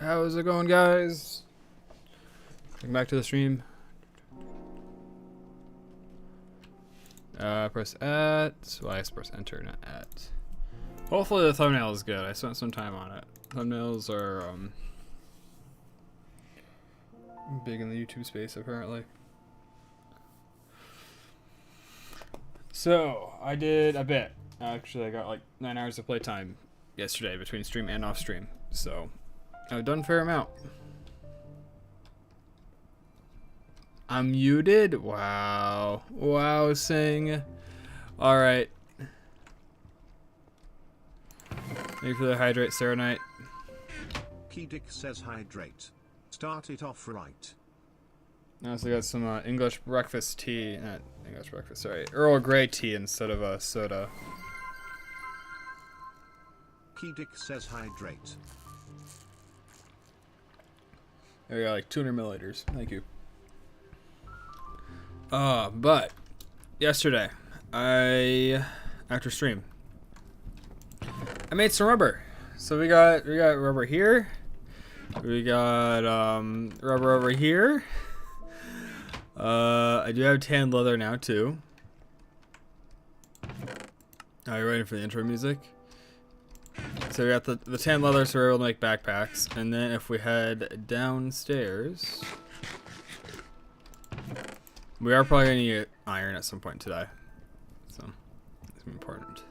How's it going, guys? Welcome back to the stream. Press at. Well, I press enter, not at. Hopefully the thumbnail is good. I spent some time on it. Thumbnails are big in the YouTube space, apparently. So I did a bit. Actually, I got like 9 hours of playtime yesterday between stream and off stream. So I've done a fair amount. I'm muted? Wow. Wow, Sing. Alright. Thank you for the hydrate, Serenite. Keydick says hydrate. Start it off right. I also got some English breakfast tea. Not English breakfast, sorry. Earl Grey tea instead of soda. Keydick says hydrate. There we got like 200 milliliters. Thank you. But yesterday, after stream, I made some rubber. So we got rubber here. We got rubber over here. I do have tan leather now too. Are you ready for the intro music? So we got the tan leather, so we're able to make backpacks. And then if we head downstairs, we are probably going to need iron at some point today. So, it's important.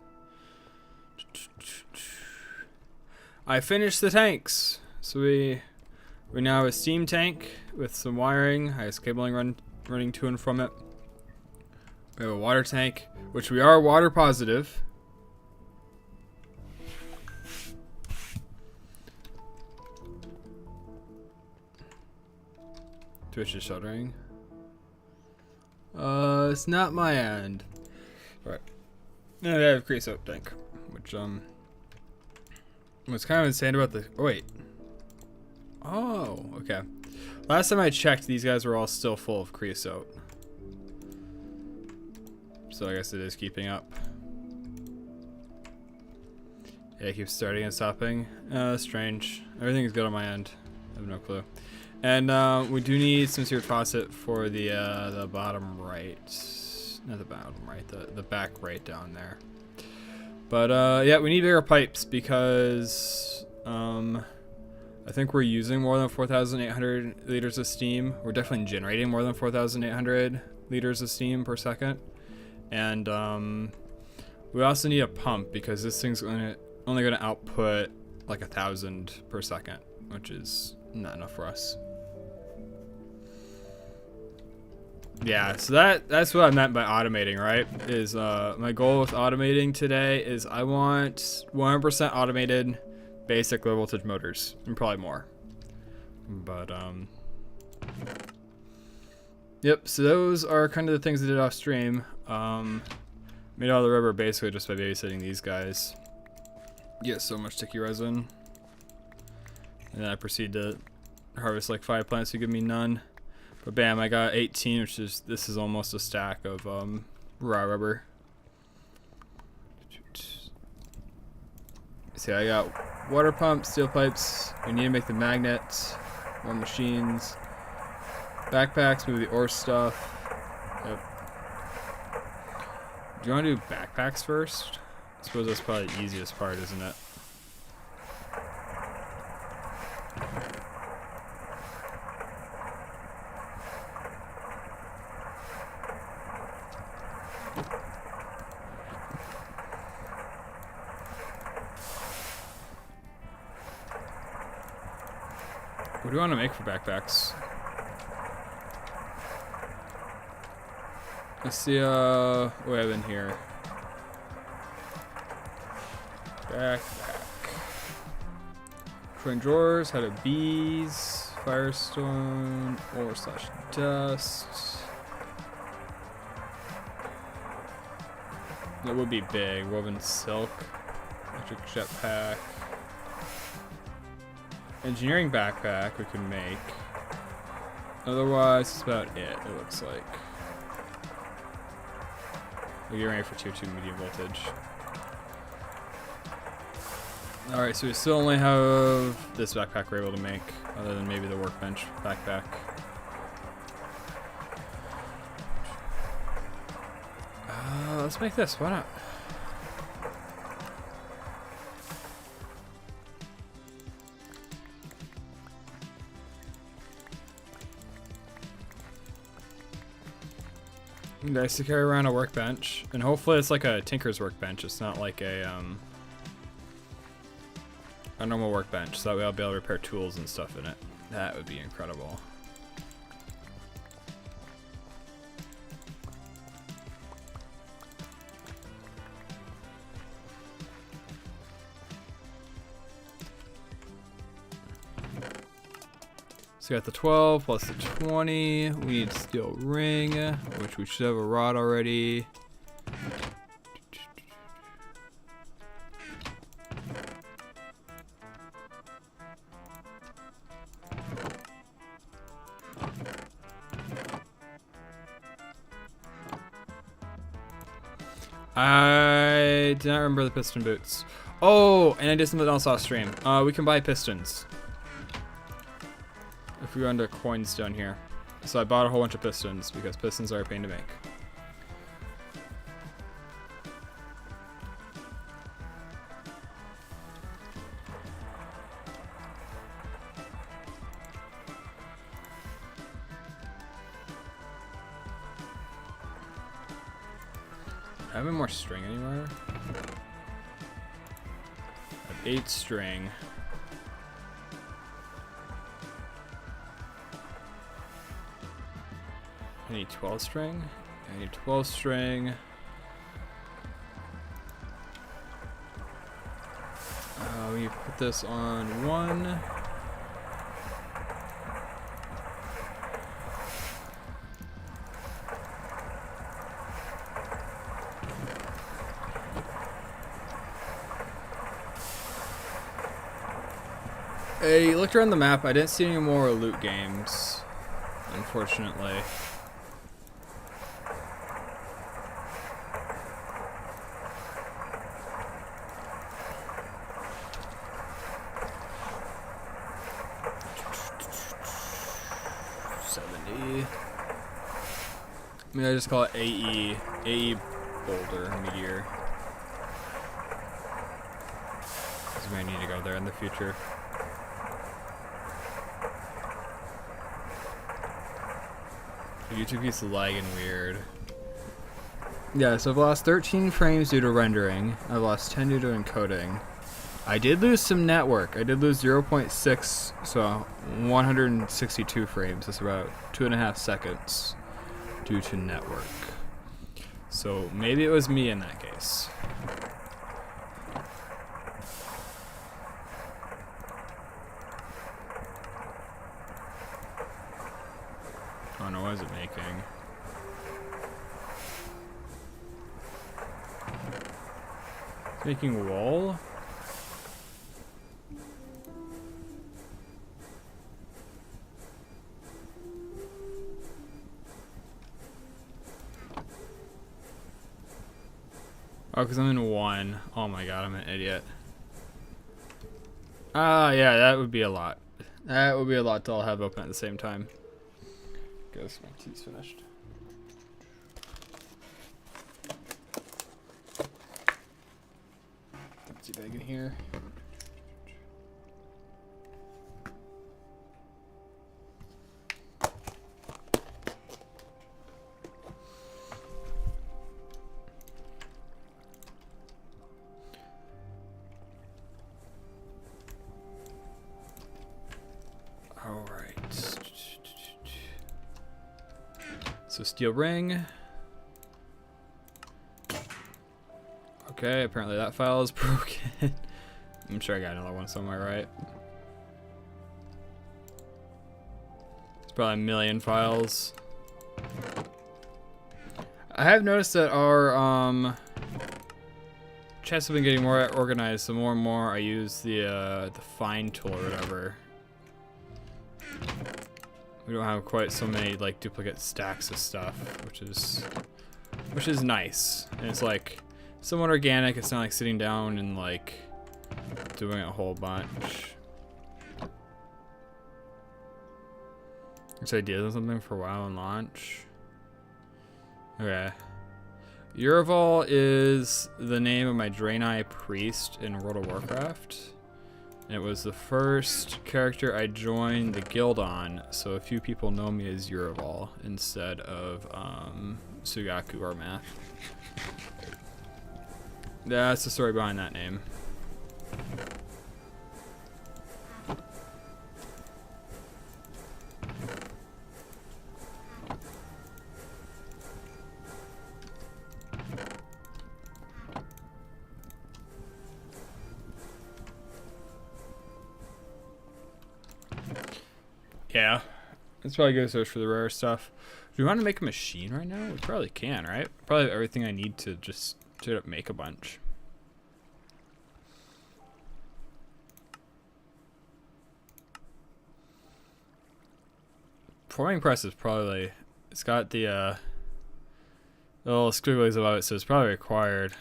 I finished the tanks. So we now have a steam tank with some wiring. I have cabling running to and from it. We have a water tank, which we are water positive. Twitch is shuddering. It's not my end. Right. And I have a creosote tank, which what's kind of insane about the. Oh, wait. Oh, okay. Last time I checked, these guys were all still full of creosote. So I guess it is keeping up. Yeah, it keeps starting and stopping. Strange. Everything is good on my end. I have no clue. And we do need some sort of faucet for the bottom right. Not the bottom right, the back right down there. But yeah, we need bigger pipes because I think we're using more than 4,800 liters of steam. We're definitely generating more than 4,800 liters of steam per second. And we also need a pump because this thing's only going to output like 1,000 per second, which is not enough for us. Yeah, so that's what I meant by automating, right? Is my goal with automating today is I want 100% automated basic low voltage motors, and probably more. But yep, so those are kind of the things I did off stream. Made all the rubber basically just by babysitting these guys. Get so much sticky resin. And then I proceed to harvest like 5 plants to give me none. But bam, I got 18, which is, this is almost a stack of raw rubber. See, I got water pumps, steel pipes. We need to make the magnets, more machines, backpacks, maybe the ore stuff. Yep. Do you want to do backpacks first? I suppose that's probably the easiest part, isn't it? What do you want to make for backpacks? Let's see what we have in here. Backpack. Twin drawers, head of bees, firestone, ore slash dust. That would be big. Woven silk, electric jetpack. Engineering backpack we can make. Otherwise, that's about it looks like. We're getting ready for tier 2 medium voltage. Alright, so we still only have this backpack we're able to make, other than maybe the workbench backpack. Let's make this, why not? Nice to carry around a workbench, and hopefully it's like a tinker's workbench. It's not like a normal workbench, so that way I'll be able to repair tools and stuff in it. That would be incredible. So we got the 12 plus the 20. We need steel ring, which we should have a rod already. I did not remember the piston boots. Oh, and I did something else off stream. We can buy pistons. If we go under coins down here. So I bought a whole bunch of pistons because pistons are a pain to make. I have any more string anywhere? I have 8 string. I need 12 string. I need 12 string. We put this on 1. I looked around the map. I didn't see any more loot games, unfortunately. I mean, I just call it AE Boulder Meteor. Because we may need to go there in the future. YouTube keeps lagging weird. Yeah, so I've lost 13 frames due to rendering. I've lost 10 due to encoding. I did lose some network. I did lose 0.6, so 162 frames. That's about 2.5 seconds due to network. So maybe it was me in that case. Oh no, what is it making? It's making wall? Oh, because I'm in 1. Oh my god, I'm an idiot. Yeah, that would be a lot. That would be a lot to all have open at the same time. Guess my tea's finished. Empty bag in here. So steel ring. Okay, apparently that file is broken. I'm sure I got another one somewhere, right? It's probably a million files. I have noticed that our chests have been getting more organized. The more and more I use the find tool or whatever. We don't have quite so many like duplicate stacks of stuff, which is nice. And it's like somewhat organic. It's not like sitting down and like doing a whole bunch. This idea is something for WoW and launch. Okay. Uraval is the name of my Draenei priest in World of Warcraft. And it was the first character I joined the guild on, so a few people know me as Uraval instead of Sugaku or Math. That's the story behind that name. Yeah, let's probably go search for the rare stuff. Do we want to make a machine right now? We probably can, right? Probably have everything I need to just straight up make a bunch. Forming press is probably, it's got the little squigglies above it, so it's probably required.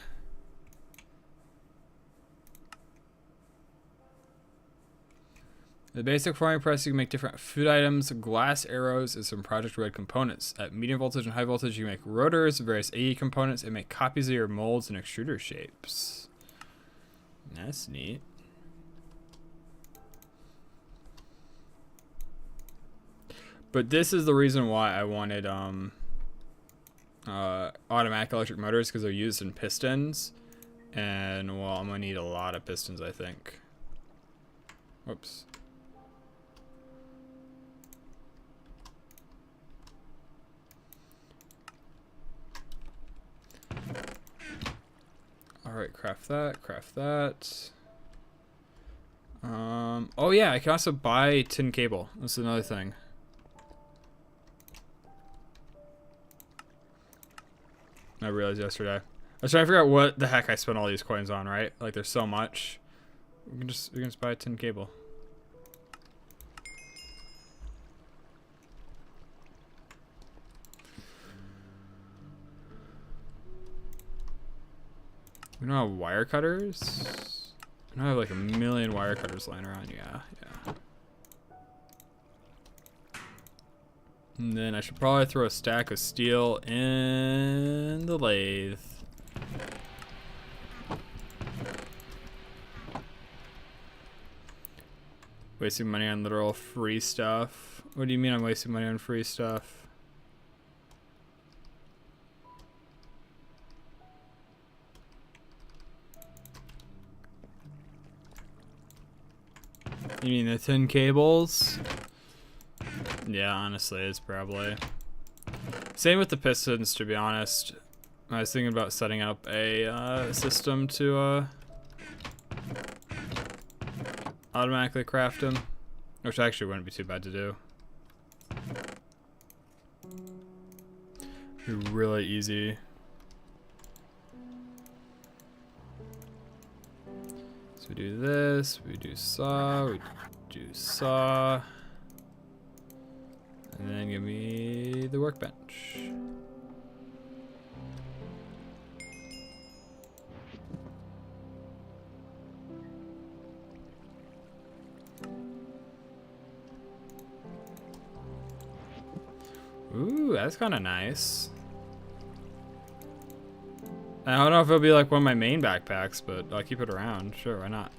The basic forming press, you can make different food items, glass arrows, and some Project Red components. At medium voltage and high voltage, you can make rotors, various AE components, and make copies of your molds and extruder shapes. That's neat. But this is the reason why I wanted automatic electric motors, because they're used in pistons. And, well, I'm going to need a lot of pistons, I think. Whoops. Alright, craft that, craft that. Oh yeah, I can also buy tin cable. That's another thing. I realized yesterday. I was trying to figure out what the heck I spent all these coins on, right? Like there's so much. We can just buy a tin cable. We don't have wire cutters. I don't have like a million wire cutters lying around. Yeah. And then I should probably throw a stack of steel in the lathe. Wasting money on literal free stuff. What do you mean I'm wasting money on free stuff? You mean the tin cables? Yeah, honestly, it's probably. Same with the pistons, to be honest. I was thinking about setting up a system to automatically craft them, which actually wouldn't be too bad to do. Be really easy. So we do this, we do saw, and then give me the workbench. Ooh, that's kind of nice. I don't know if it'll be like one of my main backpacks, but I'll keep it around. Sure, why not?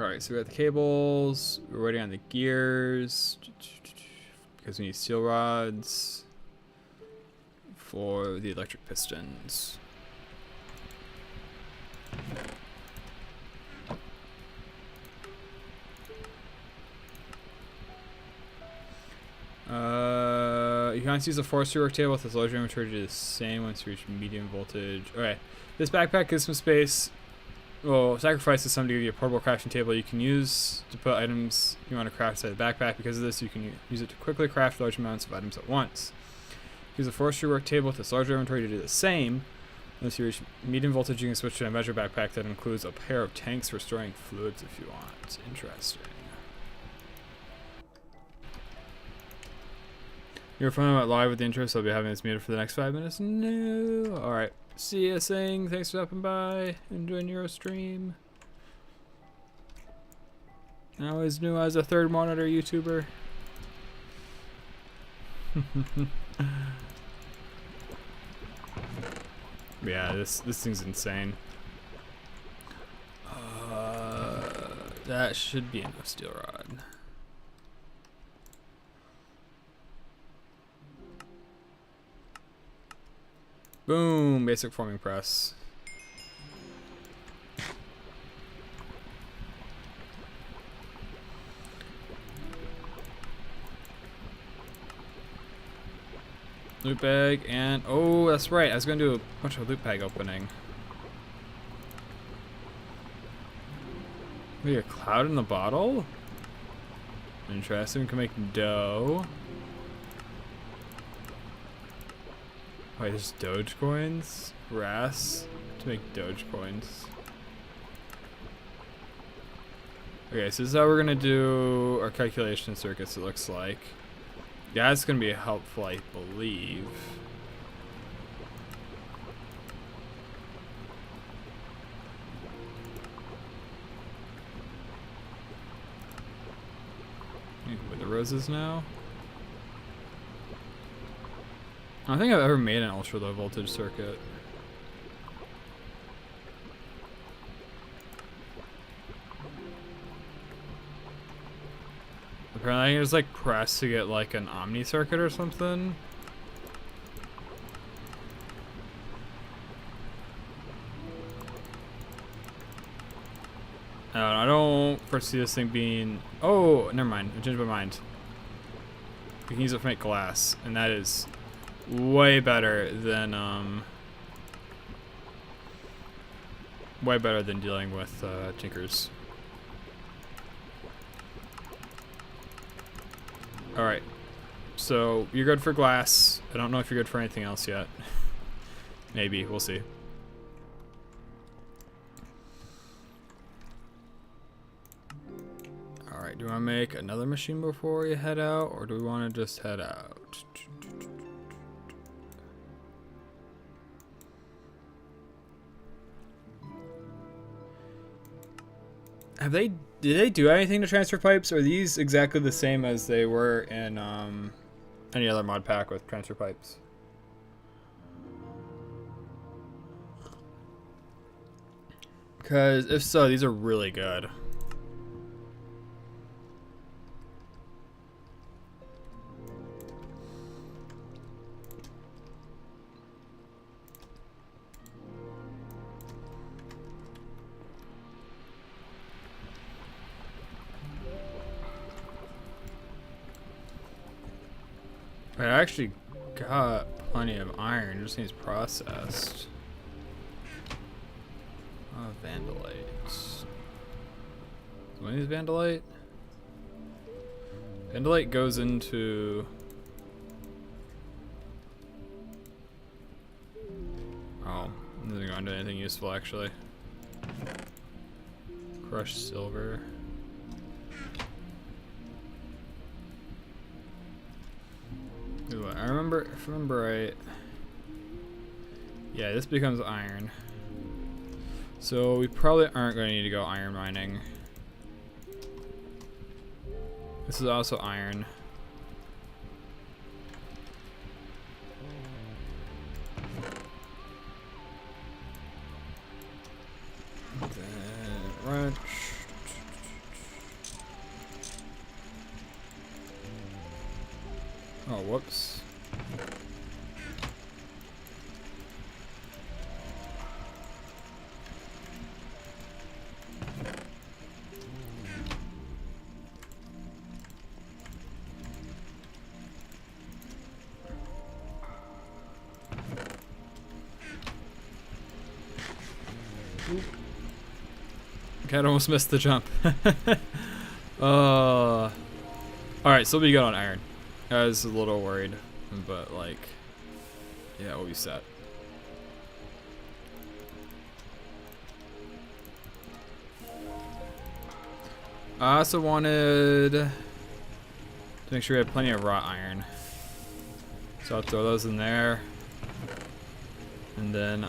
Alright, so we got the cables. We're waiting on the gears because we need steel rods for the electric pistons. You can use a forestry work table with this larger inventory to do the same once you reach medium voltage. Okay, this backpack gives some space. Well, sacrifices some to give you a portable crafting table you can use to put items you want to craft inside the backpack. Because of this, you can use it to quickly craft large amounts of items at once. Use a forestry work table with this larger inventory to do the same. Once you reach medium voltage, you can switch to a measure backpack that includes a pair of tanks for storing fluids if you want. Interesting. You're fine about live with the intro, so I'll be having this muted for the next 5 minutes. No. Alright. See ya, Sing. Thanks for stopping by. Enjoying your stream. I always knew I was a third monitor YouTuber. Yeah, this thing's insane. That should be enough steel rod. Boom, basic forming press. Loot bag and oh, that's right. I was gonna do a bunch of loot bag opening. Maybe a cloud in the bottle? Interesting. We can make dough. Wait, there's Doge coins? Grass to make Doge coins. Okay, so this is how we're gonna do our calculation circuits, it looks like. Yeah, it's gonna be helpful, I believe. With the roses now. I don't think I've ever made an ultra low voltage circuit. Apparently I can just like press to get like an omni circuit or something. I don't foresee this thing being... Oh, never mind. I changed my mind. We can use it to make glass, and that is way better than dealing with tinkers. All right, so you're good for glass. I don't know if you're good for anything else yet. Maybe, we'll see. All right, do you want to make another machine before we head out, or do we want to just head out? Did they do anything to transfer pipes? Or are these exactly the same as they were in any other mod pack with transfer pipes? Because if so, these are really good. I actually got plenty of iron, just needs processed. Vandalite. What is Vandalite? Vandalite goes into... Oh, it doesn't go into anything useful actually. Crushed silver. I remember, if I remember right, yeah, this becomes iron. So we probably aren't going to need to go iron mining. This is also iron. Then wrench. Oh, whoops. Cat almost missed the jump. Alright, so we'll be good on iron. I was a little worried, but like, yeah, we'll be set. I also wanted to make sure we had plenty of wrought iron. So I'll throw those in there. And then,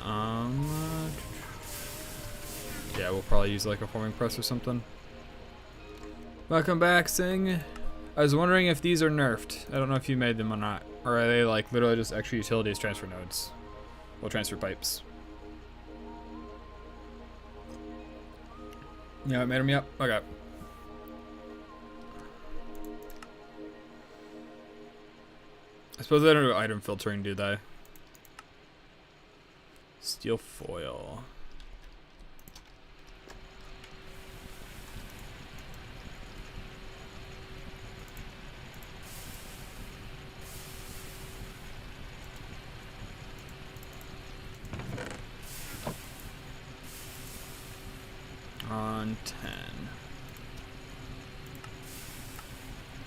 yeah, we'll probably use like a forming press or something. Welcome back, Sing. I was wondering if these are nerfed. I don't know if you made them or not. Or are they like literally just extra utilities transfer nodes? Well, transfer pipes. Yeah, I made them, yep. Okay. I suppose they don't do item filtering, do they? Steel foil. On 10.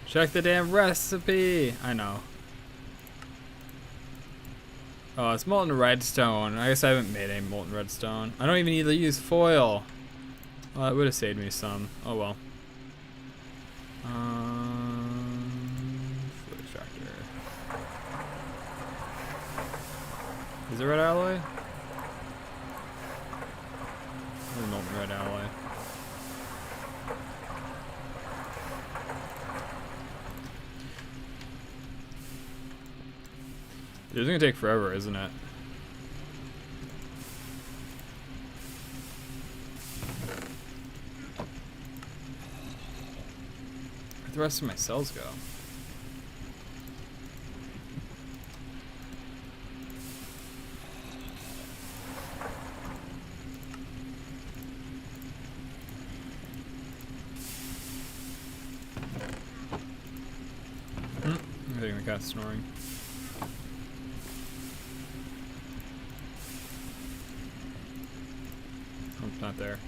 Check the damn recipe. I know. Oh, it's molten redstone. I guess I haven't made any molten redstone. I don't even need to use foil. Well, that would have saved me some. Oh well. Fluid extractor. Is it red alloy? Or molten red alloy? It's gonna take forever, isn't it? Where'd the rest of my cells go? I think the cat's snoring. Oh, it's not there.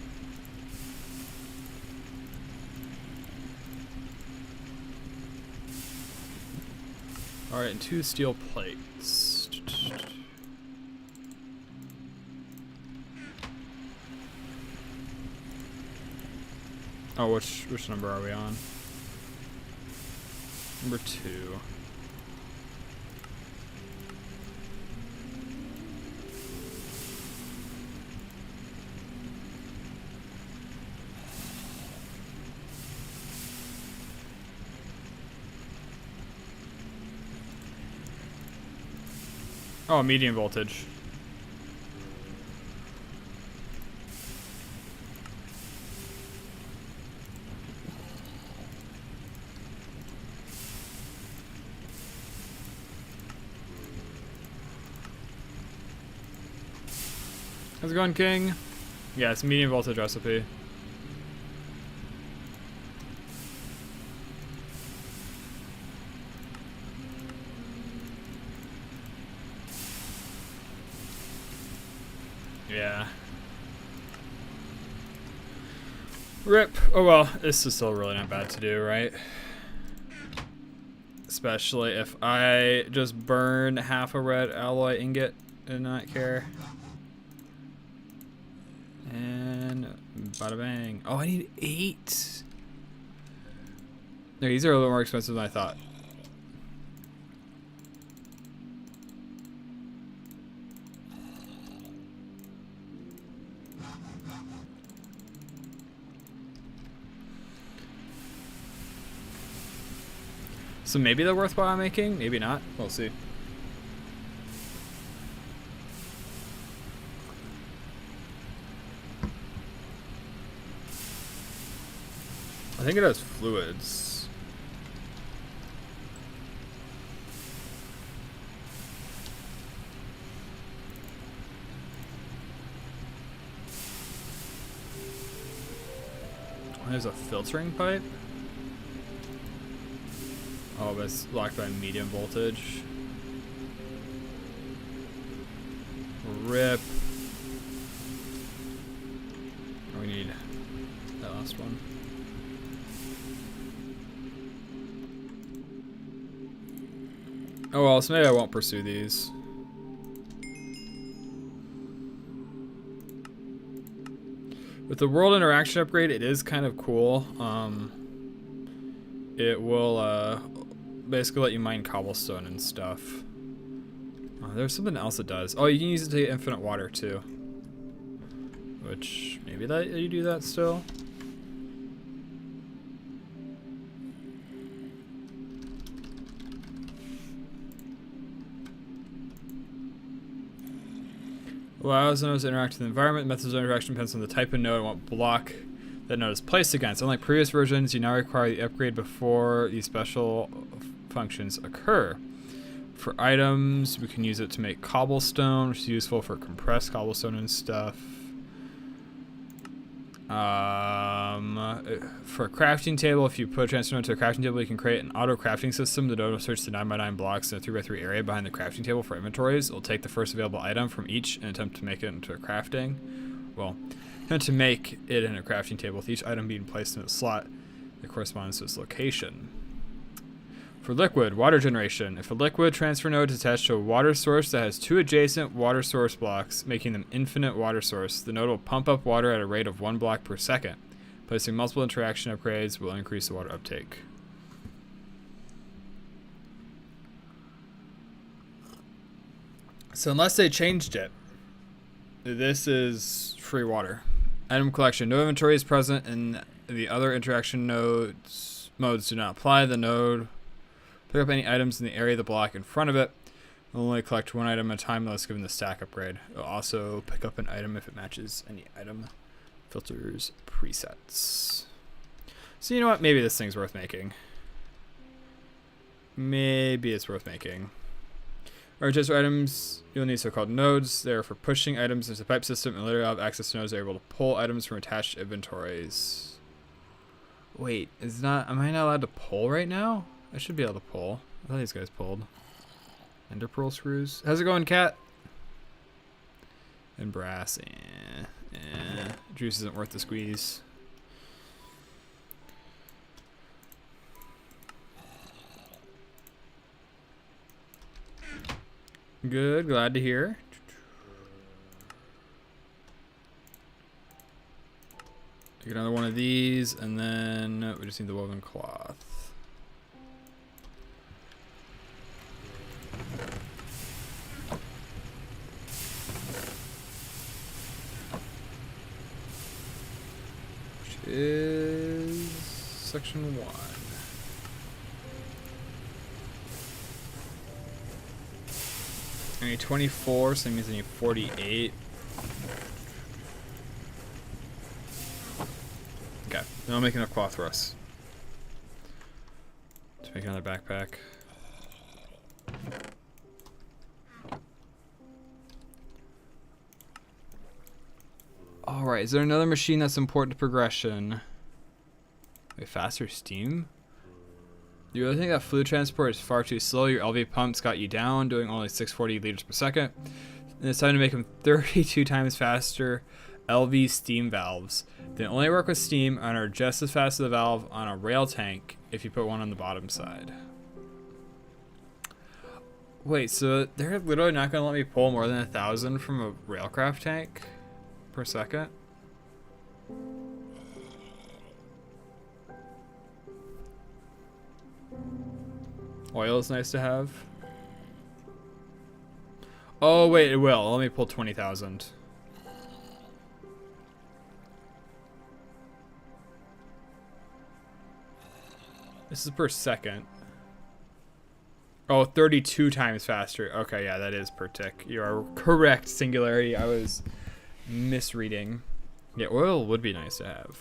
Alright, and 2 steel plates. Oh, which number are we on? Number 2. Oh, medium voltage. How's it going, King? Yeah, it's medium voltage recipe. Yeah. Rip. Oh well, this is still really not bad to do, right? Especially if I just burn half a red alloy ingot and not care. And bada bang. Oh, I need 8. No, these are a little more expensive than I thought. So maybe they're worthwhile making, maybe not. We'll see. I think it has fluids. There's a filtering pipe. Oh, but it's locked by medium voltage. Rip. Oh, we need that last one. Oh well, so maybe I won't pursue these. With the world interaction upgrade, it is kind of cool. It will basically let you mine cobblestone and stuff. Oh, there's something else it does. Oh, you can use it to get infinite water too. Which, maybe that you do that still? Allows nodes to interact with the environment. Methods of interaction depends on the type of node and what block that node is placed against. Unlike previous versions, you now require the upgrade before these special functions occur. For items, we can use it to make cobblestone, which is useful for compressed cobblestone and stuff. For a crafting table, if you put a transfer node to a crafting table, you can create an auto crafting system. The node will search the 9x9 blocks in a 3x3 area behind the crafting table for inventories. It'll take the first available item from each and attempt to make it into a crafting. Well, attempt to make it in a crafting table with each item being placed in a slot that corresponds to its location. For liquid, water generation. If a liquid transfer node is attached to a water source that has two adjacent water source blocks, making them infinite water source, the node will pump up water at a rate of 1 block per second. Placing multiple interaction upgrades will increase the water uptake. So unless they changed it, this is free water. Item collection. No inventory is present and the other interaction modes do not apply. The node pick up any items in the area of the block in front of it. It'll only collect one item at a time unless given the stack upgrade. It'll also pick up an item if it matches any item filters presets. So you know what? Maybe this thing's worth making. Maybe it's worth making. Or just items, you'll need so-called nodes. They're for pushing items into the pipe system and later have access to nodes that are able to pull items from attached inventories. Wait, am I not allowed to pull right now? I should be able to pull. I thought these guys pulled. Ender pearl screws. How's it going, cat? And brass. Juice isn't worth the squeeze. Good, glad to hear. Take another one of these, and then we just need the woven cloth. Which is section 1. I need 24, so that means I need 48. Okay, then I'll make enough cloth for us to make another backpack. Alright, is there another machine that's important to progression? Wait, faster steam? You really think that fluid transport is far too slow? Your LV pumps got you down, doing only 640 liters per second. And it's time to make them 32 times faster LV steam valves. They only work with steam and are just as fast as the valve on a rail tank if you put one on the bottom side. Wait, so they're literally not going to let me pull more than 1,000 from a railcraft tank per second? Oil is nice to have. Oh wait, it will. Let me pull 20,000. This is per second. Oh, 32 times faster. Okay, yeah, that is per tick. You are correct, Singularity. I was misreading. Yeah, oil would be nice to have.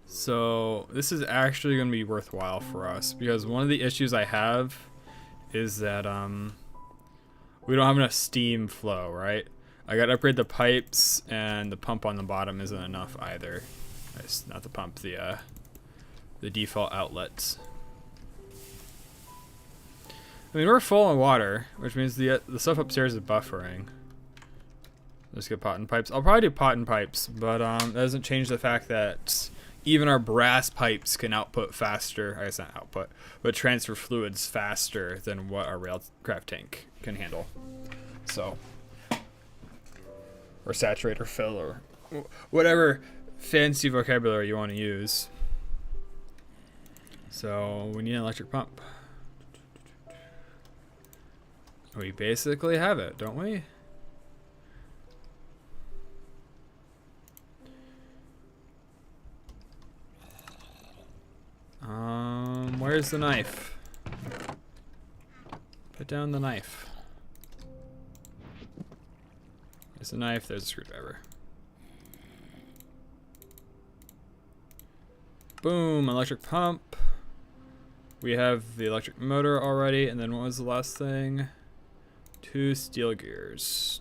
So this is actually going to be worthwhile for us because one of the issues I have is that we don't have enough steam flow, right? I got to upgrade the pipes and the pump on the bottom isn't enough either. It's not the pump, the default outlets. I mean, we're full on water, which means the stuff upstairs is buffering. Let's get pot and pipes. I'll probably do pot and pipes, but that doesn't change the fact that even our brass pipes can output faster. I guess not output, but transfer fluids faster than what our railcraft tank can handle. So, or saturate or fill or whatever fancy vocabulary you want to use. So we need an electric pump. We basically have it, don't we? Where's the knife? Put down the knife. There's a knife, there's a screwdriver. Boom, electric pump. We have the electric motor already, and then what was the last thing? 2 steel gears.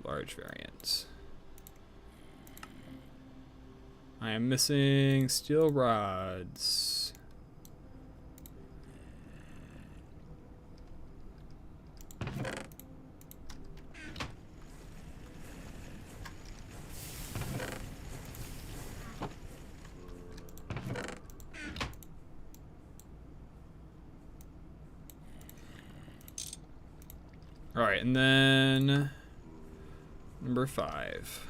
Large variant. I am missing steel rods. All right, and then number 5.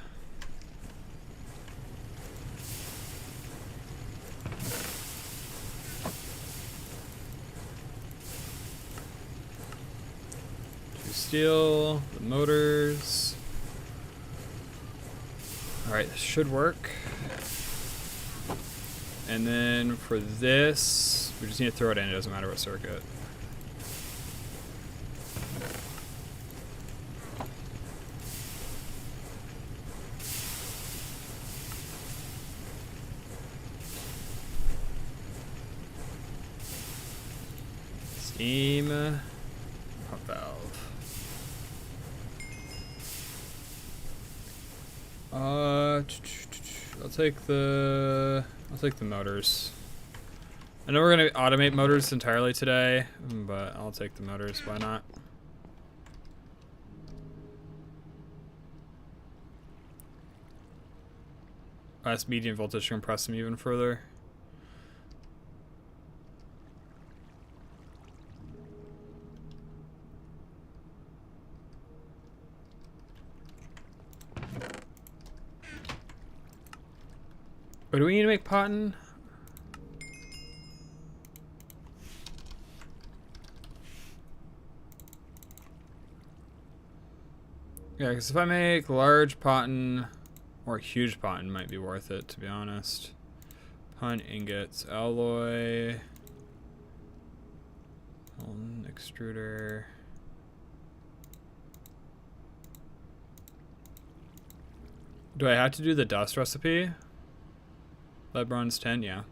Steel, the motors. Alright, this should work. And then for this, we just need to throw it in, it doesn't matter what circuit. Steam pump valve. I'll take the motors. I know we're gonna automate motors entirely today, but I'll take the motors. Why not? Last medium voltage to compress them even further. But do we need to make cotton? Yeah, because if I make large cotton or huge cotton, might be worth it, to be honest. Pun ingots, alloy, extruder. Do I have to do the dust recipe? Lead bronze 10, yeah.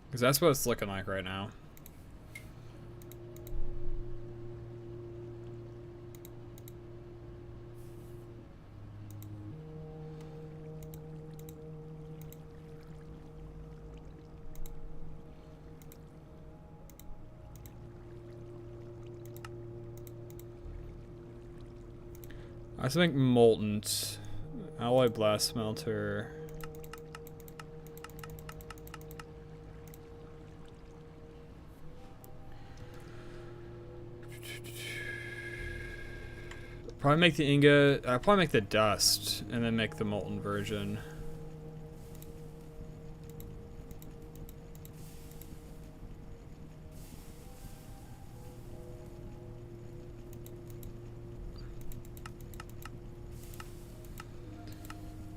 Because that's what it's looking like right now. I think molten alloy blast smelter. Probably make the ingot. I'll probably make the dust and then make the molten version.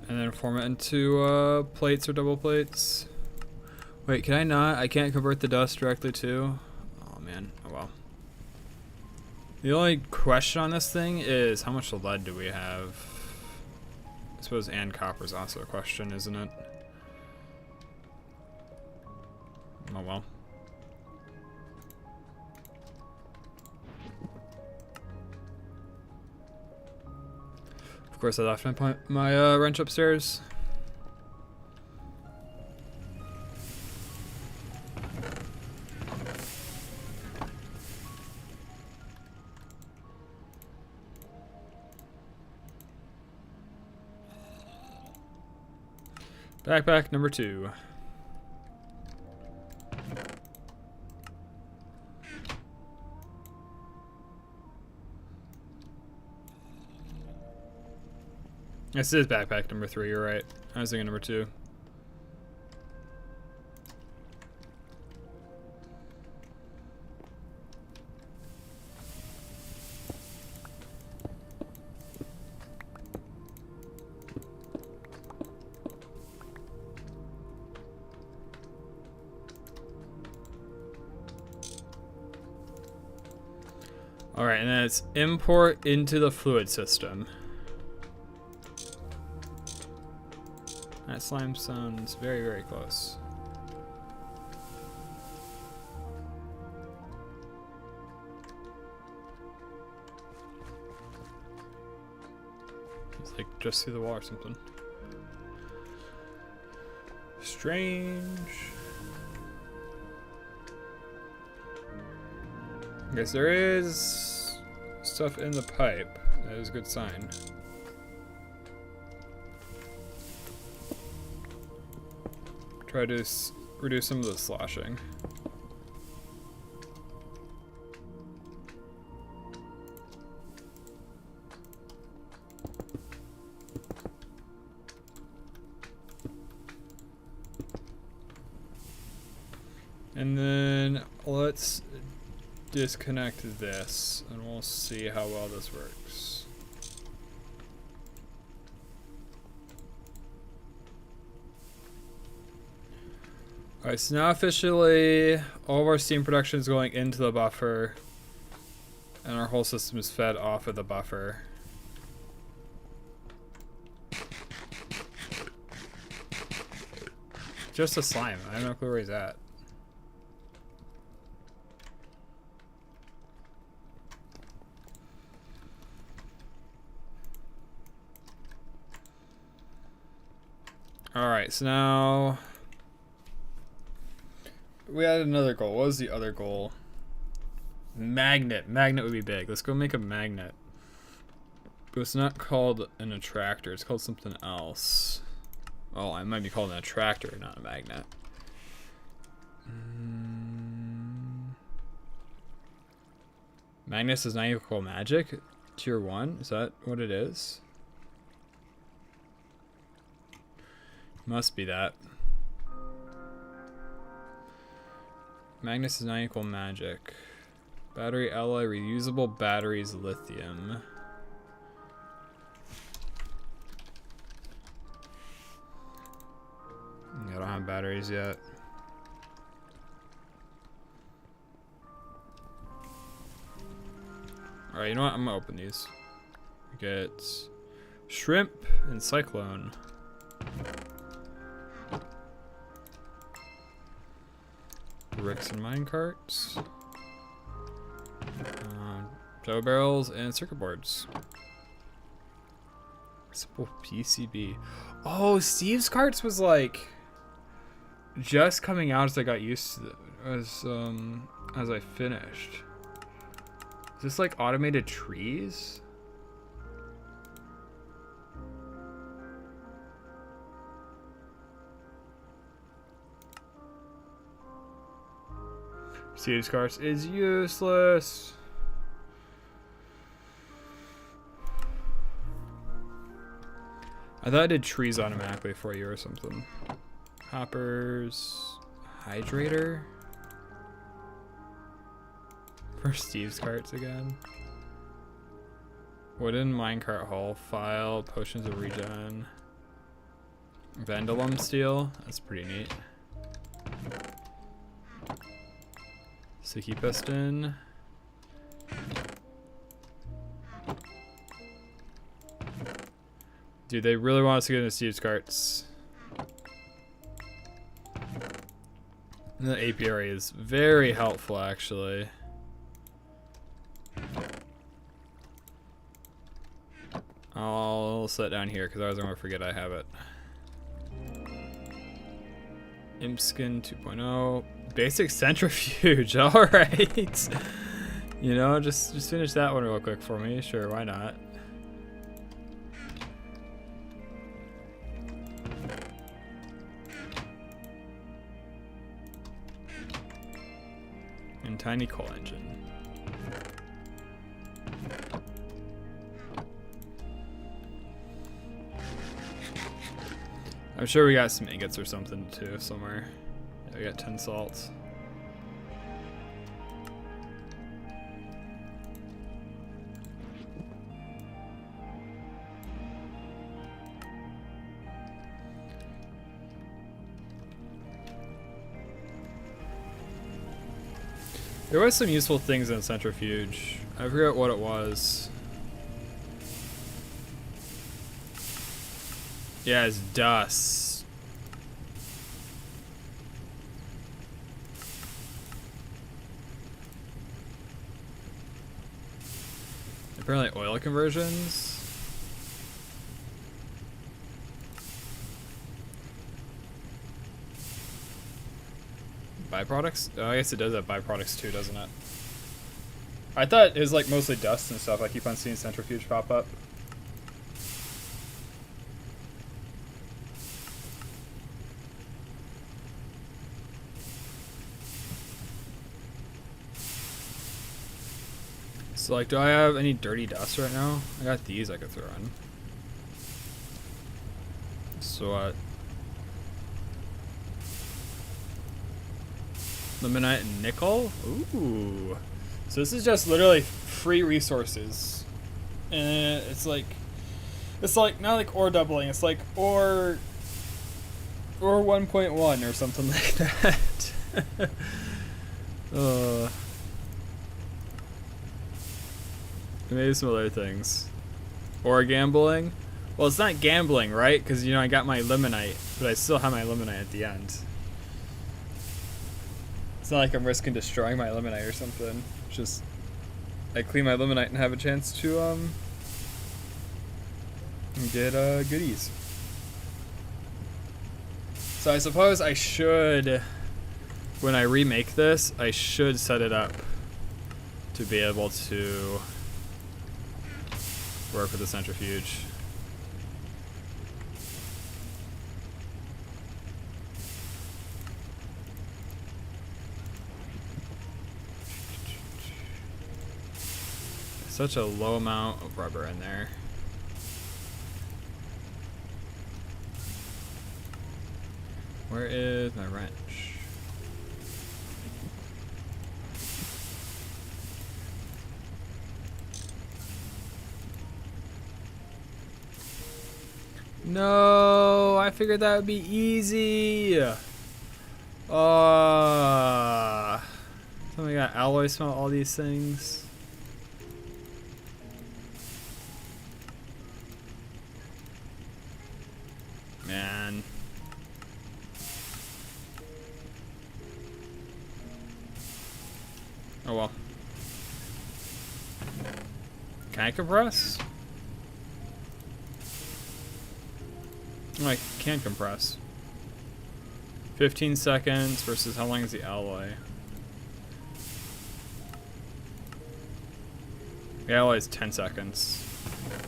And then form it into plates or double plates. Wait, can I not? I can't convert the dust directly to? Oh man, oh well. The only question on this thing is how much lead do we have? I suppose and copper is also a question, isn't it? Oh well. Of course, I left my wrench upstairs. Backpack number 2. This is backpack number 3, you're right. I was thinking number 2. All right, and then it's import into the fluid system. That slime sounds very, very close. It's like just through the wall or something. Strange. I guess there is stuff in the pipe. That is a good sign. Try to reduce some of the sloshing. And then let's disconnect this and we'll see how well this works. Alright, so now officially all of our steam production is going into the buffer and our whole system is fed off of the buffer. Just a slime. I have no clue where he's at. Alright, so now we had another goal. What was the other goal? Magnet. Magnet would be big. Let's go make a magnet. But it's not called an attractor. It's called something else. Oh, it might be called an attractor, not a magnet. Magnus is not equal magic? Tier 1? Is that what it is? Must be that. Magnus is not equal magic. Battery alloy, reusable batteries, lithium. I don't have batteries yet. Alright, you know what? I'm gonna open these. We get shrimp and cyclone. Bricks and minecarts. Dough barrels and circuit boards. Simple PCB. Oh, Steve's carts was like just coming out as I got used to it, as I finished. Is this like automated trees? Steve's carts is useless. I thought I did trees automatically for you or something. Hoppers. Hydrator. For Steve's carts again. Wooden minecart hull. File. Potions of regen. Vandalum steel. That's pretty neat. Sticky piston. Dude, they really want us to get into Steve's carts. And the apiary is very helpful, actually. I'll set down here because otherwise I'm going to forget I have it. Impskin 2.0. Basic centrifuge. Alright. You know, just finish that one real quick for me. Sure, why not? And tiny coal engine. I'm sure we got some ingots or something too somewhere. Yeah, we got 10 salts. There was some useful things in the centrifuge. I forget what it was. Yeah, it's dust. Apparently oil conversions. Byproducts? Oh, I guess it does have byproducts too, doesn't it? I thought it was like mostly dust and stuff. I keep on seeing centrifuge pop up. So like, do I have any dirty dust right now? I got these I could throw in. So what? Limonite and nickel? Ooh. So this is just literally free resources. And it's like not like ore doubling, it's like ore 1.1 or something like that. Maybe some other things. Or gambling. Well, it's not gambling, right? Because, you know, I got my limonite, but I still have my limonite at the end. It's not like I'm risking destroying my limonite or something. It's just, I clean my limonite and have a chance to, get, goodies. So I suppose I should, when I remake this, I should set it up to be able to work with the centrifuge. Such a low amount of rubber in there. Where is my wrench? No, I figured that would be easy. Somebody got alloy smelt all these things. Man. Oh well. Can I compress? Oh, I can compress. 15 seconds versus how long is the alloy? The alloy is 10 seconds.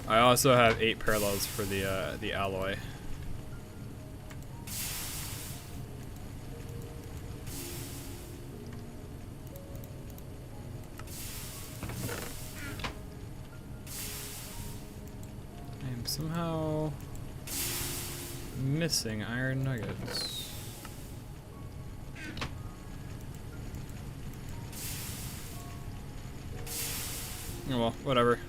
I also have 8 parallels for the alloy. I am somehow missing iron nuggets. Oh well, whatever.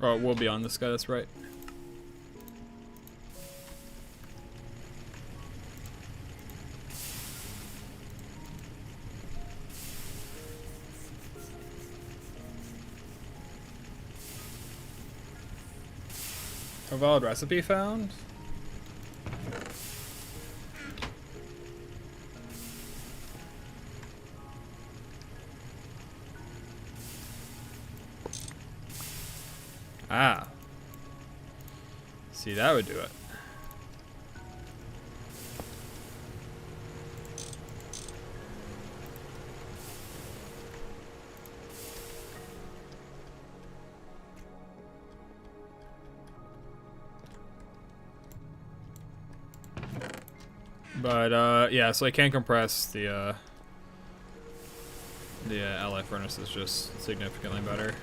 Oh, it will be on this guy, that's right. A valid recipe found? Ah. See, that would do it. But yeah, so I can compress the alloy furnace is just significantly better.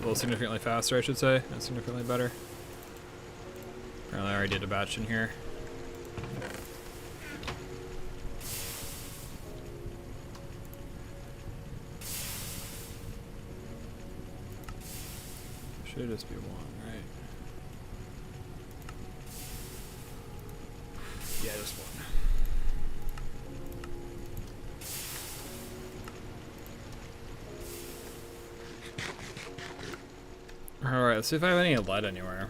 Well, significantly faster, I should say, and significantly better. Apparently I already did a batch in here. Should just be one, right? Yeah, just one. Alright, let's see if I have any lead anywhere.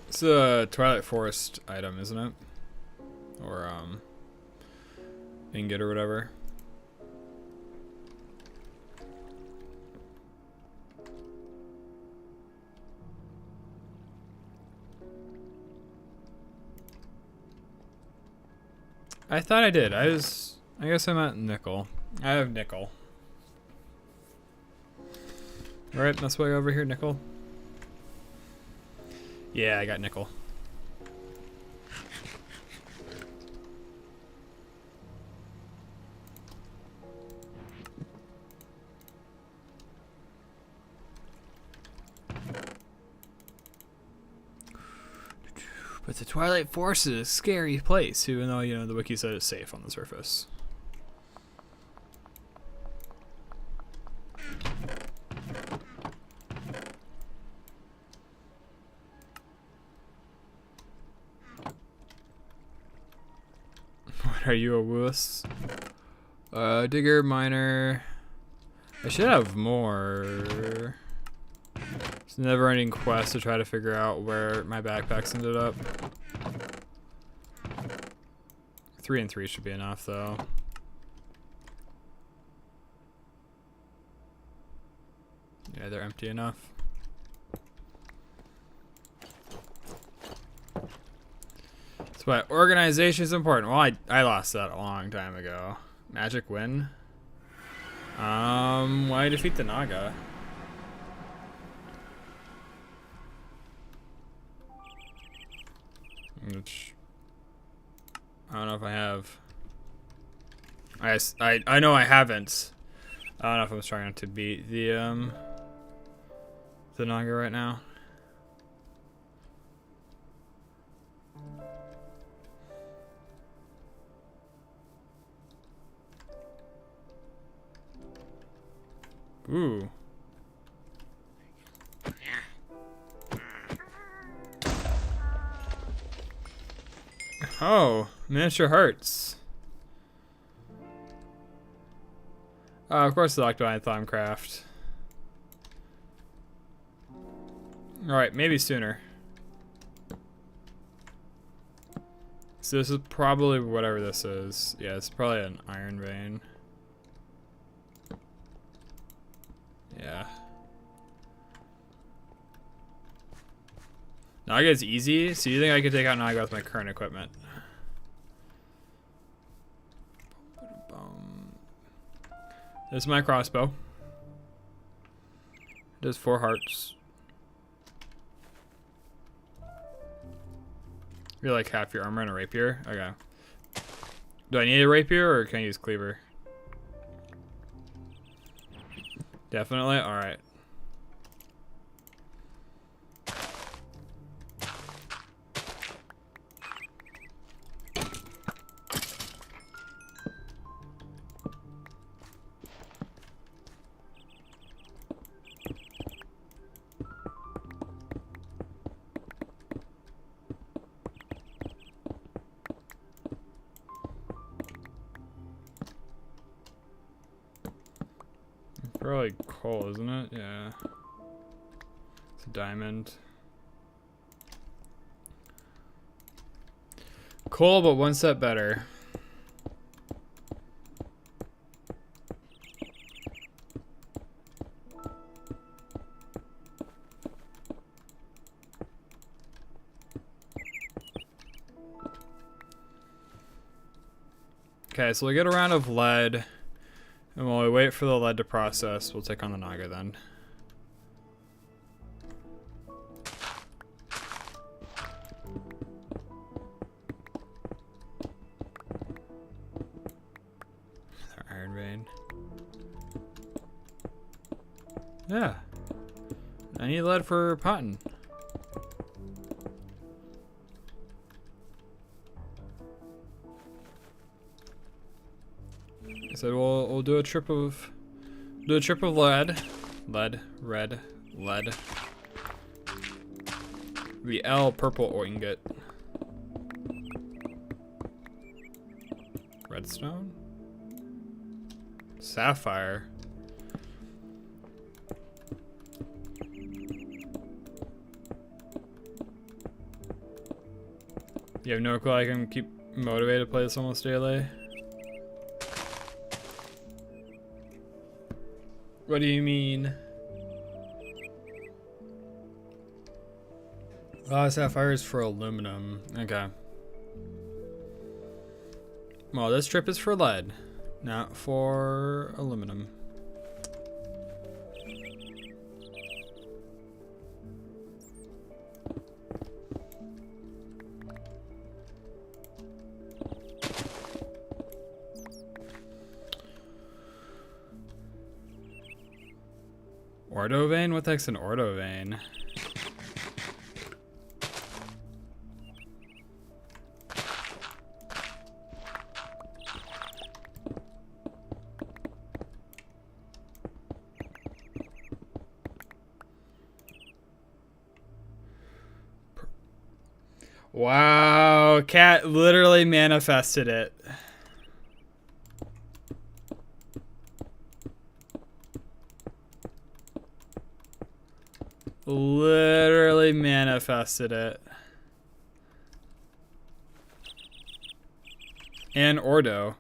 It's a Twilight Forest item, isn't it? Or, ingot or whatever. I thought I did. I guess I'm at nickel. I have nickel. Alright, that's why over here, nickel. Yeah, I got nickel. But the Twilight Forest is a scary place, even though, you know, the wiki said it's safe on the surface. What are you, a wuss? Digger, miner. I should have more. It's a never-ending quest to try to figure out where my backpacks ended up. 3 and 3 should be enough, though. Yeah, they're empty enough. That's why organization is important. Well, I lost that a long time ago. Magic win? Why defeat the Naga? Which I don't know if I have. I know I haven't. I don't know if I'm trying to beat the Naga right now. Ooh. Oh, miniature hearts. Of course the Octoine Thaumcraft. Alright, maybe sooner. So this is probably whatever this is. Yeah, it's probably an iron vein. Yeah. Naga's easy, so you think I could take out Naga with my current equipment? This is my crossbow. It does 4 hearts. You're like half your armor and a rapier? Okay. Do I need a rapier or can I use cleaver? Definitely? Alright. Probably coal, isn't it? Yeah. It's a diamond. Coal, but one step better. Okay, so we get a round of lead. And while we wait for the lead to process, we'll take on the Naga then. Our iron vein. Yeah. I need lead for potting. I said we'll do a trip of Do a trip of lead. Lead, red, lead. The L purple ingot. Redstone? Sapphire. You have no clue I can keep motivated to play this almost daily? What do you mean? Oh, sapphire is for aluminum. Okay. Well, this strip is for lead, not for aluminum. Ordovane? What the heck's an ordovane? Wow, Cat literally manifested it. Literally manifested it. And Ordo.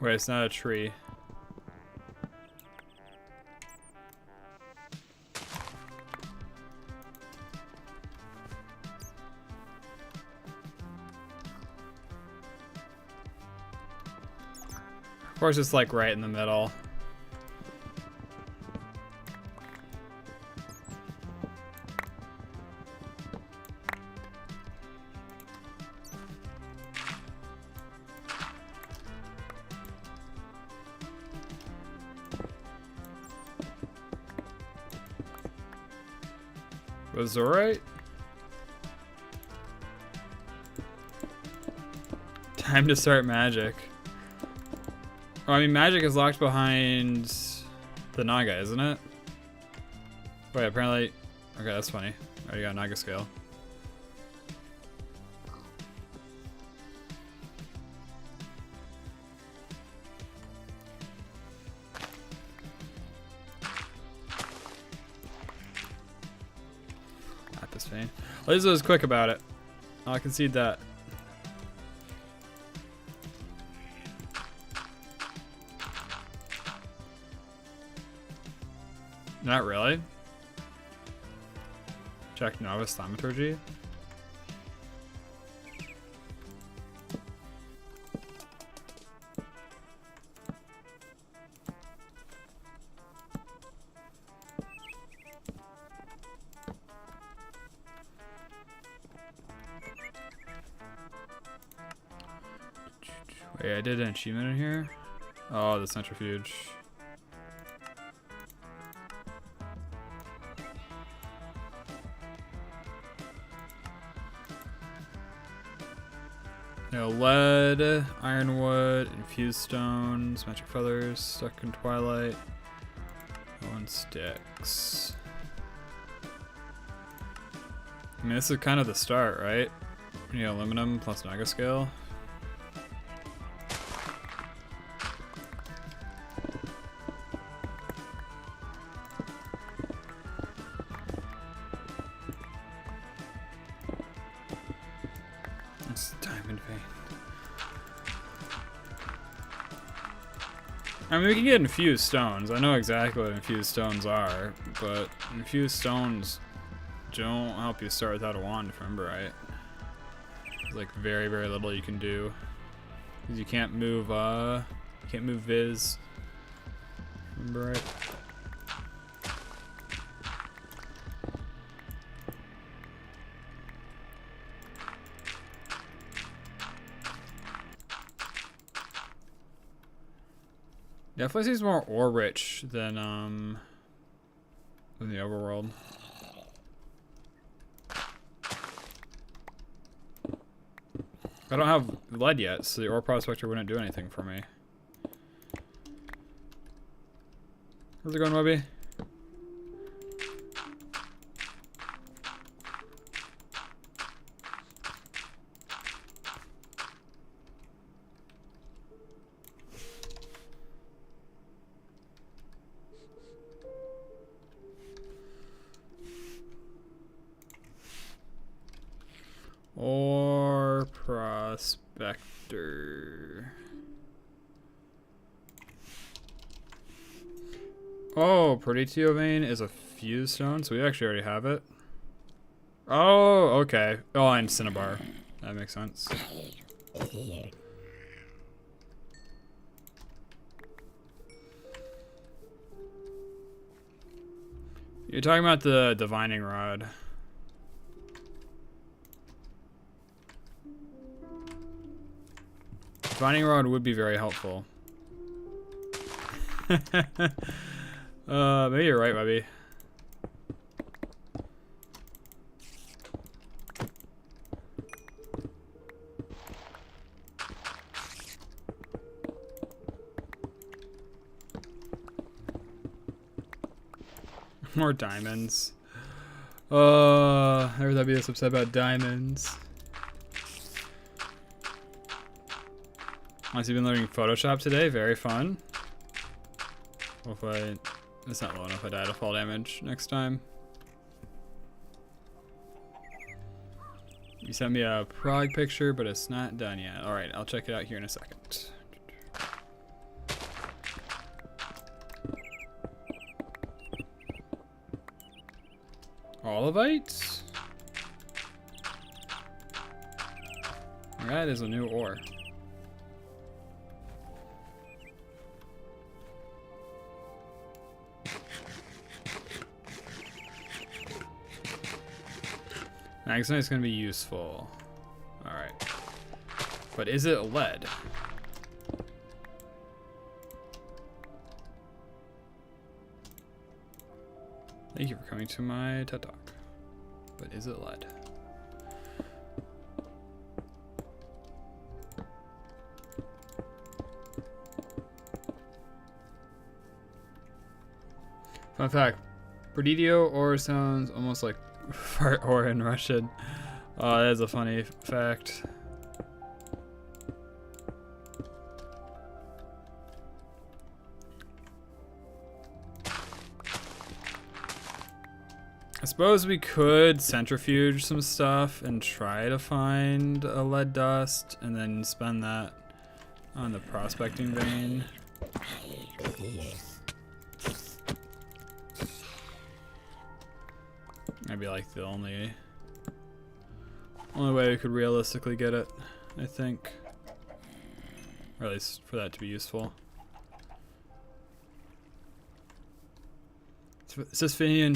Wait, it's not a tree. Of course, it's like right in the middle. Was alright? Time to start magic. Oh, I mean, magic is locked behind the Naga, isn't it? Wait, apparently... Okay, that's funny. I already got a Naga scale. Not this vein. Liza was quick about it. I'll concede that. Not really. Check novice thaumaturgy. Wait, I did an achievement in here? Oh, the centrifuge. No, lead, ironwood, infused stones, magic feathers, stuck in twilight. No one sticks. I mean, this is kind of the start, right? You need aluminum plus Naga scale. I mean, we can get infused stones. I know exactly what infused stones are, but infused stones don't help you start without a wand, if I remember right. There's like very, very little you can do. Because you can't move, Viz. Remember right? Definitely seems more ore rich than the overworld. I don't have lead yet, so the ore prospector wouldn't do anything for me. How's it going, Webby? Ore prospector. Oh, Perditio vein is a fuse stone, so we actually already have it. Oh, okay. Oh, and Cinnabar. That makes sense. You're talking about the divining rod. Divining rod would be very helpful. Maybe you're right, Webby. More diamonds. Never thought I'd be this upset about diamonds. Honestly, been learning Photoshop today. Very fun. Hopefully, it's not low enough. I die to fall damage next time. You sent me a prog picture, but it's not done yet. All right, I'll check it out here in a second. Olivite? That is a new ore. Magnetite is going to be useful. Alright. But is it lead? Thank you for coming to my TED Talk. But is it lead? Fun fact. Perdidio ore sounds almost like fart ore in Russian. Oh, that is a funny fact. I suppose we could centrifuge some stuff and try to find a lead dust and then spend that on the prospecting vein. That'd be like the only way we could realistically get it, I think. Or at least for that to be useful. Sisyphean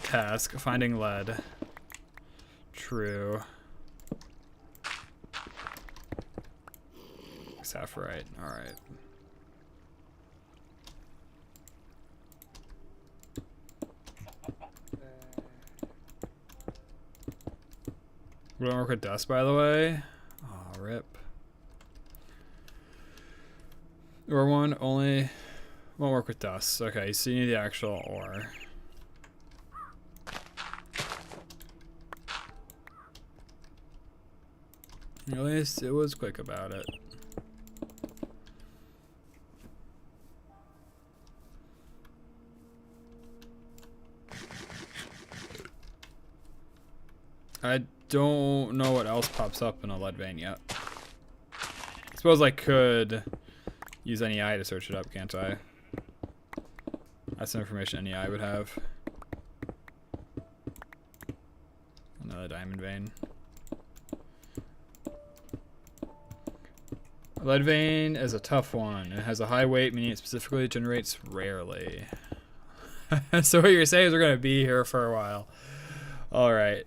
task, finding lead. True. Sapphirite, alright. We don't work with dust, by the way. Oh, rip. Ore one only won't work with dust. Okay, so you need the actual ore. At least it was quick about it. I don't know what else pops up in a lead vein yet. I suppose I could use NEI to search it up, can't I? That's some information NEI would have. Another diamond vein. A lead vein is a tough one. It has a high weight, meaning it specifically generates rarely. So what you're saying is we're going to be here for a while. Alright.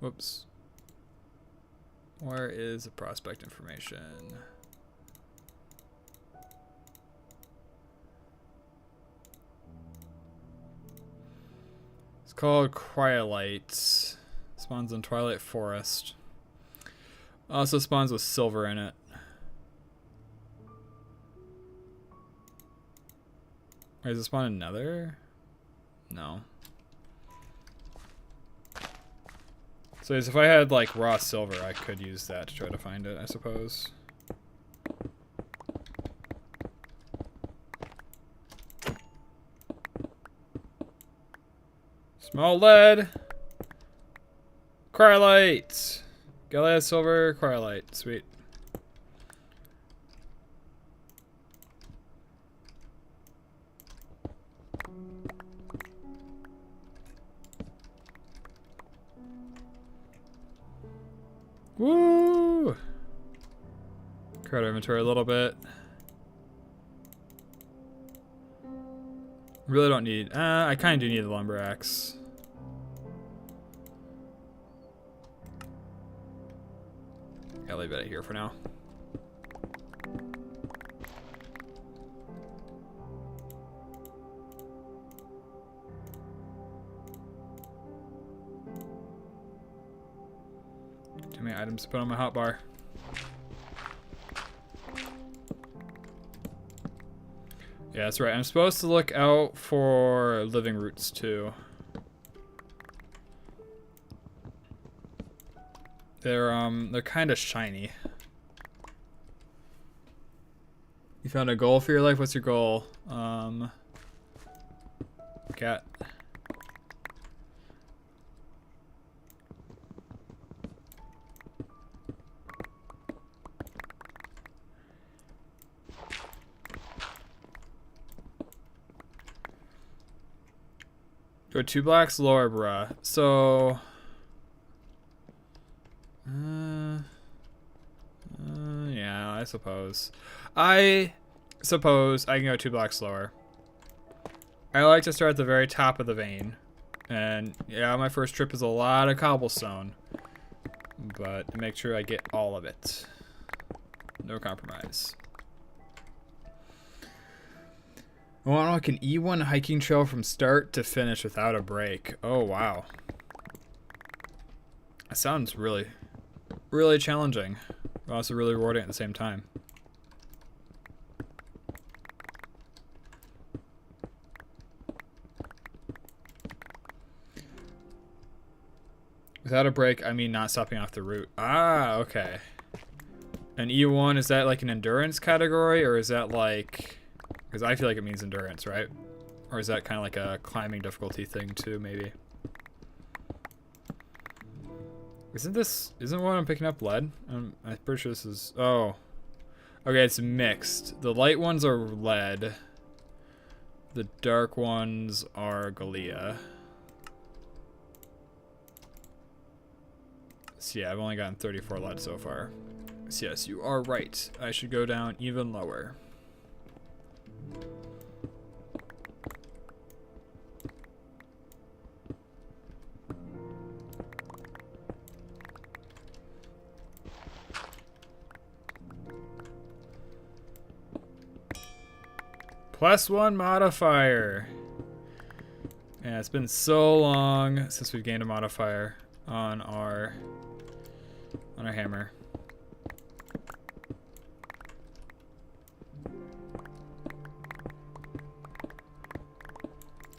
Whoops. Where is the prospect information? It's called Cryolite. Spawns in Twilight Forest. Also spawns with silver in it. Or does it spawn in Nether? No. So if I had like raw silver, I could use that to try to find it, I suppose. Small lead. Cryolite. Gallium silver, cryolite. Sweet. Woo! Crowd inventory a little bit. Really don't need. I kind of do need the lumber axe. I'll leave it here for now. Too many items to put on my hotbar. Yeah, that's right. I'm supposed to look out for living roots too. They're kind of shiny. You found a goal for your life? What's your goal? Cat. Go 2 blocks lower, bruh. So, yeah, I suppose. I can go 2 blocks lower. I like to start at the very top of the vein. And yeah, my first trip is a lot of cobblestone. But to make sure I get all of it. No compromise. I want like an E1 hiking trail from start to finish without a break. Oh, wow. That sounds really, really challenging. But also really rewarding at the same time. Without a break, I mean not stopping off the route. Ah, okay. An E1, is that like an endurance category, or is that like... Because I feel like it means endurance, right? Or is that kind of like a climbing difficulty thing too, maybe? Isn't what I'm picking up lead? I'm pretty sure this is, oh. Okay, it's mixed. The light ones are lead. The dark ones are Gallia. So yeah, I've only gotten 34 lead so far. So yes, you are right. I should go down even lower. +1 modifier. Yeah, it's been so long since we've gained a modifier on our hammer.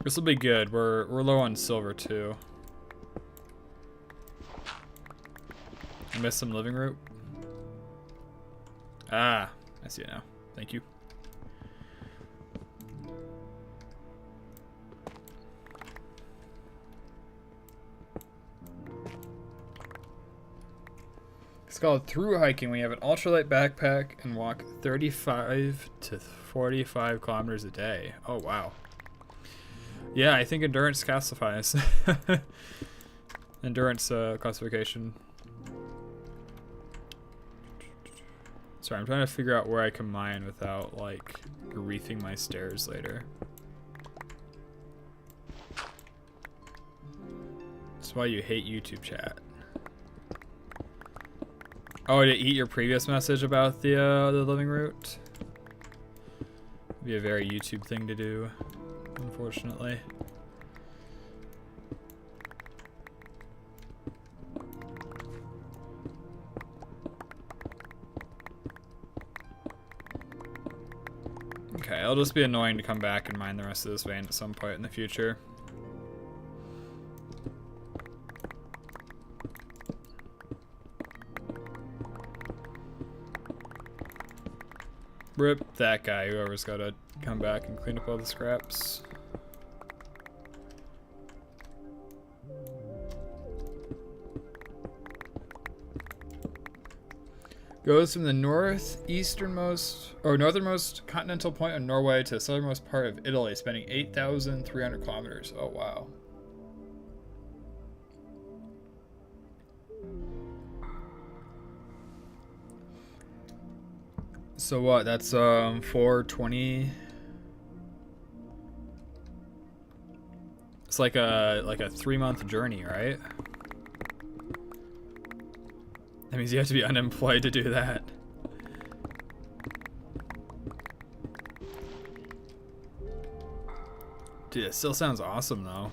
This will be good. We're low on silver too. I missed some living root. Ah, I see it now. Thank you. It's called through hiking. We have an ultralight backpack and walk 35 to 45 kilometers a day. Oh, wow. Yeah, I think endurance classifies. Endurance classification. Sorry, I'm trying to figure out where I can mine without, like, reefing my stairs later. That's why you hate YouTube chat. Oh, to eat your previous message about the living root? Be a very YouTube thing to do, unfortunately. Okay, it'll just be annoying to come back and mine the rest of this vein at some point in the future. Rip that guy, whoever's gotta come back and clean up all the scraps. Goes from the northeasternmost or northernmost continental point of Norway to the southernmost part of Italy, spanning 8,300 kilometers. Oh wow. So what? That's 420. It's like a 3-month journey, right? That means you have to be unemployed to do that. Dude, it still sounds awesome though.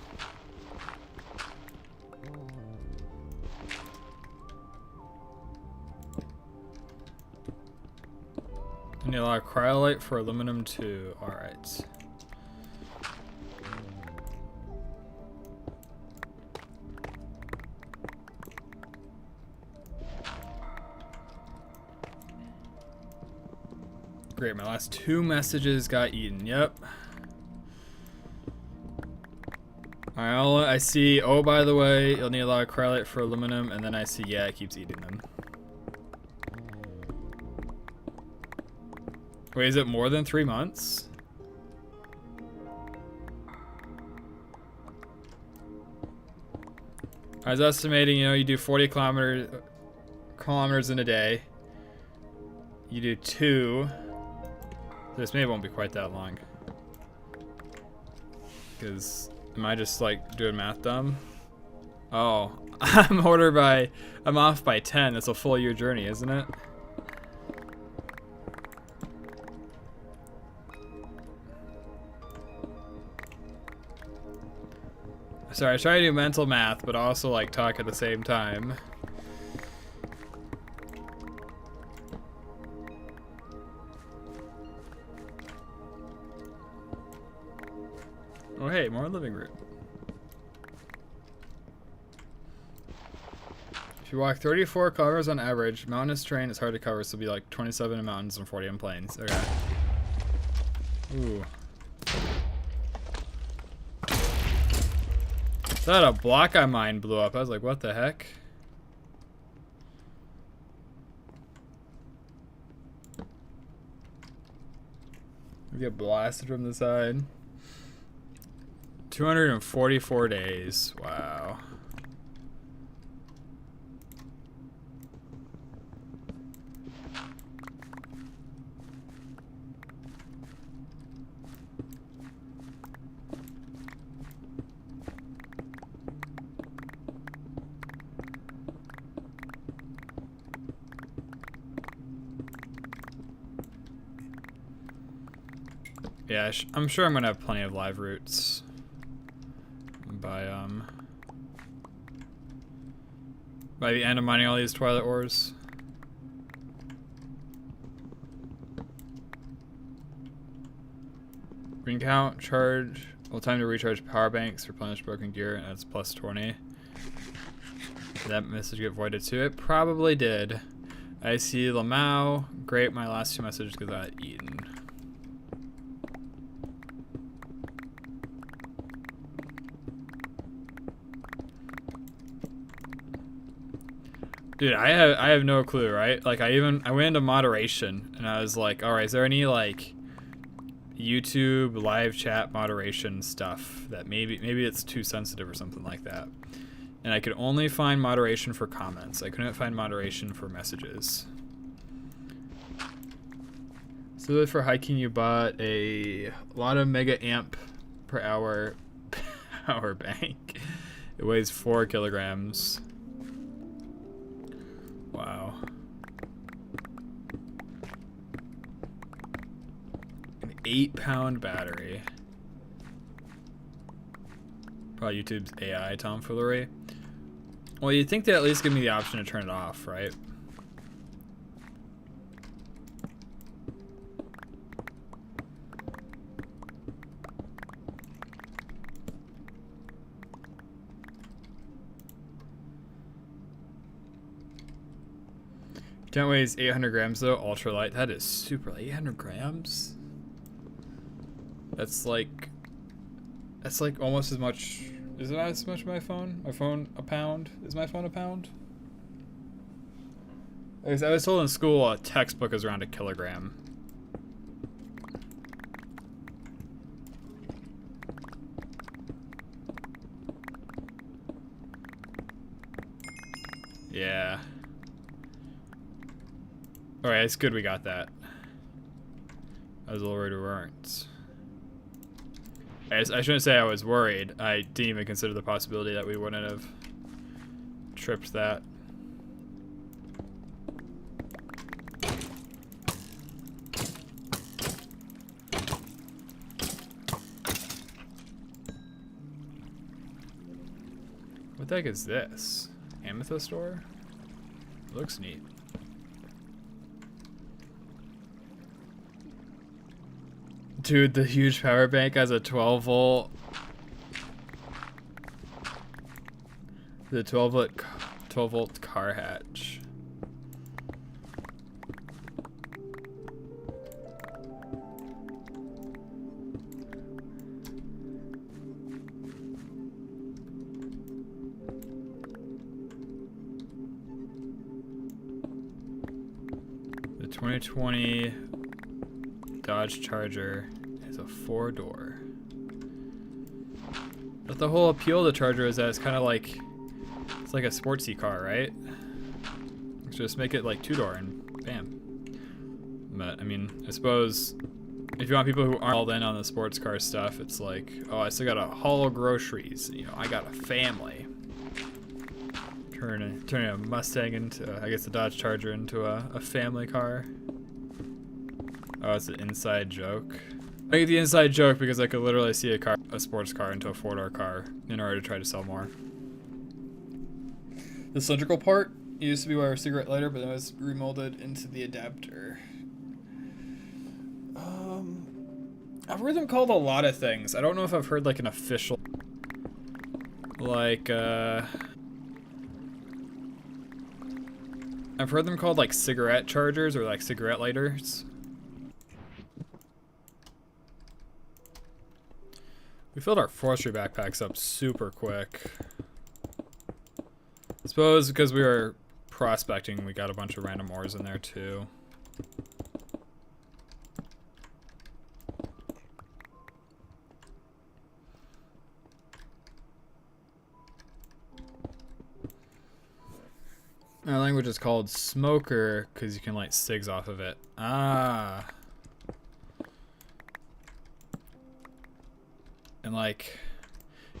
I need a lot of cryolite for aluminum too. Alright. Great, my last 2 messages got eaten. Yep. Alright, I see, oh by the way, you'll need a lot of cryolite for aluminum, and then I see, yeah, it keeps eating them. Wait, is it more than 3 months? I was estimating, you know, you do 40 kilometers in a day. You do 2. This maybe won't be quite that long. Because, am I just like doing math dumb? Oh, I'm off by 10. That's a full year journey, isn't it? Sorry, I try to do mental math, but also like talk at the same time. Oh hey, more living root. If you walk 34 kilometers on average, mountainous terrain is hard to cover, so it'll be like 27 in mountains and 40 in plains. Okay. Ooh. I thought a block I mined blew up. I was like, what the heck? We get blasted from the side. 244 days. Wow. Yeah, I'm sure I'm gonna have plenty of live roots by the end of mining all these twilight ores. Green count, charge, well, time to recharge power banks, replenish broken gear, and that's plus 20. Did that message get voided too? It probably did. I see Lamau. Great, my last 2 messages got eaten. Dude, I have no clue, right? Like I went into moderation and I was like, all right, is there any like YouTube live chat moderation stuff that maybe it's too sensitive or something like that? And I could only find moderation for comments. I couldn't find moderation for messages. So for hiking, you bought a lot of mega amp per hour power bank. It weighs 4 kilograms. Wow. An 8-pound battery. Probably YouTube's AI tomfoolery. Well, you'd think they at least give me the option to turn it off, right? Tent weighs 800 grams though, ultralight. That is super light. 800 grams? That's like almost as much. Is it as much as my phone? My phone a pound? Is my phone a pound? I was told in school a textbook is around 1 kilogram. Yeah. Alright, it's good we got that. I was a little worried we weren't. I shouldn't say I was worried. I didn't even consider the possibility that we wouldn't have tripped that. What the heck is this? Amethyst ore? Looks neat. Dude, the huge power bank has a 12 volt. The 12 volt car hatch. The 2020 Dodge Charger is a 4-door. But the whole appeal of the Charger is that it's kind of like, it's like a sportsy car, right? Just make it like 2-door and bam. But I mean, I suppose if you want people who aren't all in on the sports car stuff, it's like, oh, I still gotta haul groceries. You know, I got a family. Turning a Mustang into, I guess, the Dodge Charger into a family car. Oh, it's an inside joke. I get the inside joke because I could literally see a sports car into a 4-door car in order to try to sell more. The cylindrical part used to be our cigarette lighter, but it was remolded into the adapter. I've heard them called a lot of things. I don't know if I've heard like an official, like, I've heard them called like cigarette chargers or like cigarette lighters. We filled our forestry backpacks up super quick. I suppose because we were prospecting, we got a bunch of random ores in there too. Our language is called smoker because you can light cigs off of it. Ah. And like,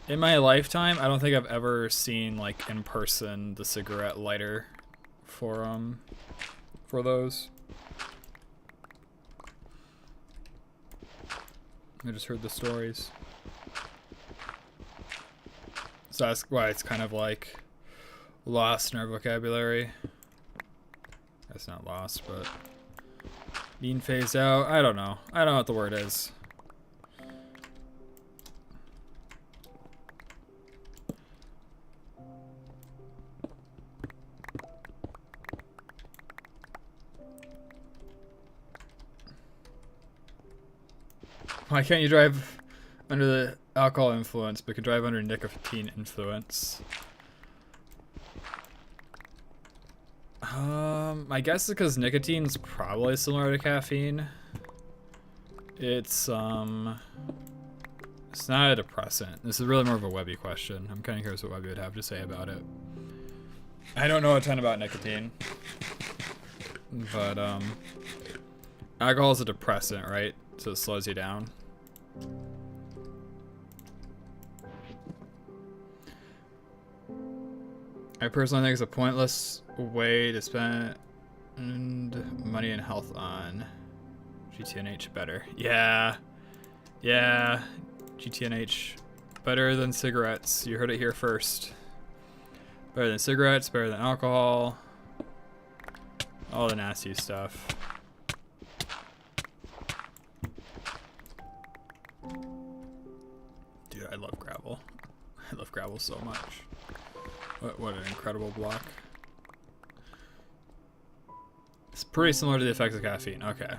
in my lifetime, I don't think I've ever seen like in person the cigarette lighter for those. I just heard the stories. So that's why it's kind of like lost in our vocabulary. That's not lost, but being phased out. I don't know. I don't know what the word is. Why can't you drive under the alcohol influence, but can drive under nicotine influence? I guess it's because nicotine's probably similar to caffeine. It's not a depressant. This is really more of a Webby question. I'm kind of curious what Webby would have to say about it. I don't know a ton about nicotine, but alcohol is a depressant, right? So it slows you down. I personally think it's a pointless way to spend money and health on. GTNH better. Yeah. Yeah. GTNH better than cigarettes. You heard it here first. Better than cigarettes, better than alcohol. All the nasty stuff. Dude, I love gravel. I love gravel so much. What an incredible block. It's pretty similar to the effects of caffeine. Okay.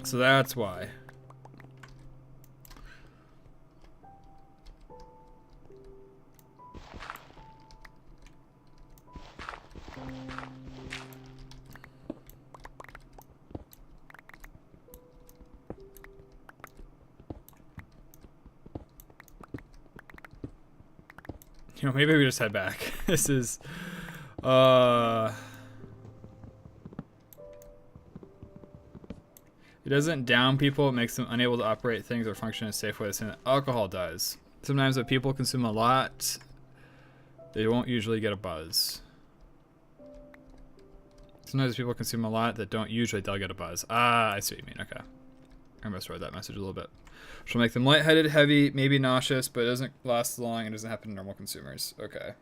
So that's why. You know, maybe we just head back. This is, it doesn't down people, it makes them unable to operate things or function in a safe way the same that alcohol does. Sometimes when people consume a lot, they won't usually get a buzz. Sometimes people consume a lot that don't usually, they'll get a buzz. Ah, I see what you mean, okay. I misread that message a little bit. Which will make them lightheaded, heavy, maybe nauseous, but it doesn't last long and doesn't happen to normal consumers. Okay.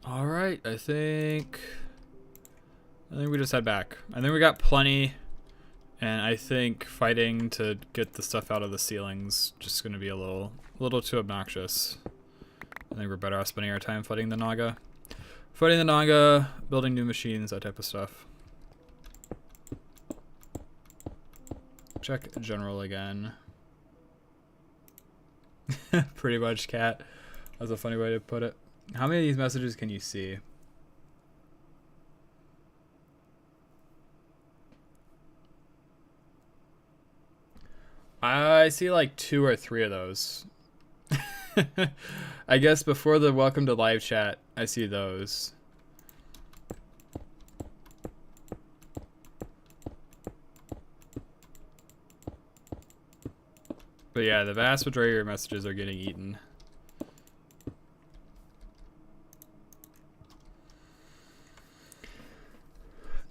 All right, I think we just head back. I think we got plenty, and I think fighting to get the stuff out of the ceilings just going to be a little too obnoxious. I think we're better off spending our time fighting the Naga. Fighting the Naga, building new machines, that type of stuff. Check general again. Pretty much, cat. That's a funny way to put it. How many of these messages can you see? I see like 2 or 3 of those. I guess before the welcome to live chat, I see those. But yeah, the vast majority of your messages are getting eaten.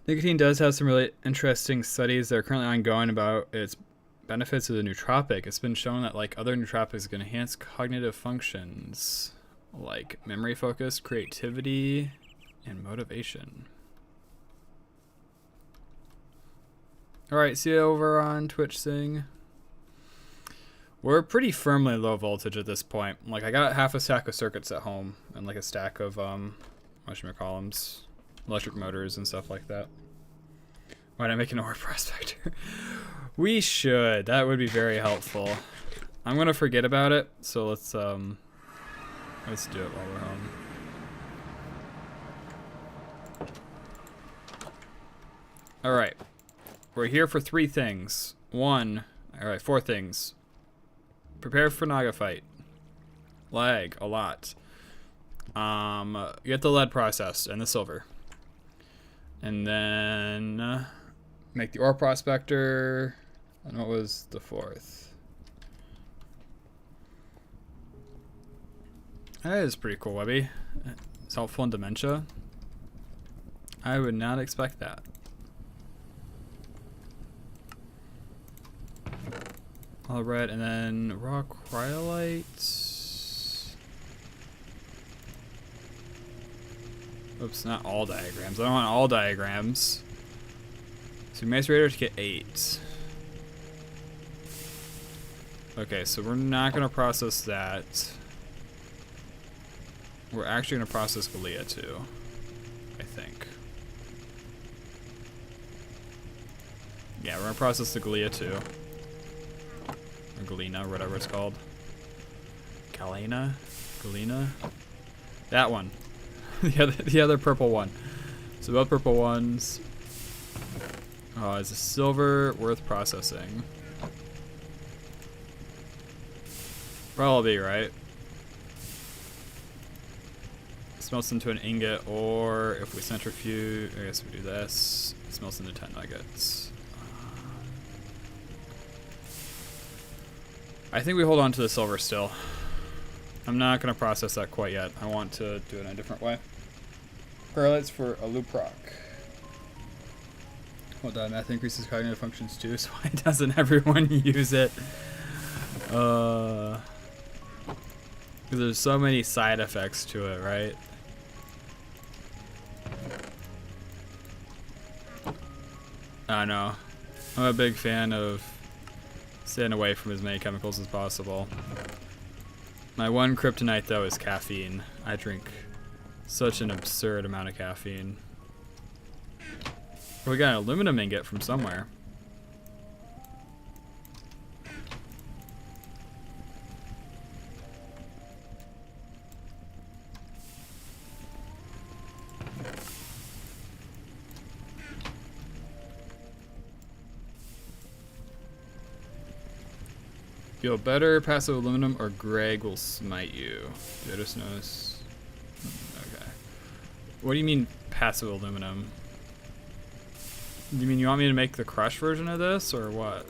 Nicotine does have some really interesting studies that are currently ongoing about its benefits of the nootropic. It's been shown that like other nootropics can enhance cognitive functions like memory focus, creativity, and motivation. Alright, see you over on Twitch thing. We're pretty firmly low voltage at this point. Like I got half a stack of circuits at home and like a stack of whatchamacallums, electric motors and stuff like that. Why not make an ore prospector? We should. That would be very helpful. I'm gonna forget about it, so let's do it while we're home. All right, we're here for 3 things. 4 things. Prepare for Naga fight. Lag a lot. Get the lead processed and the silver, and then make the ore prospector. And what was the 4th? That is pretty cool, Webby. It's helpful in dementia. I would not expect that. All right, and then raw cryolite. Oops, not all diagrams. I don't want all diagrams. So macerator to get 8. Okay, so we're not gonna process that. We're actually gonna process Galea too, I think. Yeah, we're gonna process the Galea too. Or Galena, or whatever it's called. Galena? Galena? That one. the other purple one. So both purple ones. Oh, is a silver worth processing? Probably right. Smelts into an ingot, or if we centrifuge, I guess we do this. It smelts into 10 nuggets. I think we hold on to the silver still. I'm not going to process that quite yet. I want to do it in a different way. Correlates for a loop rock. Hold on, math increases cognitive functions too, so why doesn't everyone use it? Because there's so many side effects to it, right? I know. I'm a big fan of staying away from as many chemicals as possible. My one kryptonite, though, is caffeine. I drink such an absurd amount of caffeine. We got an aluminum ingot from somewhere. Feel better, passive aluminum, or Greg will smite you. Jodas knows. Okay. What do you mean passive aluminum? You mean you want me to make the crush version of this, or what?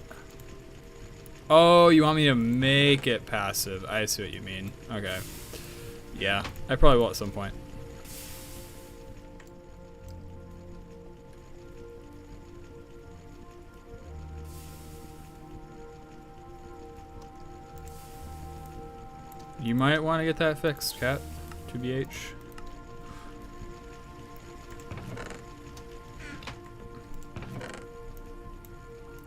Oh, you want me to make it passive. I see what you mean. Okay. Yeah, I probably will at some point. You might want to get that fixed, Cat. 2BH.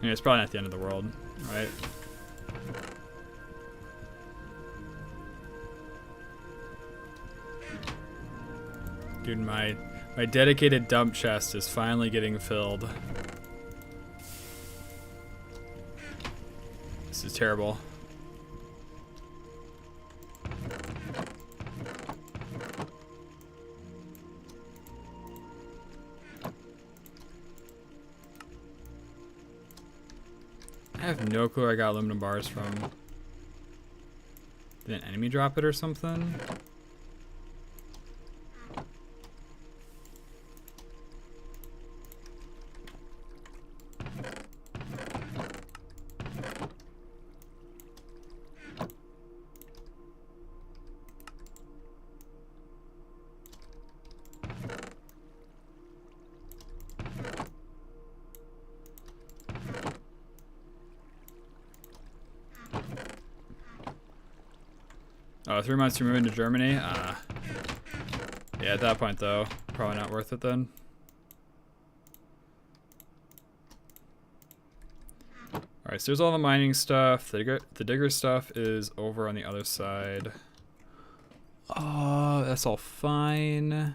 I mean, it's probably not the end of the world, right? Dude, my dedicated dump chest is finally getting filled. This is terrible. I have no clue where I got aluminum bars from. Did an enemy drop it or something? Oh, 3 months to move into Germany? Yeah, at that point though, probably not worth it then. Alright, so there's all the mining stuff. The digger stuff is over on the other side. Oh, that's all fine. I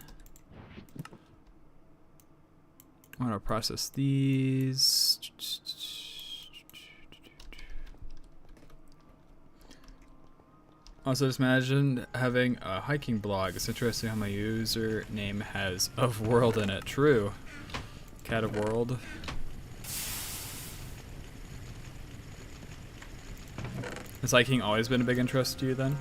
want to process these. Also, just imagine having a hiking blog. It's interesting how my username has of world in it. True. Cat of world. Has hiking always been a big interest to you then?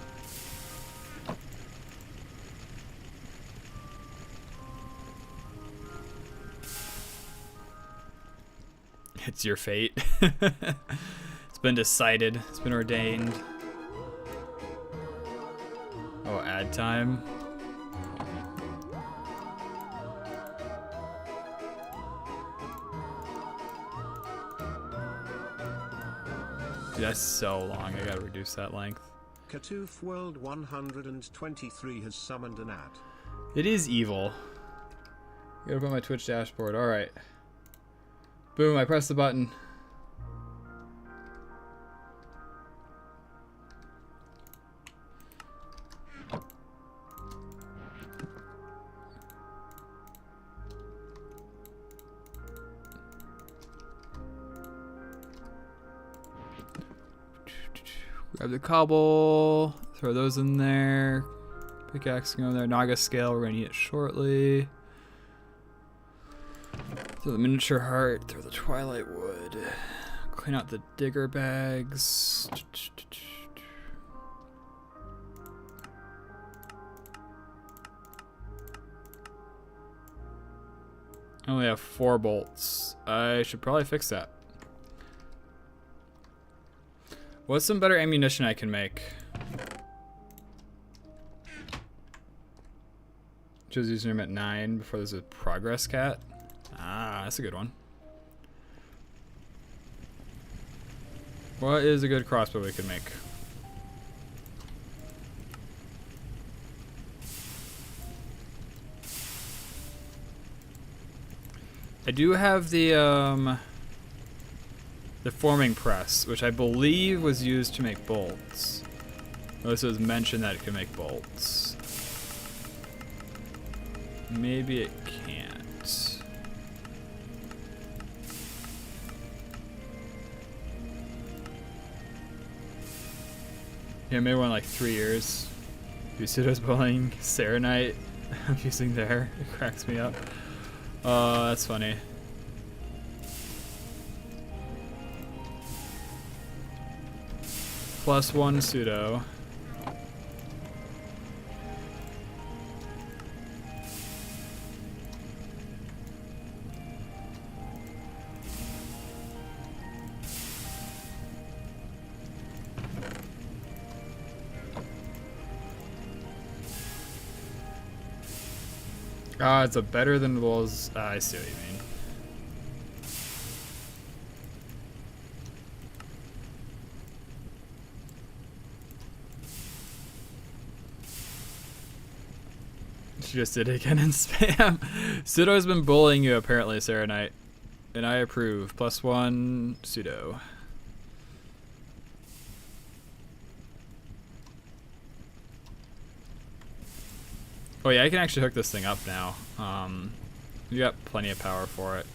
It's your fate. It's been decided. It's been ordained. Oh, ad time. Dude, that's so long. I gotta reduce that length. Katoof World 123 has summoned an ad. It is evil. Gotta put my Twitch dashboard. Alright. Boom, I pressed the button. Grab the cobble, throw those in there. Pickaxe can go in there. Naga scale, we're gonna need it shortly. Throw the miniature heart, throw the twilight wood. Clean out the digger bags. I only have 4 bolts. I should probably fix that. What's some better ammunition I can make? Choose username at 9 before there's a progress cat. Ah, that's a good one. What is a good crossbow we can make? I do have the forming press, which I believe was used to make bolts. This was mentioned that it can make bolts. Maybe it can't. Yeah, maybe one in like 3 years. Busudo's bowling Serenite. I'm using there. It cracks me up. Oh, that's funny. +1 pseudo. Ah, it's a better than Wolves. I see what you mean. She just did it again in spam. Pseudo's been bullying you apparently, Sarah Knight. And I approve. +1 pseudo. Oh yeah, I can actually hook this thing up now. You got plenty of power for it.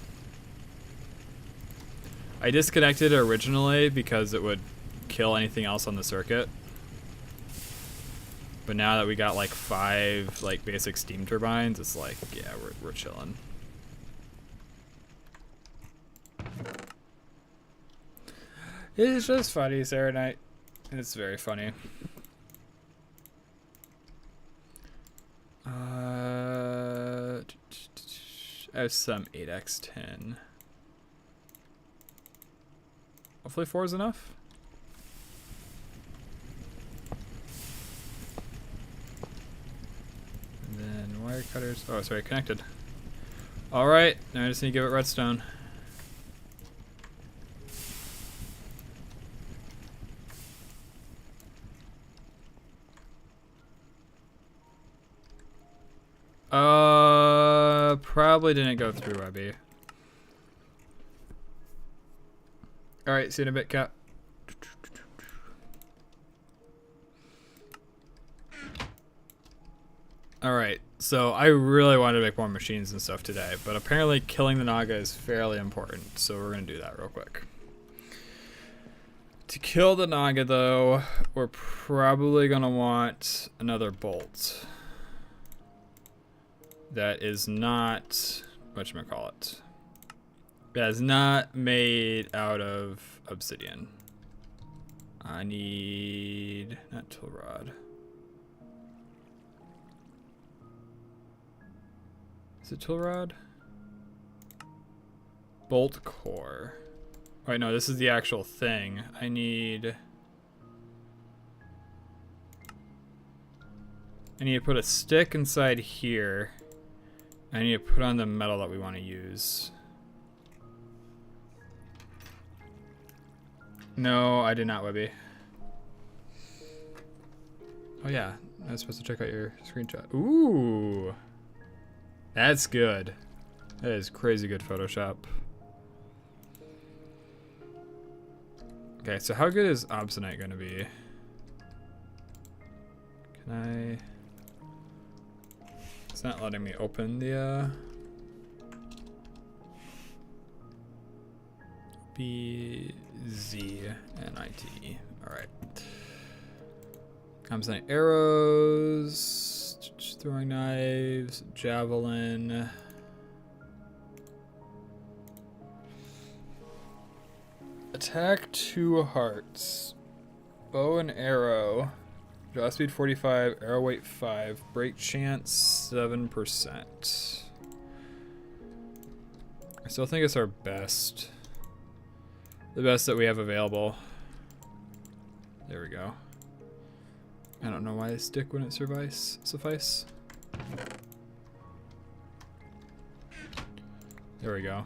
I disconnected it originally because it would kill anything else on the circuit. But now that we got like 5 like basic steam turbines, it's like, yeah, we're chilling. It's just funny, Sarah Knight. It's very funny. I have some 8x10. Hopefully 4 is enough. And then wire cutters. Oh, sorry, connected. Alright, now I just need to give it redstone. Probably didn't go through, Webby. Alright, see you in a bit, Cap. Alright, so I really wanted to make more machines and stuff today, but apparently killing the Naga is fairly important, so we're going to do that real quick. To kill the Naga, though, we're probably going to want another bolt. That is not, whatchamacallit, that is not made out of obsidian. I need, not tool rod. Is it tool rod? Bolt core. Wait, no, this is the actual thing. I need to put a stick inside here. I need to put on the metal that we want to use. No, I did not, Webby. Oh yeah, I was supposed to check out your screenshot. Ooh, that's good. That is crazy good Photoshop. Okay, so how good is Obsidian going to be? Can I... It's not letting me open the BZNIT. Alright. Obsidian arrows, throwing knives, javelin. Attack 2 hearts. Bow and arrow. Draw speed 45, arrow weight 5, break chance 7%. still think it's our best. The best that we have available. There we go. I don't know why this stick wouldn't suffice. There we go.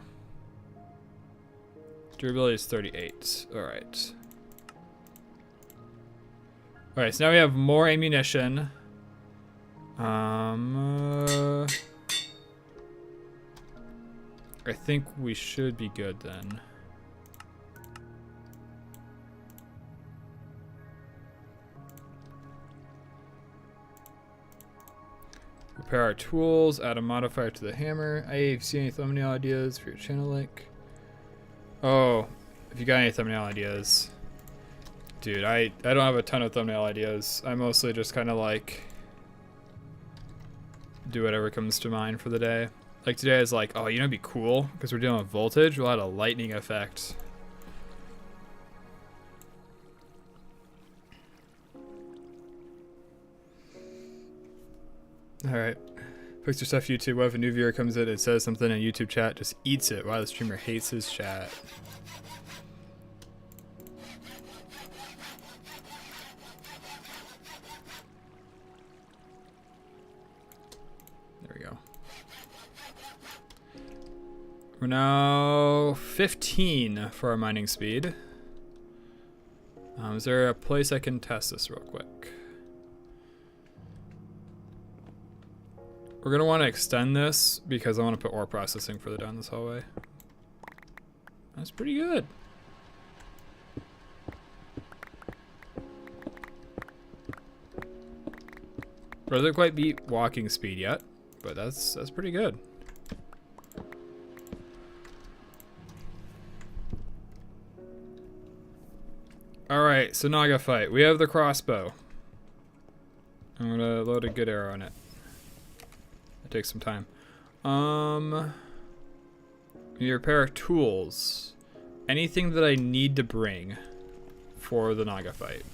Durability is 38. Alright. Alright, so now we have more ammunition. I think we should be good then. Repair our tools, add a modifier to the hammer. Hey, if you see any thumbnail ideas for your channel link. Oh, if you got any thumbnail ideas. Dude, I don't have a ton of thumbnail ideas. I mostly just kind of like do whatever comes to mind for the day. Like today is like, oh, you know it'd be cool? Because we're dealing with voltage, we'll add a lightning effect. Alright. Fix your stuff, YouTube. What if a new viewer comes in and says something in YouTube chat, just eats it? Wow, the streamer hates his chat. There we go. We're now 15 for our mining speed. Is there a place I can test this real quick? We're gonna want to extend this because I want to put ore processing further down this hallway. That's pretty good. Doesn't quite beat walking speed yet, but that's pretty good. All right, so Naga fight. We have the crossbow. I'm gonna load a good arrow on it. It takes some time. You repair our tools. Anything that I need to bring for the Naga fight.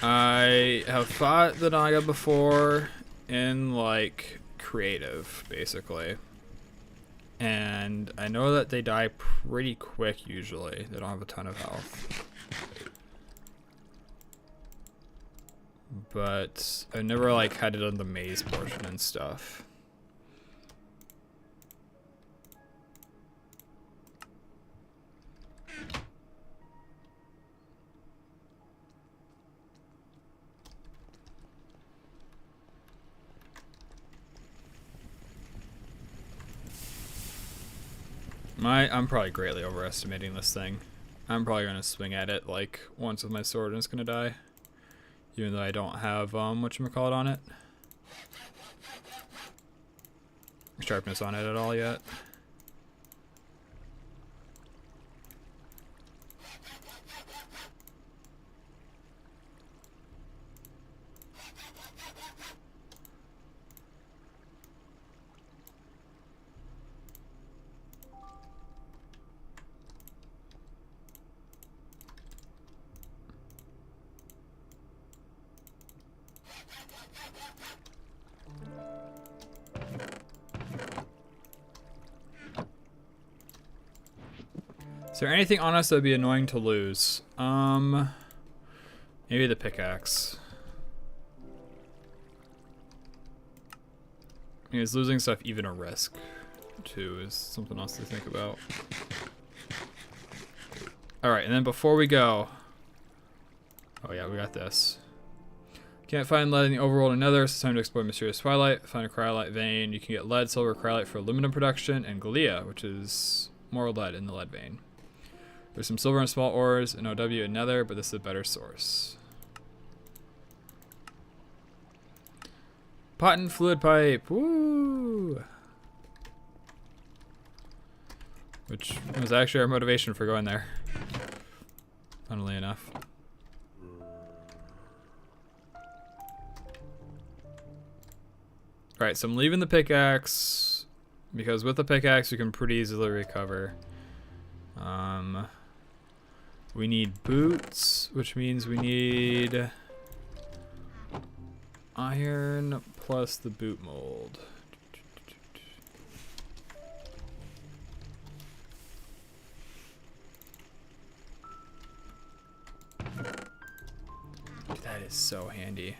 I have fought the Naga before in like creative, basically. And I know that they die pretty quick usually. They don't have a ton of health. But I never like had it on the maze portion and stuff. I'm probably greatly overestimating this thing. I'm probably gonna swing at it like once with my sword and it's gonna die. Even though I don't have whatchamacallit on it. Sharpness on it at all yet. Is there anything on us that would be annoying to lose? Maybe the pickaxe. Is losing stuff even a risk? Too is something else to think about. Alright, and then before we go... Oh yeah, we got this. Can't find lead in the overworld or nether, so it's time to explore Mysterious Twilight. Find a cryolite vein. You can get lead, silver, cryolite for aluminum production, and galea, which is more lead in the lead vein. There's some silver and small ores in OW and nether, but this is a better source. Patent fluid pipe, woo! Which was actually our motivation for going there, funnily enough. Alright, so I'm leaving the pickaxe, because with the pickaxe you can pretty easily recover. We need boots, which means we need iron plus the boot mold. That is so handy.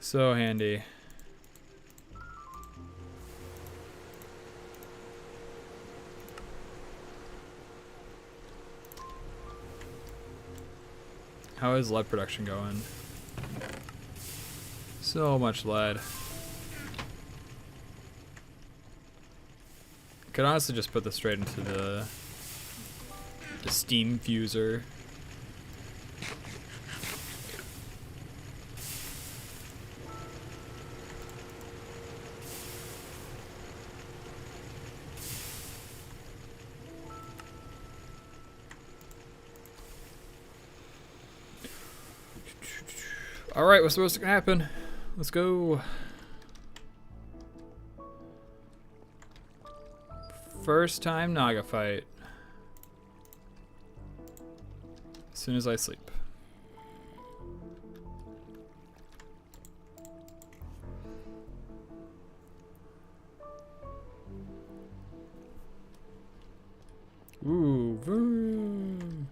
So handy. How is lead production going? So much lead. Could honestly just put this straight into the steam fuser. All right, what's supposed to happen? Let's go. First time Naga fight. As soon as I sleep. Ooh, vroom.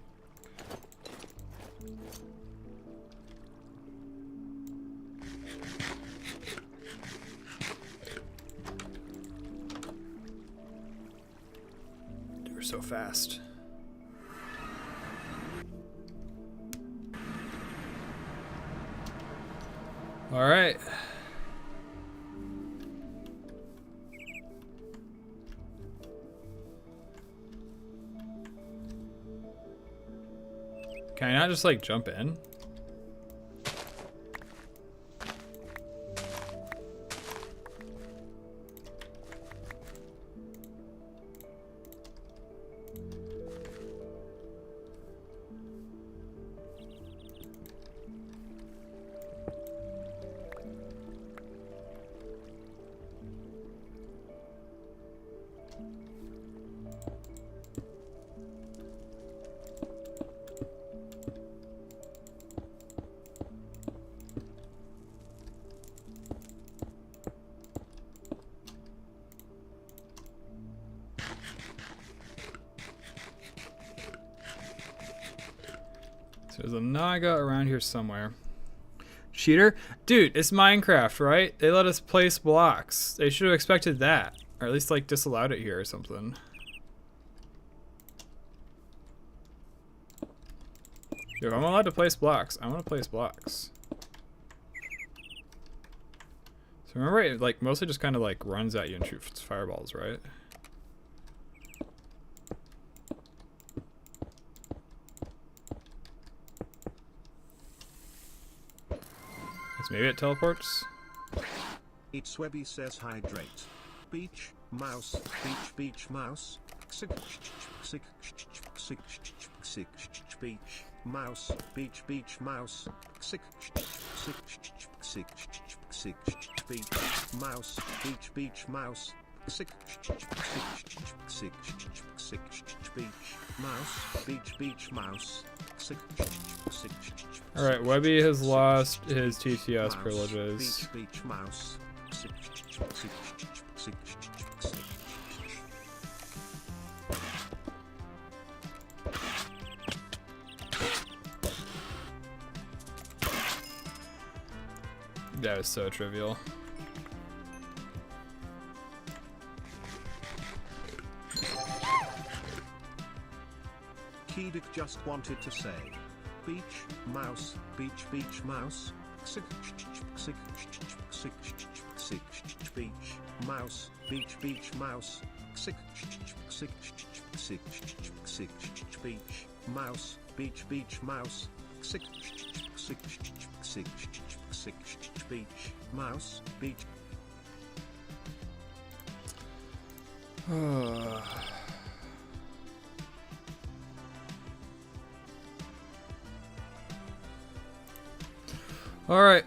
They were so fast. All right. Can I not just like jump in? There's a Naga around here somewhere. Cheater? Dude, it's Minecraft, right? They let us place blocks. They should have expected that. Or at least like disallowed it here or something. Dude, I'm allowed to place blocks. I want to place blocks. So remember, it like mostly just kind of like runs at you and shoots fireballs, right? Maybe it teleports. It's Webby says hydrate. Beach, mouse, beach, mouse. Sick, beach, mouse, beach, mouse. Sick, beach, mouse, beach, mouse. Sick, beach, mouse, beach, mouse. Alright, Webby has lost his TCS privileges. Beach, mouse. That was so trivial. Kedic just wanted to say, beach, mouse, beach, mouse, beach, mouse, beach, mouse, beach, mouse, beach, mouse, beach, mouse, beach. Alright.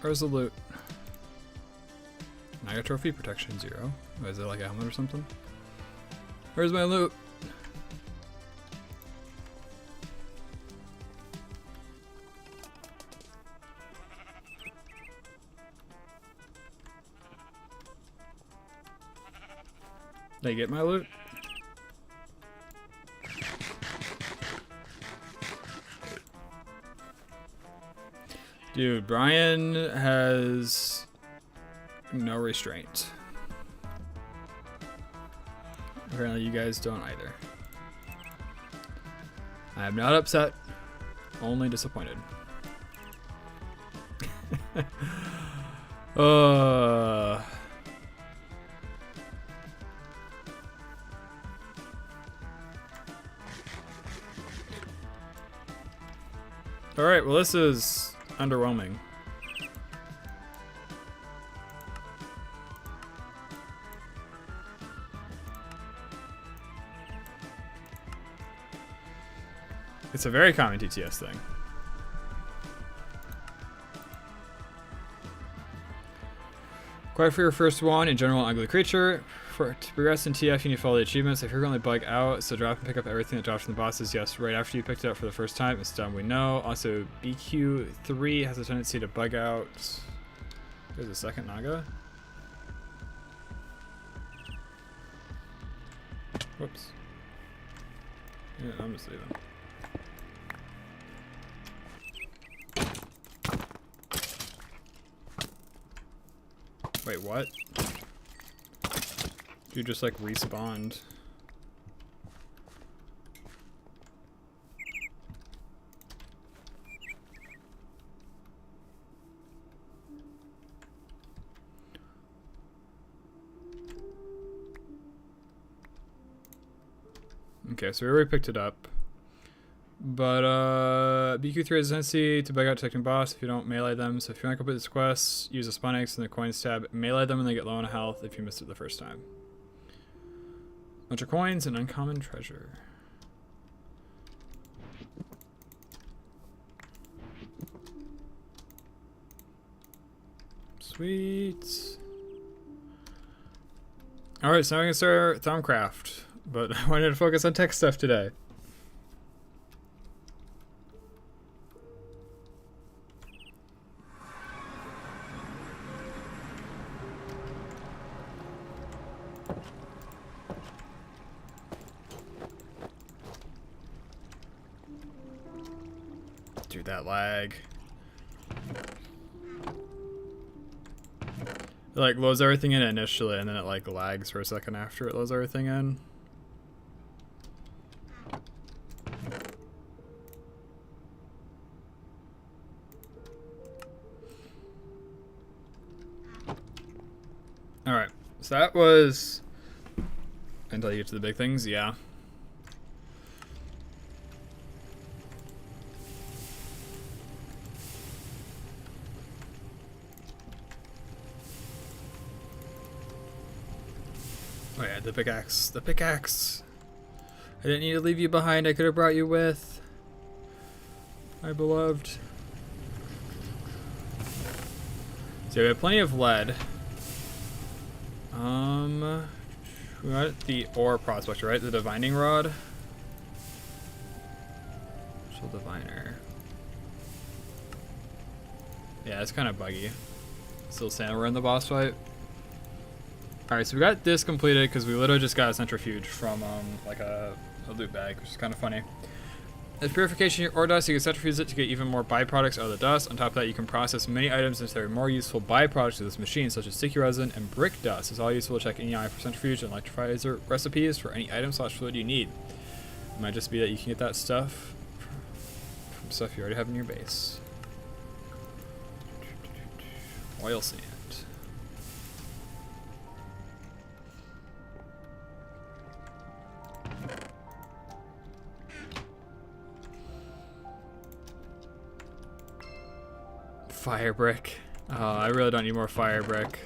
Where's the loot? Naga trophy protection 0. Oh, is it like a helmet or something? Where's my loot? Did I get my loot? Dude, Brian has no restraint. Apparently you guys don't either. I am not upset, only disappointed. Alright, well this is underwhelming. It's a very common TTS thing. Quiet for your first one, in general, ugly creature. To progress in TF, you need to follow the achievements. If you're going to bug out, so drop and pick up everything that drops from the bosses. Yes, right after you picked it up for the first time, it's done. We know. Also, BQ3 has a tendency to bug out. There's a second Naga. Whoops. Yeah, I'm just leaving. Wait, what? You just like respawned. Okay, so we already picked it up. But BQ3 has a tendency to bug out detecting boss if you don't melee them. So if you want to complete this quest, use the spawn eggs in the coins tab. Melee them when they get low on health if you missed it the first time. Bunch of coins and uncommon treasure. Sweet. Alright, so now we can start Thumbcraft. But I wanted to focus on tech stuff today. Dude, that lag. It like loads everything in initially and then it like lags for a second after it loads everything in. Alright, so that was until you get to the big things, yeah. Oh yeah, the pickaxe. The pickaxe! I didn't need to leave you behind, I could have brought you with. My beloved. So we have plenty of lead. We got the ore prospector, right? The divining rod. Special diviner. Yeah, it's kind of buggy. Still saying we're in the boss fight. Alright, so we got this completed because we literally just got a centrifuge from like a loot bag, which is kind of funny. As purification of your ore dust, you can centrifuge it to get even more byproducts out of the dust. On top of that, you can process many items into their more useful byproducts of this machine, such as sticky resin and brick dust. It's all useful to check any eye for centrifuge and electrolyzer recipes for any item/fluid you need. It might just be that you can get that stuff from stuff you already have in your base. Oil sand. Fire brick. Oh, I really don't need more fire brick.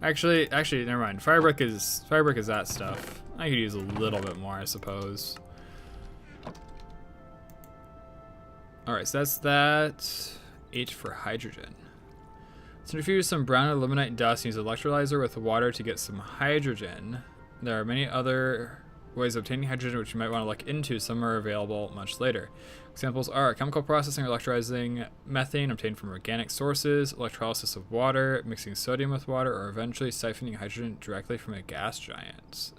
Actually, never mind. Fire brick is that stuff. I could use a little bit more, I suppose. All right, so that's that. H for hydrogen. Centrifuge some brown illuminate dust and use electrolyzer with water to get some hydrogen. There are many other ways of obtaining hydrogen which you might want to look into. Some are available much later. Examples are chemical processing or electrolyzing methane obtained from organic sources, electrolysis of water, mixing sodium with water, or eventually siphoning hydrogen directly from a gas giant.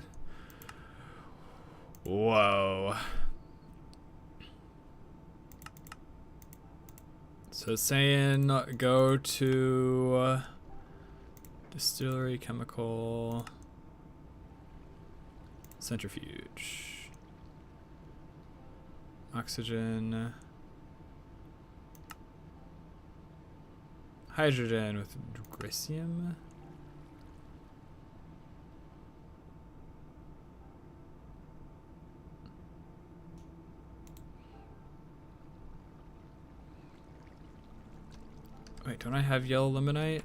Whoa. So it's saying go to distillery, chemical, centrifuge, oxygen, hydrogen with grisium. Wait, don't I have yellow limonite?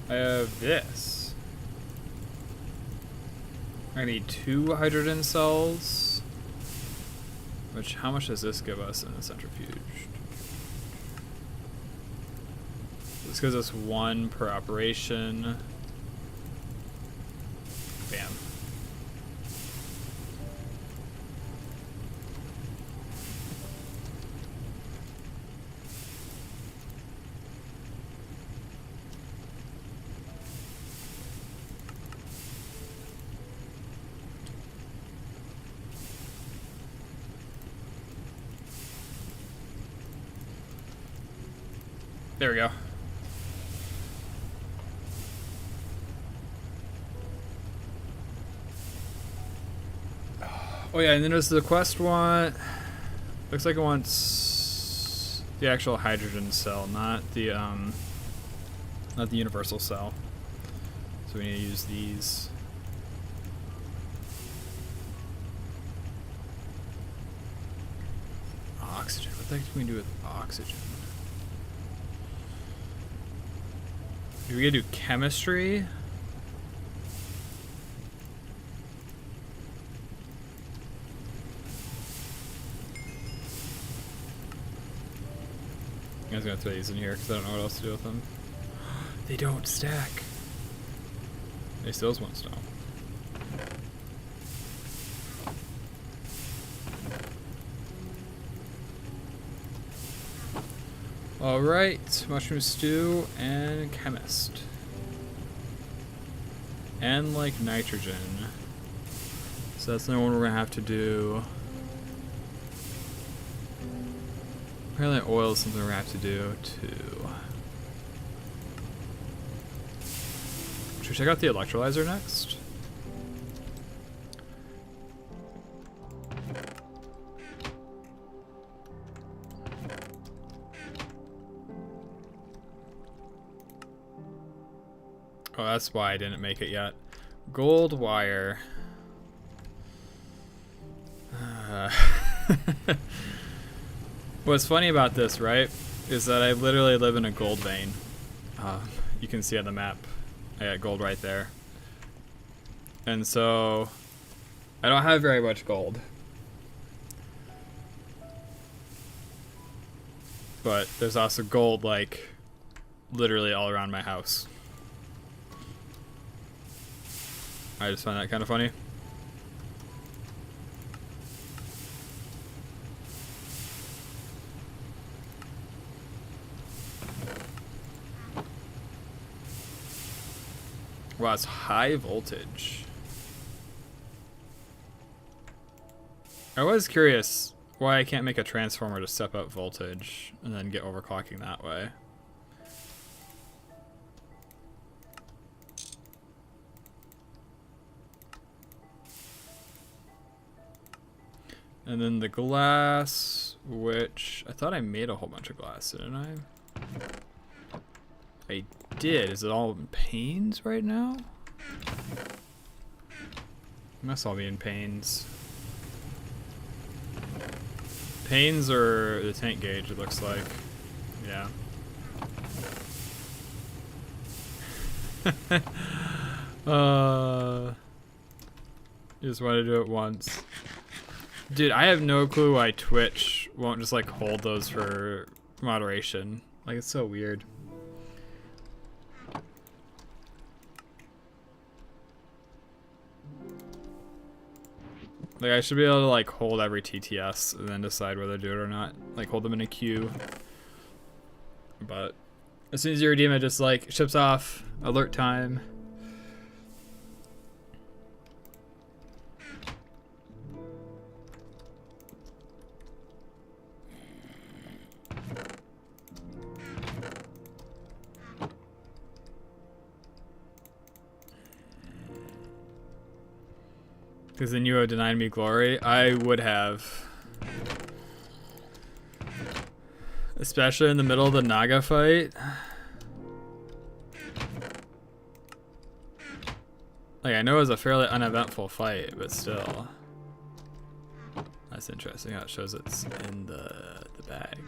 I have this. I need 2 hydrogen cells. Which, how much does this give us in the centrifuge? This gives us 1 per operation. Bam. There we go. Oh yeah, and then there's the quest one. Looks like it wants the actual hydrogen cell, not the universal cell. So we need to use these. Oxygen. What the heck can we do with oxygen? Do we gotta do chemistry? I was gonna throw these in here because I don't know what else to do with them. They don't stack. They still won't stop. Alright, mushroom stew and chemist. And like nitrogen. So that's the one we're gonna have to do. Apparently oil is something we're gonna have to do too. Should we check out the electrolyzer next? Oh, that's why I didn't make it yet. Gold wire. What's funny about this, right, is that I literally live in a gold vein. You can see on the map, I got gold right there. And so, I don't have very much gold. But there's also gold, like, literally all around my house. I just find that kind of funny. Wow, it's high voltage. I was curious why I can't make a transformer to step up voltage and then get overclocking that way. And then the glass, which I thought I made a whole bunch of glass, didn't I? I did. Is it all in panes right now? It must all be in panes. Panes or the tank gauge, it looks like. Yeah. Just want to do it once. Dude, I have no clue why Twitch won't just like hold those for moderation. Like, it's so weird. Like, I should be able to like hold every TTS and then decide whether to do it or not. Like, hold them in a queue. But as soon as you redeem it, just like ships off, alert time. Because then you have denied me glory. I would have. Especially in the middle of the Naga fight. Like, I know it was a fairly uneventful fight, but still. That's interesting how it shows it's in the bag.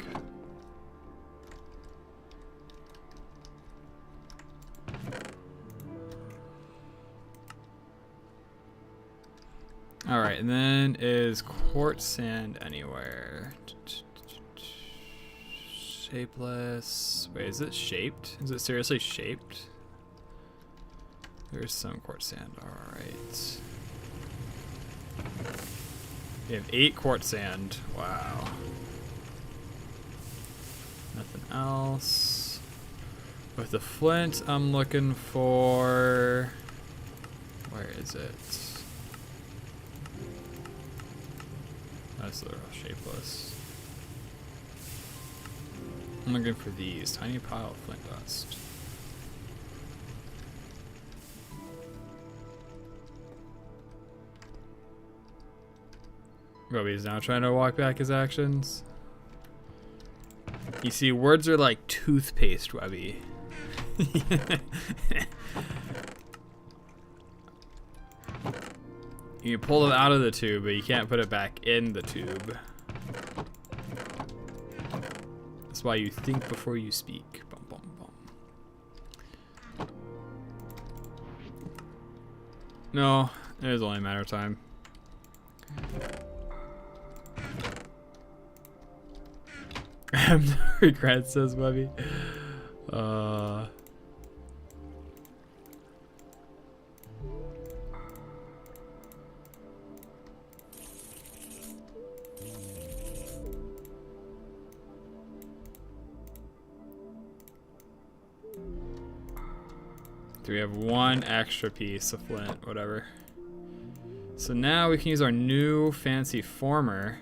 Alright, and then is quartz sand anywhere? Shapeless. Wait, is it shaped? Is it seriously shaped? There's some quartz sand. Alright. We have 8 quartz sand. Wow. Nothing else. With the flint, I'm looking for... Where is it? That's literally shapeless. I'm looking for these. Tiny pile of flint dust. Roby's now trying to walk back his actions. You see, words are like toothpaste, Webby. You can pull them out of the tube, but you can't put it back in the tube. That's why you think before you speak. Bum, bum, bum. No, it is only a matter of time. I have no regrets, says Webby. Do we have one extra piece of flint? Whatever. So now we can use our new fancy former,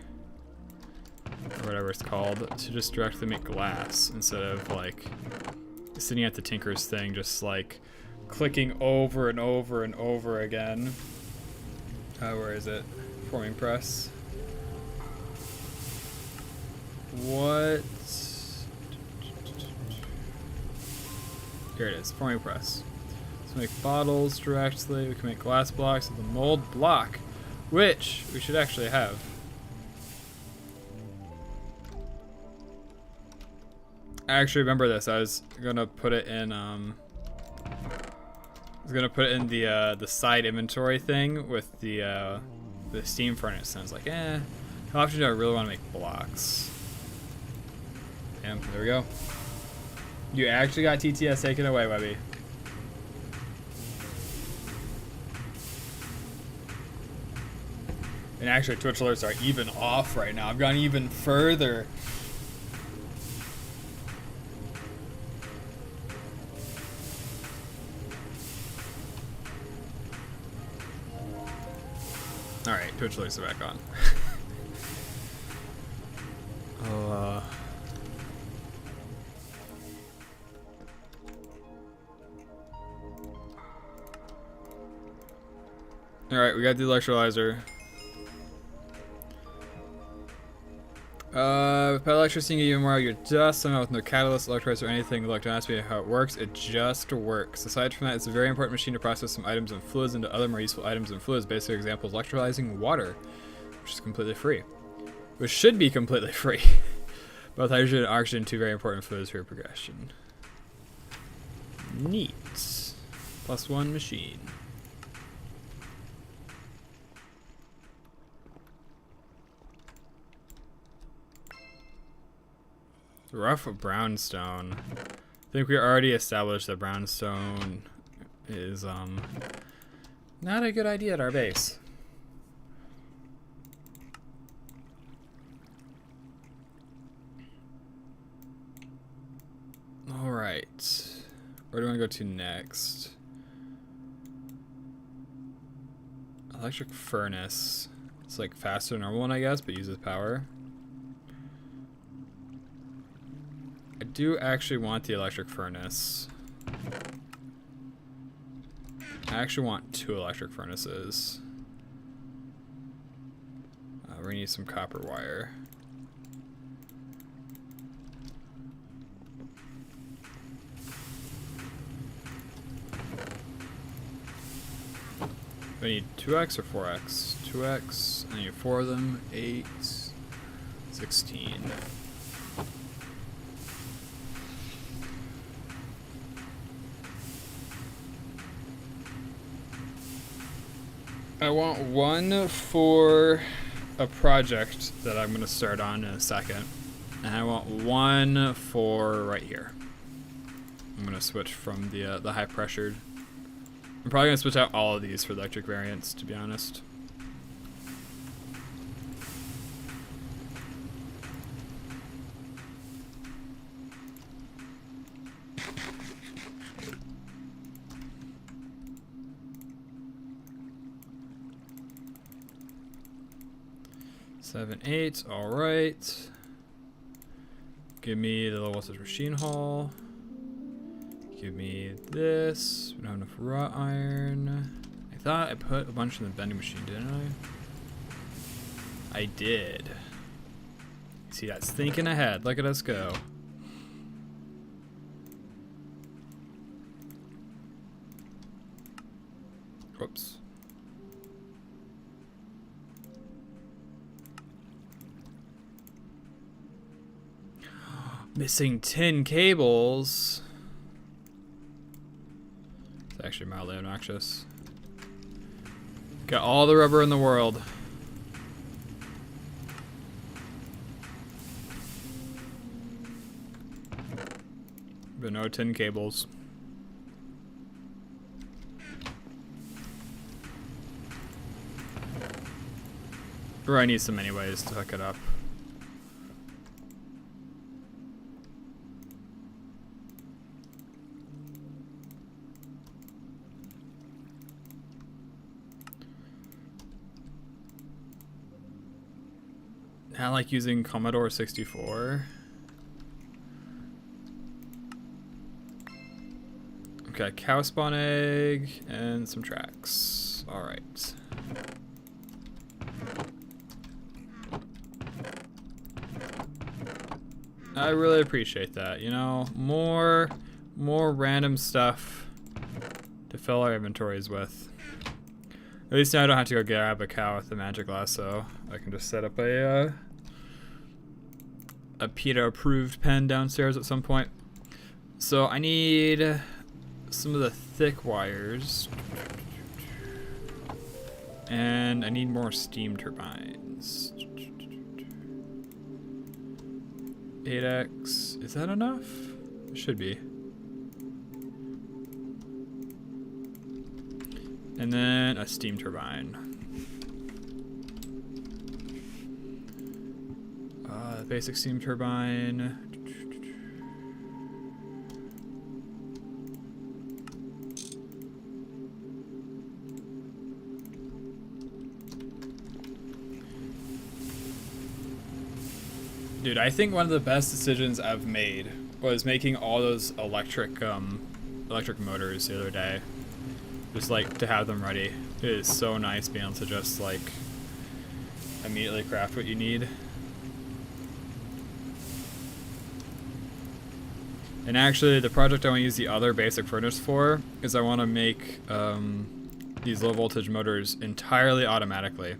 or whatever it's called, to just directly make glass instead of like sitting at the tinker's thing, just like clicking over and over and over again. Where is it? Forming press. What? Here it is, forming press. So make bottles directly. We can make glass blocks with a mold block, which we should actually have. I actually remember this. I was gonna put it in the side inventory thing with the steam furnace. And I was like, how often do I really want to make blocks? And there we go. You actually got TTS taken away, Webby. And actually, Twitch alerts are even off right now. I've gone even further. Alright, Twitch alerts are back on. Alright, we got the electrolyzer. With electricity, you can get even more out of your dust, somehow with no catalyst, electrolyzer, or anything. Don't ask me how it works, it just works. Aside from that, it's a very important machine to process some items and fluids into other more useful items and fluids. Basic example is electrolyzing water, which is completely free. Which should be completely free. Both hydrogen and oxygen, two very important fluids for your progression. Neat. +1 machine. Rough brownstone. I think we already established that brownstone is not a good idea at our base. All right, where do we want to go to next? Electric furnace. It's like faster than normal one, I guess, but uses power. I do actually want the electric furnace. I actually want 2 electric furnaces. need some copper wire. We need 2x or 4x? 2x, I need 4 of them, 8, 16. I want 1 for a project that I'm gonna start on in a second. And I want 1 for right here. I'm gonna switch from the high pressured. I'm probably gonna switch out all of these for electric variants, to be honest. Seven, 8, all right. Give me the low voltage machine hull. Give me this. We don't have enough wrought iron. I thought I put a bunch in the bending machine, didn't I? I did. See, that's thinking ahead. Look at us go. Whoops. Missing 10 cables. It's actually mildly obnoxious. Got all the rubber in the world. But no 10 cables. Or I need some anyways to hook it up. I like using Commodore 64. Okay, cow spawn egg and some tracks. All right. I really appreciate that. You know, more random stuff to fill our inventories with. At least now I don't have to go grab a cow with the magic lasso. I can just set up a PETA approved pen downstairs at some point. So I need some of the thick wires. And I need more steam turbines. 8x, is that enough? It should be. And then a steam turbine. Basic steam turbine. Dude, I think one of the best decisions I've made was making all those electric motors the other day. Just like to have them ready. It is so nice being able to just like immediately craft what you need. And actually, the project I want to use the other basic furnace for is I want to make these low voltage motors entirely automatically.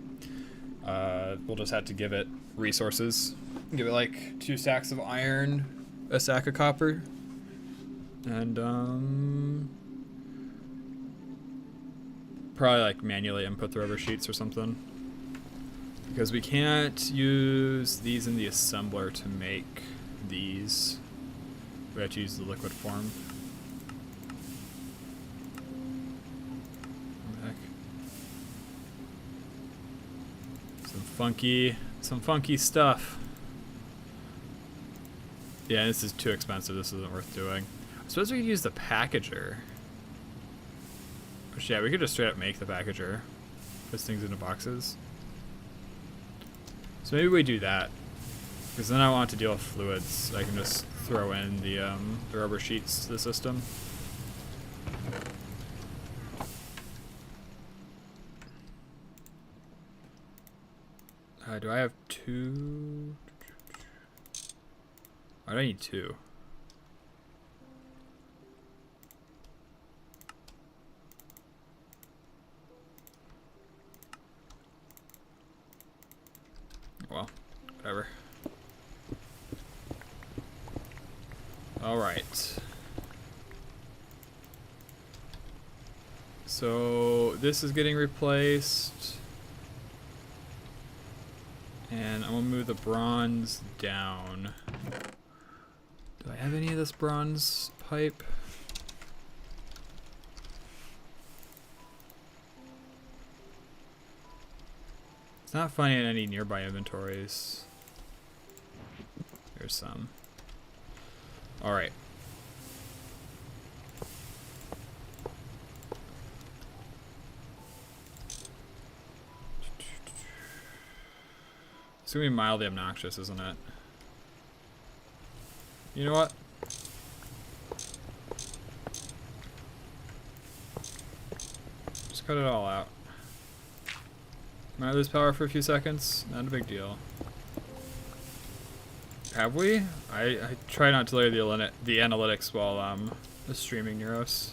We'll just have to give it resources. Give it like 2 stacks of iron, a stack of copper, and probably like manually input the rubber sheets or something. Because we can't use these in the assembler to make these. We have to use the liquid form. What the heck? Some funky stuff. Yeah, this is too expensive. This isn't worth doing. I suppose we could use the packager. Which, yeah, we could just straight up make the packager. Put things into boxes. So maybe we do that. Because then I want to deal with fluids. I can just throw in the rubber sheets to the system. Do I have 2? Why do I need 2? Well, whatever. Alright. So this is getting replaced. And I'm gonna move the bronze down. Do I have any of this bronze pipe? It's not finding any nearby inventories. There's some. Alright. It's gonna be mildly obnoxious, isn't it? You know what? Just cut it all out. Might lose power for a few seconds. Not a big deal. Have we? I try not to layer the analytics while streaming Neuros.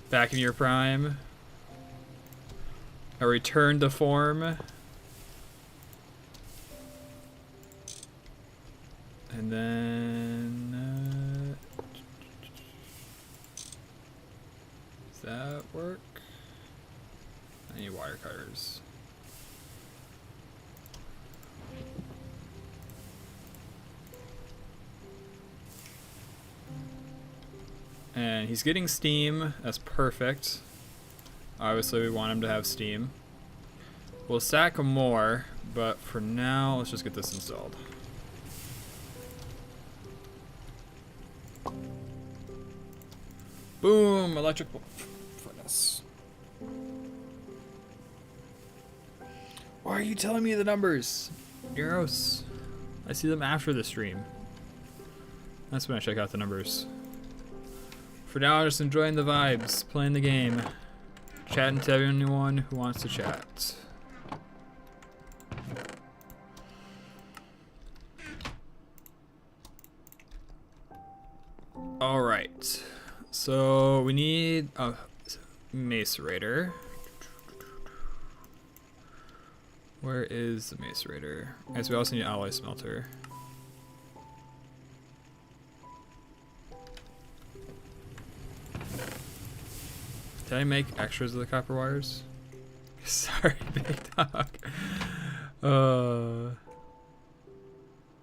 Back in your prime. A return to form. And then does that work? I need wire cutters. And he's getting steam. That's perfect. Obviously, we want him to have steam. We'll stack him more, but for now, let's just get this installed. Boom! Electrical furnace. Why are you telling me the numbers? Euros. I see them after the stream. That's when I check out the numbers. For now, I'm just enjoying the vibes, playing the game, chatting to anyone who wants to chat. Alright. So we need a macerator. Where is the macerator? I guess we also need an alloy smelter. Did I make extras of the copper wires? Sorry, big dog.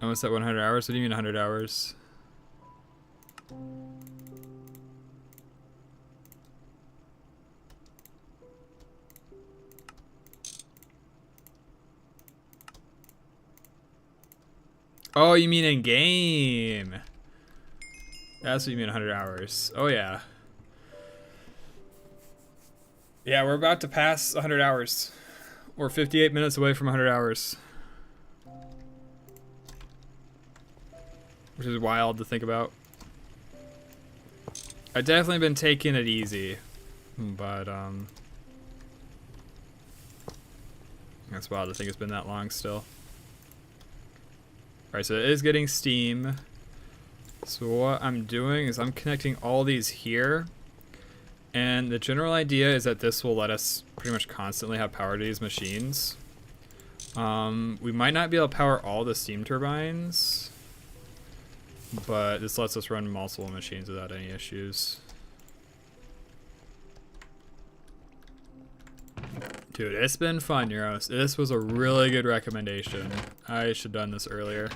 Almost at 100 hours? What do you mean 100 hours? Oh, you mean in game? That's what you mean 100 hours. Oh yeah. Yeah, we're about to pass 100 hours. We're 58 minutes away from 100 hours. Which is wild to think about. I've definitely been taking it easy. But, that's wild to think it's been that long still. Alright, so it is getting steam. So what I'm doing is I'm connecting all these here. And the general idea is that this will let us pretty much constantly have power to these machines. We might not be able to power all the steam turbines, but this lets us run multiple machines without any issues. Dude, it's been fun, Euros. This was a really good recommendation. I should have done this earlier.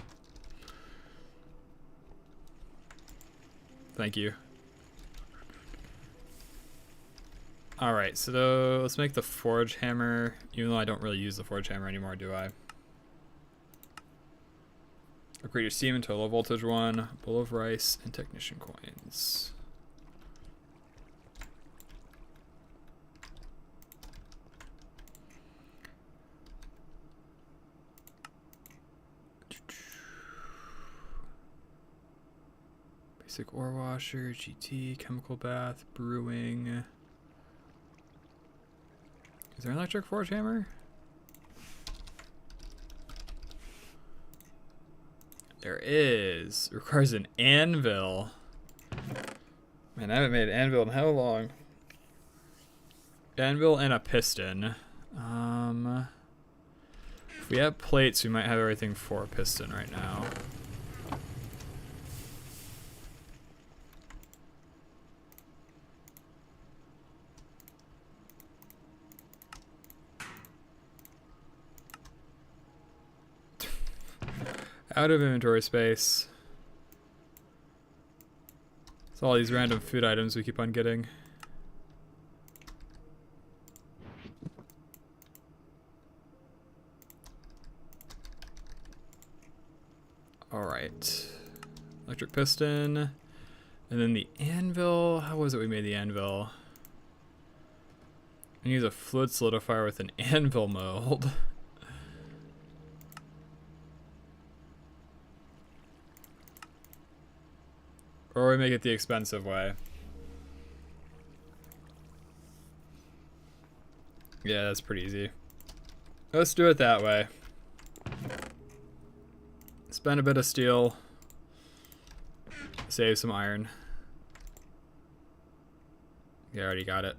Thank you. Alright, so let's make the forge hammer, even though I don't really use the forge hammer anymore, do I? Upgrade your steam into a low voltage one, bowl of rice, and technician coins. Basic ore washer, GT, chemical bath, brewing. Is there an electric forge hammer? There is. Requires an anvil. Man, I haven't made an anvil in how long? Anvil and a piston. If we have plates, we might have everything for a piston right now. Out of inventory space. It's all these random food items we keep on getting. Alright. Electric piston. And then the anvil. How was it we made the anvil? I use a fluid solidifier with an anvil mold. Or we make it the expensive way. Yeah, that's pretty easy. Let's do it that way. Spend a bit of steel. Save some iron. Yeah, I already got it.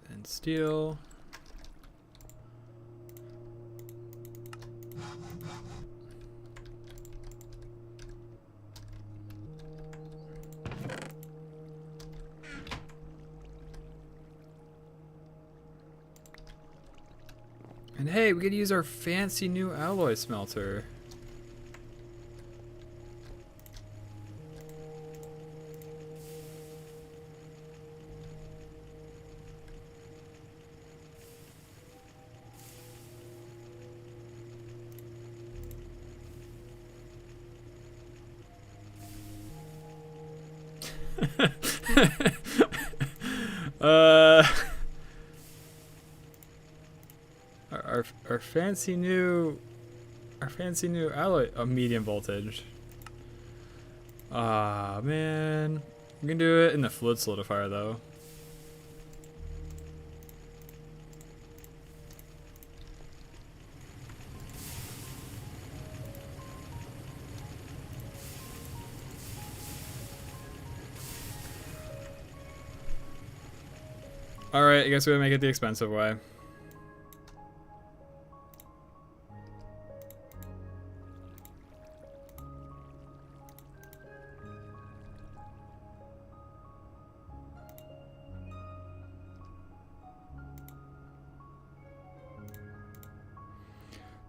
And steel. And hey, we could use our fancy new alloy smelter. Our fancy new alloy, medium voltage. Ah, man, we can do it in the fluid solidifier though. All right, I guess we gotta make it the expensive way.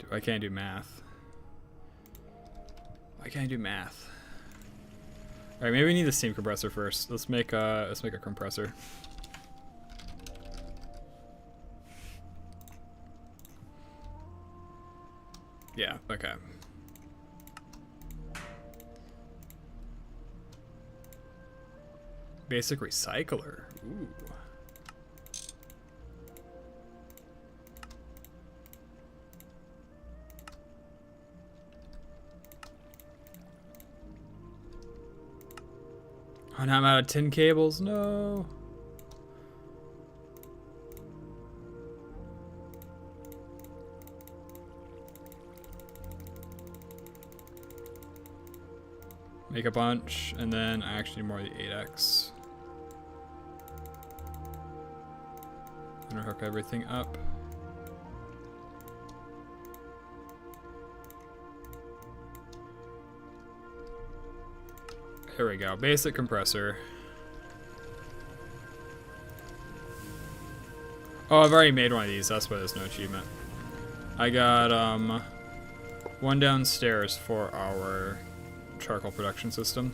I can't do math. Why can't I do math? All right, maybe we need the steam compressor first. Let's make a compressor. Yeah. Okay. Basic recycler. Ooh. Oh, now I'm out of tin cables. No. Make a bunch, and then I actually need more of the 8X. I'm gonna hook everything up. Here we go, basic compressor. Oh, I've already made one of these, that's why there's no achievement. I got one downstairs for our charcoal production system.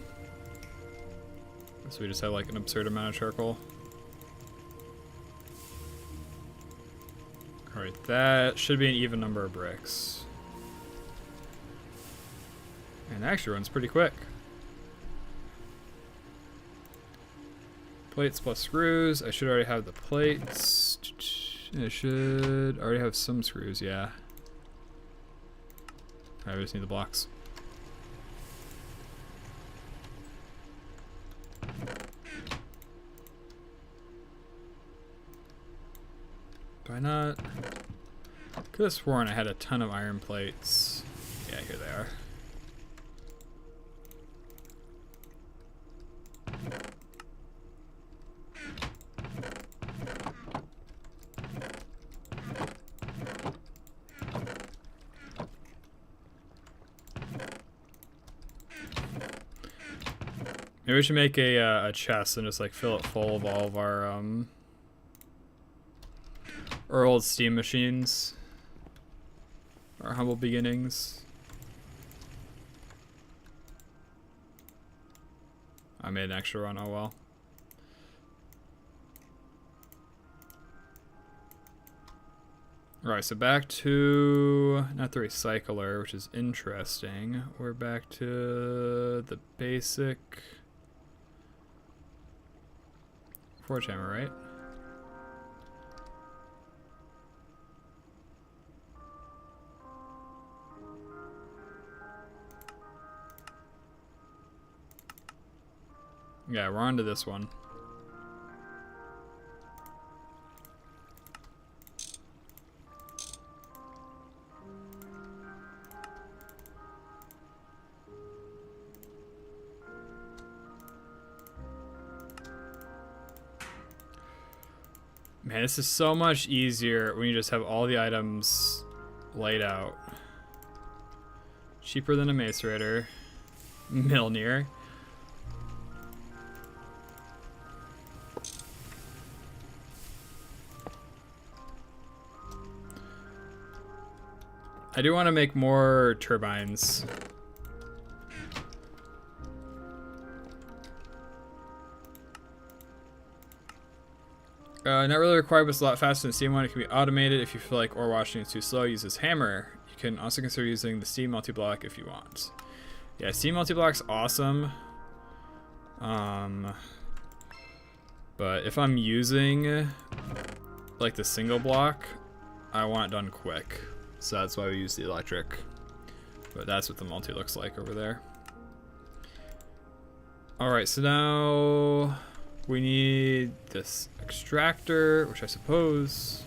So we just have like an absurd amount of charcoal. Alright, that should be an even number of bricks. And it actually runs pretty quick. Plates plus screws. I should already have the plates. I should already have some screws, yeah. I just need the blocks. I not? Could have sworn I had a ton of iron plates. Yeah, here they are. Maybe we should make a chest and just like fill it full of all of our old steam machines. Our humble beginnings. I made an extra run, oh well. Alright, so back to, not the recycler, which is interesting. We're back to the basic forge hammer, right? Yeah, we're on to this one. Man, this is so much easier when you just have all the items laid out. Cheaper than a macerator. Milner. I do want to make more turbines. Not really required, but it's a lot faster than steam one. It can be automated if you feel like ore washing is too slow. Use this hammer. You can also consider using the steam multi-block if you want. Yeah, steam multi-block's awesome. But if I'm using like the single block, I want it done quick. So that's why we use the electric. But that's what the multi looks like over there. Alright, so now we need this extractor, which I suppose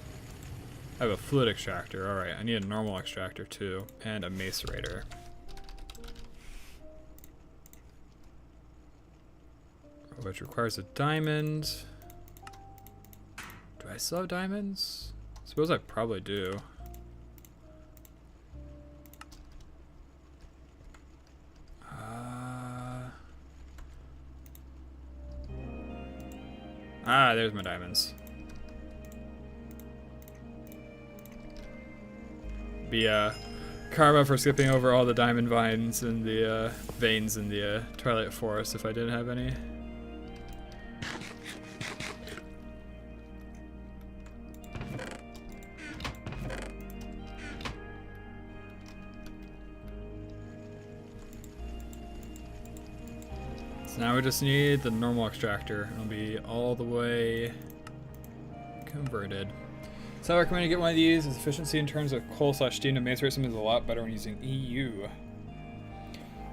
I have a fluid extractor. Alright, I need a normal extractor too, and a macerator. Which requires a diamond. Do I still have diamonds? I suppose I probably do. Ah, there's my diamonds. Be karma for skipping over all the diamond vines and the veins in the Twilight Forest if I didn't have any. So now we just need the normal extractor. It'll be all the way converted. So I recommend you get one of these. Its efficiency in terms of coal/steam to macerate something is a lot better when using EU.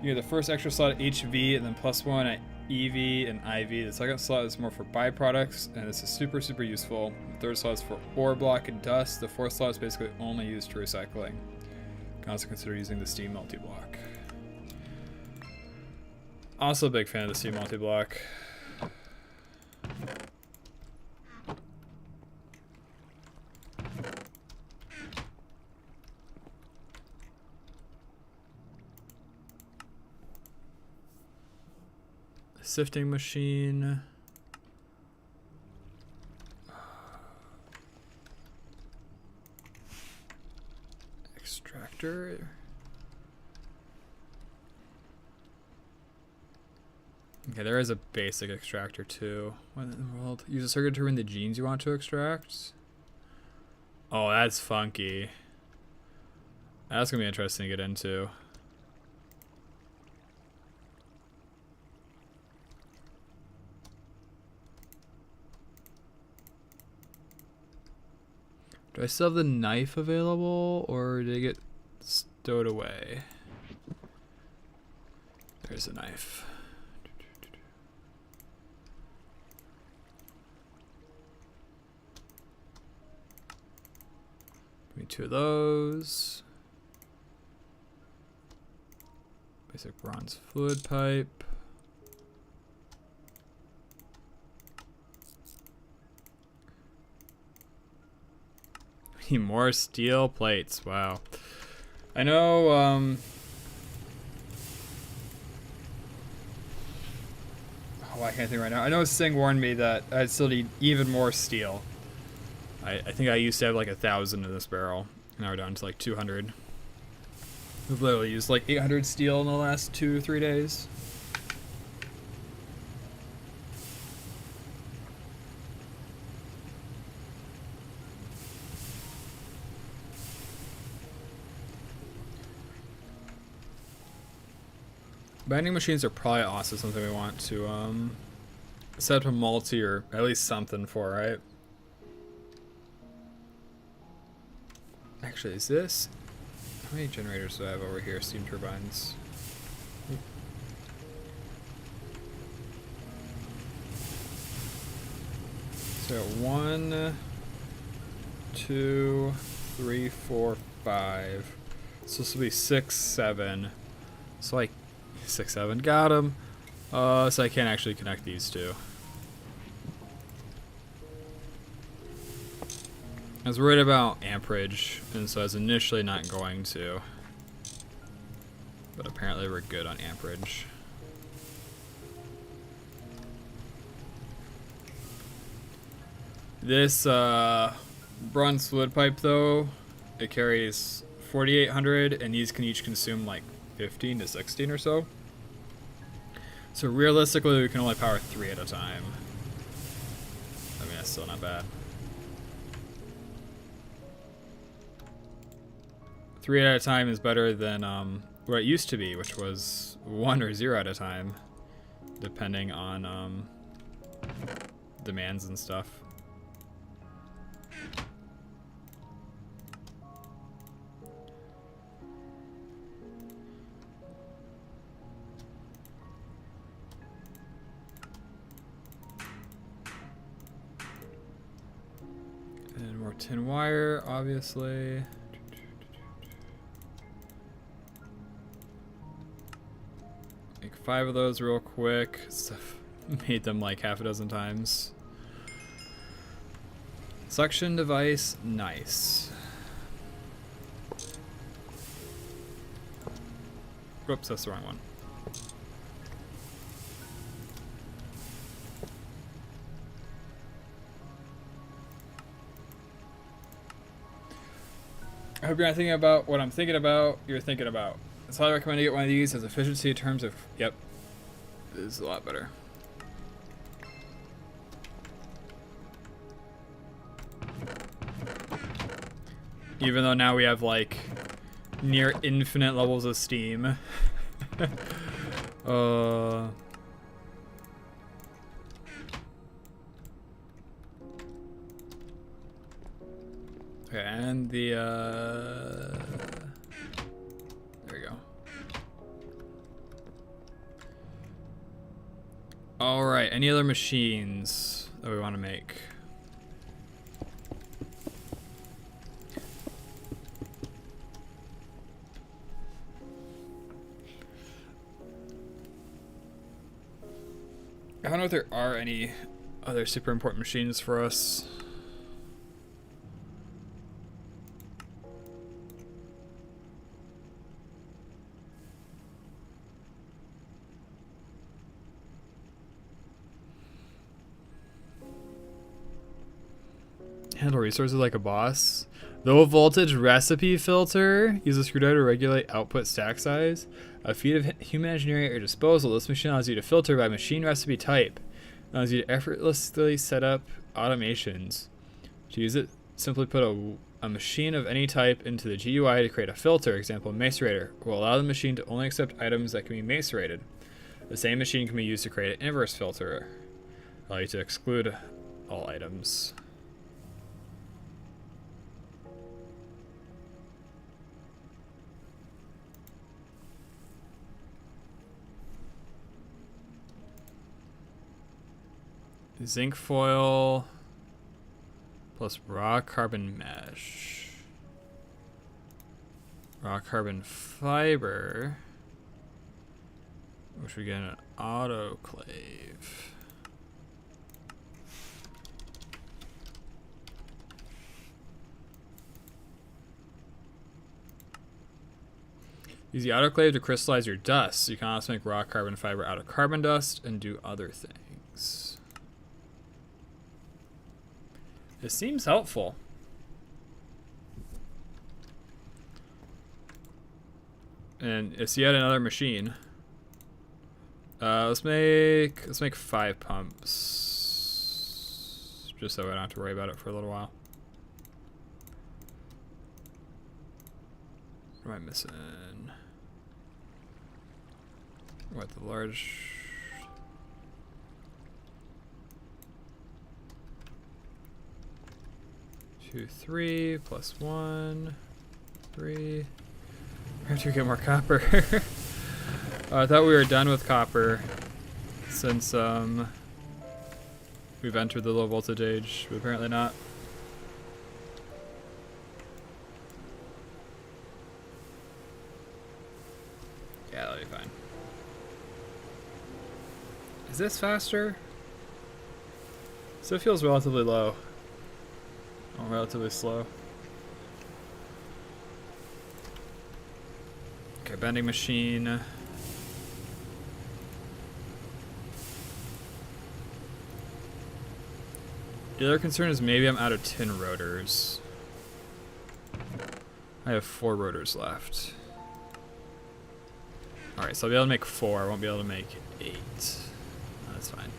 You get the first extra slot at HV and then +1 at EV and IV. The second slot is more for byproducts, and this is super useful. The third slot is for ore block and dust. The fourth slot is basically only used for recycling. You can also consider using the steam multi-block. Also a big fan of the steam multi-block. Sifting machine. Extractor. Okay, there is a basic extractor too. What in the world? Use a circuit to turn the genes you want to extract. Oh, that's funky. That's gonna be interesting to get into. Do I still have the knife available, or did it get stowed away? There's a knife. 2 of those. Basic bronze fluid pipe. Need more steel plates. Wow. I know, oh, I can't think right now. I know Singh warned me that I'd still need even more steel. I think I used to have like 1,000 in this barrel. Now we're down to like 200. We've literally used like 800 steel in the last 2-3 days. Binding machines are probably also something we want to set up a multi or at least something for, right? Actually, is this... How many generators do I have over here? Steam turbines. So 1, 2, 3, 4, 5. So this will be 6, 7. So like 6, 7. Got him. So I can't actually connect these two. I was worried about amperage, and so I was initially not going to. But apparently we're good on amperage. This bronze fluid pipe though, it carries 4,800, and these can each consume like 15 to 16 or so. So realistically we can only power 3 at a time. I mean, that's still not bad. 3 at a time is better than what it used to be, which was 1 or 0 at a time, depending on demands and stuff. And more tin wire, obviously. Make 5 of those real quick. Stuff made them like half a dozen times. Suction device, nice. Whoops, that's the wrong one. I hope you're not thinking about what I'm thinking about, you're thinking about. That's how I recommend you get one of these. Has efficiency in terms of, yep, this is a lot better. Even though now we have like near infinite levels of steam. Okay, and the there we go. All right, any other machines that we want to make? I don't know if there are any other super important machines for us. Handle resources like a boss. Low voltage recipe filter. Use a screwdriver to regulate output stack size. A feat of human engineering at your disposal. This machine allows you to filter by machine recipe type. It allows you to effortlessly set up automations. To use it, simply put a machine of any type into the GUI to create a filter. Example, macerator will allow the machine to only accept items that can be macerated. The same machine can be used to create an inverse filter. Allow you to exclude all items. Zinc foil plus raw carbon mesh. Raw carbon fiber, which we get in an autoclave. Use the autoclave to crystallize your dust. You can also make raw carbon fiber out of carbon dust and do other things. It seems helpful. And it's yet another machine. Let's make 5 pumps, just so I don't have to worry about it for a little while. What am I missing? What, the large? 2, 3 plus 1, 3. Where do we get more copper? I thought we were done with copper since we've entered the low voltage age, but apparently not. Yeah, that'll be fine. Is this faster? So it feels relatively low. Oh, relatively slow. Okay, bending machine. The other concern is maybe I'm out of tin rotors. I have 4 rotors left. Alright, so I'll be able to make 4. I won't be able to make 8. That's fine.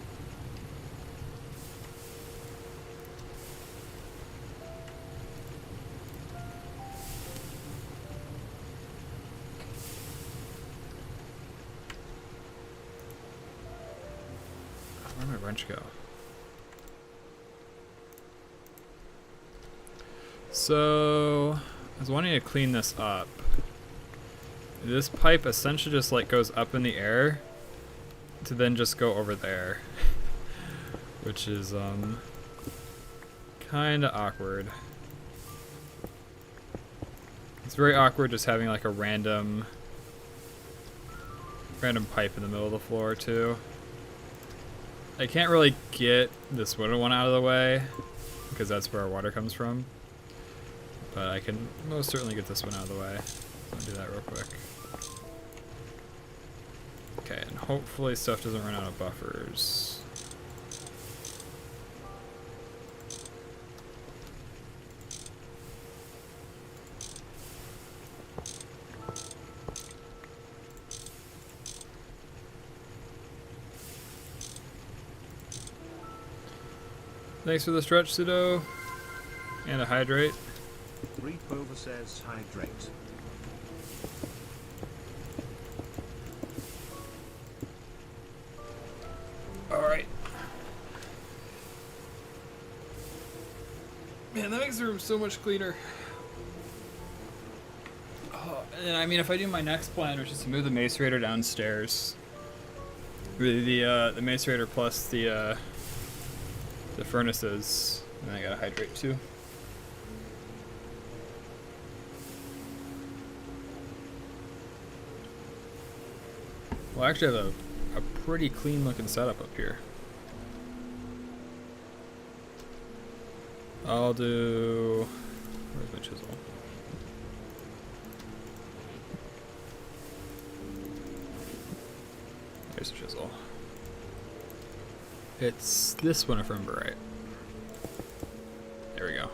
Where'd my wrench go? So, I was wanting to clean this up. This pipe essentially just like goes up in the air to then just go over there, which is kind of awkward. It's very awkward just having like a random pipe in the middle of the floor too. I can't really get this wooden one out of the way because that's where our water comes from, but I can most certainly get this one out of the way. I'll do that real quick. Okay, and hopefully stuff doesn't run out of buffers. Thanks for the stretch, Pseudo. And a hydrate. Repover says hydrate. Alright. Man, that makes the room so much cleaner. Oh, and I mean, if I do my next plan, which is to move the macerator downstairs, the macerator plus the furnaces, and I gotta hydrate too. Well, I actually have a pretty clean looking setup up here. I'll do... Where's my chisel? There's a chisel. It's this one if I remember right. There we go.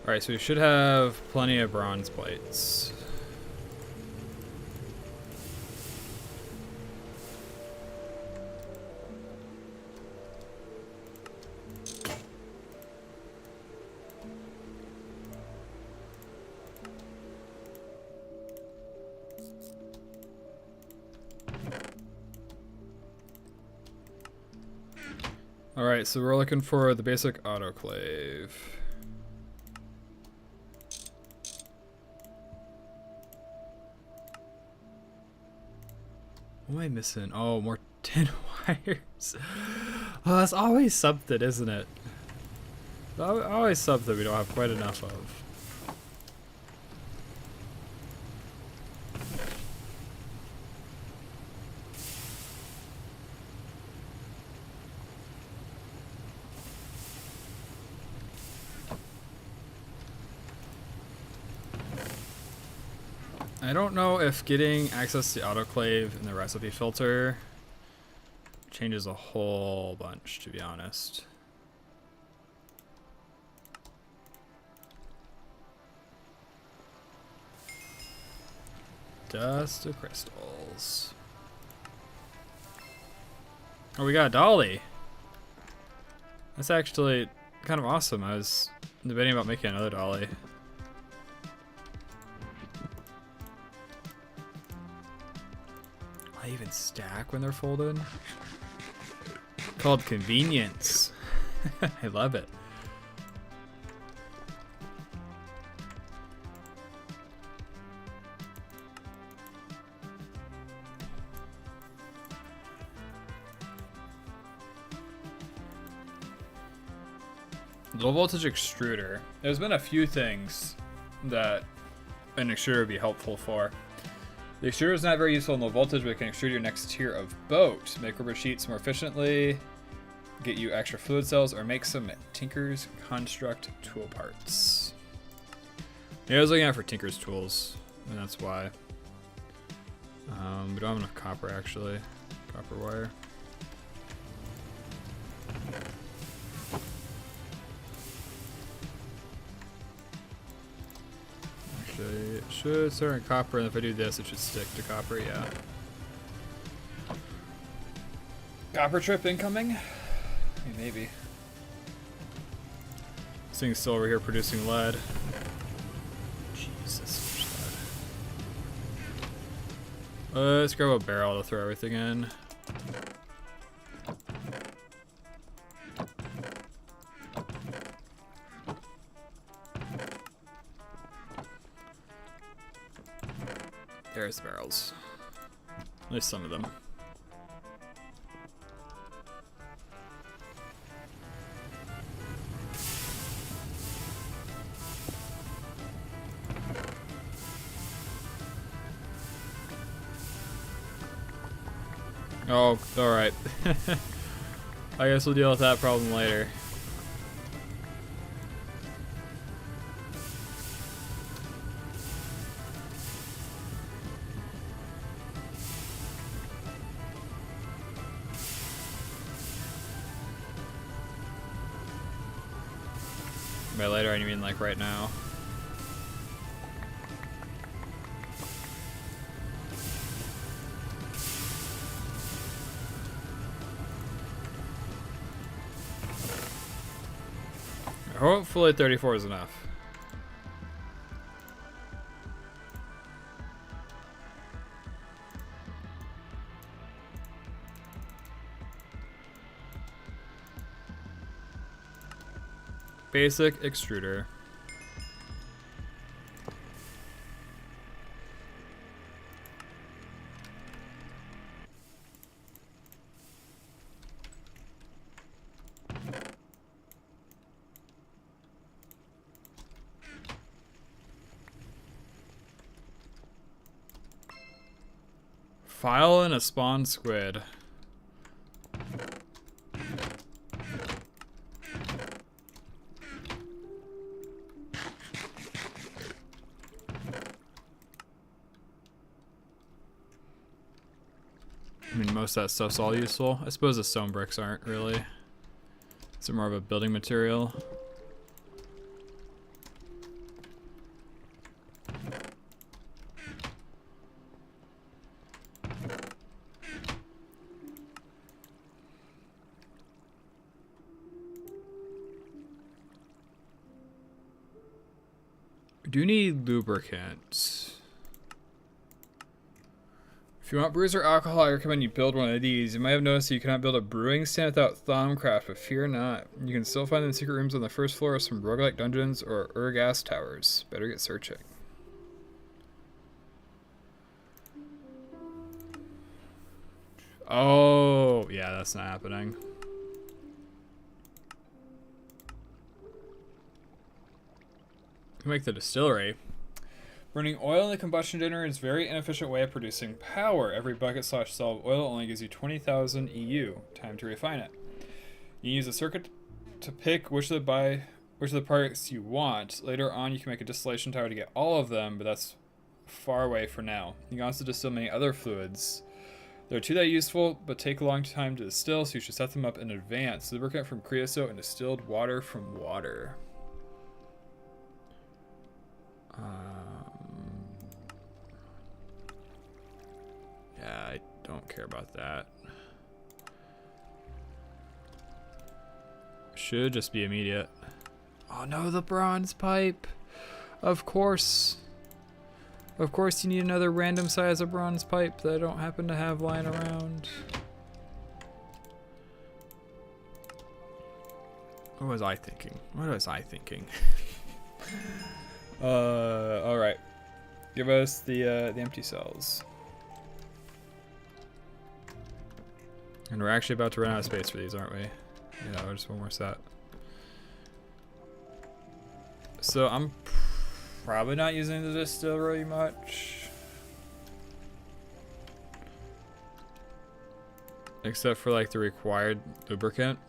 Alright, so we should have plenty of bronze plates. Alright, so we're looking for the basic autoclave. What am I missing? Oh, more Tin wires. Oh, that's always something, isn't it? Always something we don't have quite enough of. I don't know if getting access to the autoclave and the recipe filter changes a whole bunch, to be honest. Dust of crystals. Oh, we got a dolly. That's actually kind of awesome. I was debating about making another dolly. I even stack when they're folded. Called convenience. I love it. Low voltage extruder. There's been a few things that an extruder would be helpful for. The extruder is not very useful in low voltage, but it can extrude your next tier of boat, make rubber sheets more efficiently, get you extra fluid cells, or make some Tinker's Construct tool parts. Yeah, I was looking out for Tinker's tools, and that's why. We don't have enough copper, actually. Copper wire. It should start in copper, and if I do this, it should stick to copper, yeah. Copper trip incoming? I mean, maybe. This thing's still over here producing lead. Jesus, lead. Let's grab a barrel to throw everything in. There's the barrels. At least some of them. Oh, alright. I guess we'll deal with that problem later. By later, I mean like right now. Hopefully 34 is enough. Basic extruder. File and a spawn squid. I mean, most of that stuff's all useful. I suppose the stone bricks aren't really. It's more of a building material. We do need lubricant. If you want brews or alcohol, I recommend you build one of these. You might have noticed that you cannot build a brewing stand without Thaumcraft, but fear not. You can still find them in secret rooms on the first floor of some roguelike dungeons or Urgas towers. Better get searching. Oh, yeah, that's not happening. Make the distillery. Burning oil in the combustion generator is a very inefficient way of producing power. Every bucket / cell of oil only gives you 20,000 EU. Time to refine it. You use a circuit to pick which of the products you want. Later on, you can make a distillation tower to get all of them, but that's far away for now. You can also distill many other fluids. There are two that are useful, but take a long time to distill, so you should set them up in advance. Lubricant from creosote and distilled water from water. Yeah, I don't care about that. Should just be immediate. Oh no, the bronze pipe. Of course. Of course you need another random size of bronze pipe that I don't happen to have lying around. What was I thinking? What was I thinking? Alright. Give us the empty cells. And we're actually about to run out of space for these, aren't we? Yeah, we're just one more set. So I'm probably not using the distillery much. Except for like the required lubricant.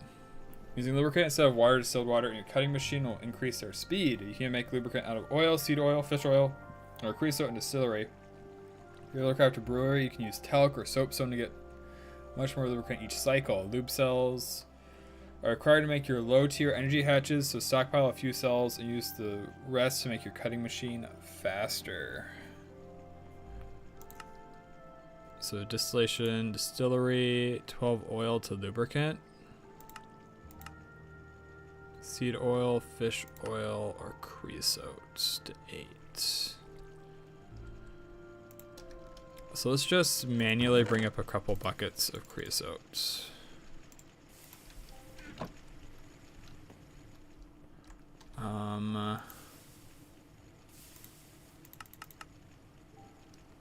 Using lubricant instead of water, distilled water in your cutting machine will increase their speed. You can make lubricant out of oil, seed oil, fish oil, or creosote and distillery. If you're looking after brewery, you can use talc or soapstone to get much more lubricant each cycle. Lube cells are required to make your low-tier energy hatches, so stockpile a few cells and use the rest to make your cutting machine faster. So distillation, distillery, 12 oil to lubricant. Seed oil, fish oil, or creosote to 8. So let's just manually bring up a couple buckets of creosote.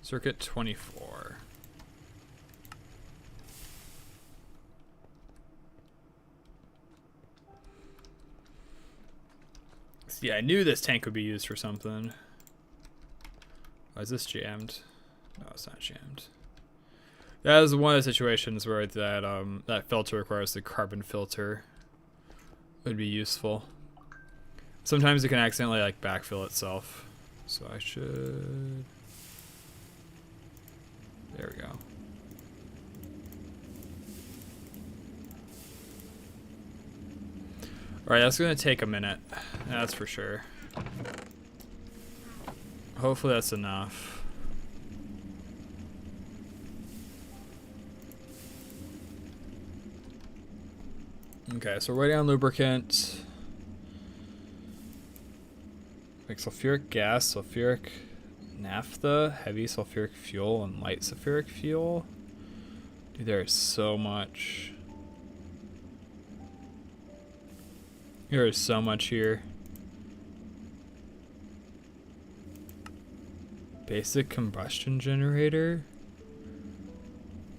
Circuit 24. See, I knew this tank would be used for something. Why is this jammed? No, it's not jammed. That is one of the situations where that filter requires the carbon filter. Would be useful. Sometimes it can accidentally like backfill itself. So I should. There we go. Alright, that's gonna take a minute. That's for sure. Hopefully that's enough. Okay, so we're waiting on lubricant. Like sulfuric gas, sulfuric naphtha, heavy sulfuric fuel, and light sulfuric fuel. Dude, there is so much. There is so much here. Basic combustion generator.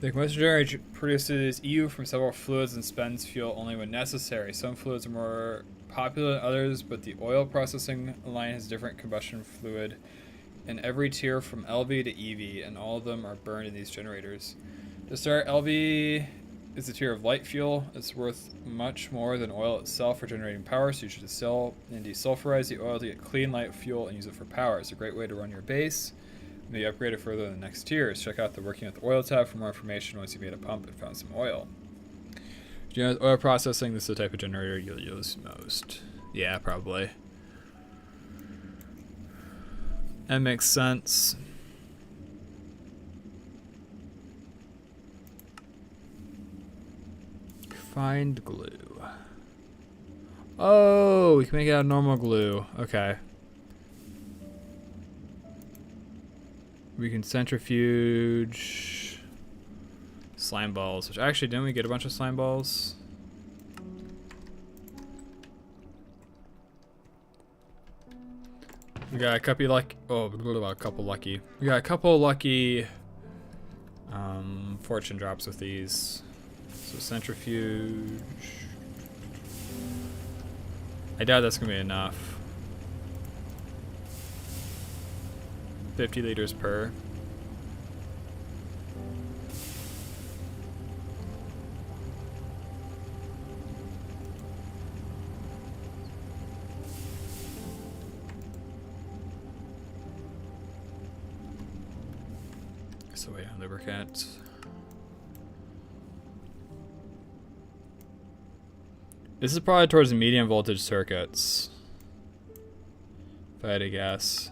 The combustion generator produces EU from several fluids and spends fuel only when necessary. Some fluids are more popular than others, but the oil processing line has different combustion fluid in every tier from LV to EV, and all of them are burned in these generators. To start, LV is the tier of light fuel. It's worth much more than oil itself for generating power, so you should distill and desulfurize the oil to get clean light fuel and use it for power. It's a great way to run your base. Maybe upgrade it further in the next tiers. Check out the Working with Oil tab for more information once you've made a pump and found some oil. If you know oil processing, this is the type of generator you'll use most. Yeah, probably. That makes sense. Find glue. Oh, we can make it out of normal glue. Okay. We can centrifuge slime balls, which actually, didn't we get a bunch of slime balls? We got a couple lucky. Oh, a couple lucky. We got a couple lucky Fortune drops with these. So centrifuge. I doubt that's gonna be enough. 50 liters per. So wait on lubricant. This is probably towards the medium voltage circuits, if I had to guess.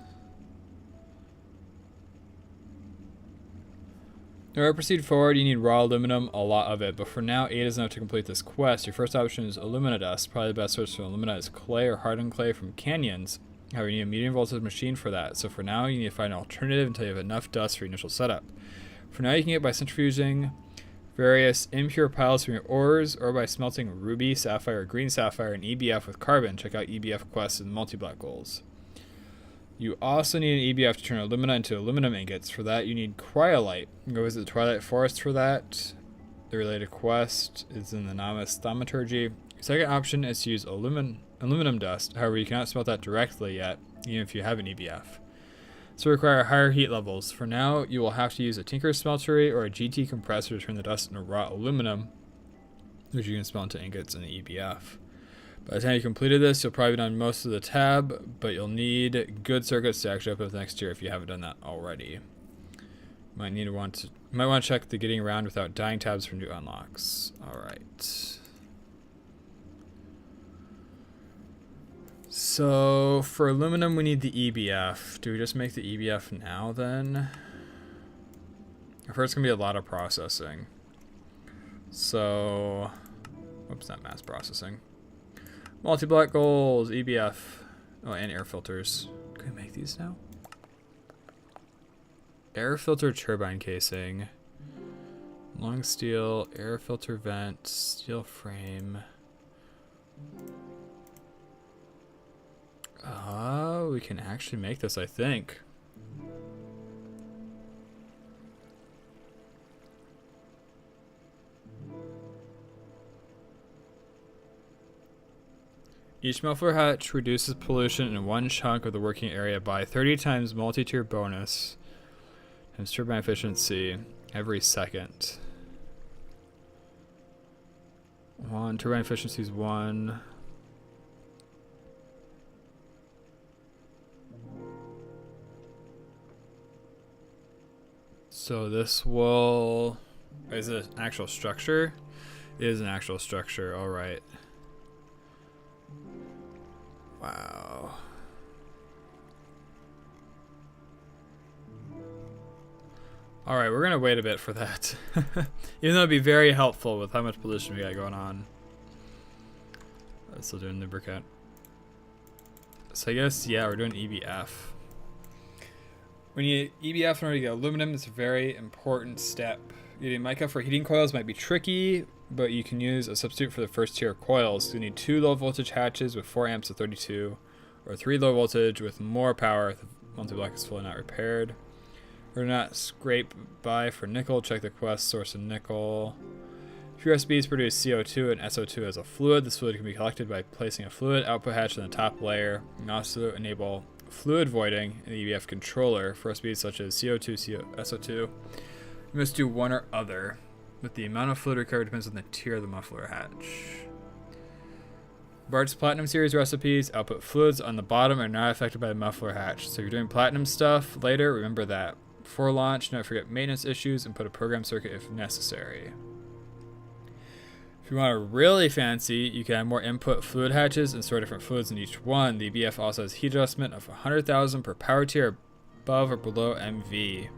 In order to proceed forward, you need raw aluminum, a lot of it, but for now 8 is enough to complete this quest. Your first option is alumina dust. Probably the best source for alumina is clay or hardened clay from canyons. However, you need a medium voltage machine for that, so for now you need to find an alternative until you have enough dust for your initial setup. For now you can get it by centrifuging various impure piles from your ores, or by smelting ruby, sapphire, green sapphire, and EBF with carbon. Check out EBF quests and multi-black goals. You also need an EBF to turn alumina into aluminum ingots. For that you need cryolite. Go visit the Twilight Forest for that. The related quest is in the Namas Thaumaturgy. Second option is to use aluminum dust. However, you cannot smelt that directly yet, even if you have an EBF. So require higher heat levels. For now, you will have to use a Tinker's smeltery or a GT compressor to turn the dust into raw aluminum, which you can smelt into ingots in the EBF. By the time you completed this, you'll probably be done most of the tab, but you'll need good circuits to actually open up next year if you haven't done that already. Might want to check the getting around without dying tabs for new unlocks. Alright. So for aluminum we need the EBF. Do we just make the EBF now then? First, it's gonna be a lot of processing. So, whoops, not mass processing. Multi-black goals, EBF. Oh, and air filters. Can we make these now? Air filter turbine casing. Long steel, air filter vent, steel frame. We can actually make this, I think. Each muffler hatch reduces pollution in one chunk of the working area by 30 times multi-tier bonus and turbine efficiency every second. Turbine efficiency is 1. So this will... Is it an actual structure? It is an actual structure, alright. Wow. Alright, we're gonna wait a bit for that. Even though it'd be very helpful with how much pollution we got going on. Still doing lubricant. So I guess, yeah, we're doing EBF. When you need EBF in order to get aluminum, it's a very important step. Getting mica for heating coils might be tricky, but you can use a substitute for the first tier coils. So you need 2 low voltage hatches with 4 amps of 32, or 3 low voltage with more power if the multi-block is fully not repaired. Or not scrape by for nickel, check the quest source of nickel. If USBs produce CO2 and SO2 as a fluid, this fluid can be collected by placing a fluid output hatch in the top layer. You can also enable fluid voiding in the EBF controller for USBs such as CO2, SO2. You must do one or other, but the amount of fluid required depends on the tier of the muffler hatch. Bart's Platinum Series recipes output fluids on the bottom are not affected by the muffler hatch, so if you're doing platinum stuff later, remember that. Before launch, do not forget maintenance issues and put a program circuit if necessary. If you want a really fancy, you can add more input fluid hatches and store different fluids in each one. The BF also has heat adjustment of 100,000 per power tier above or below MV. You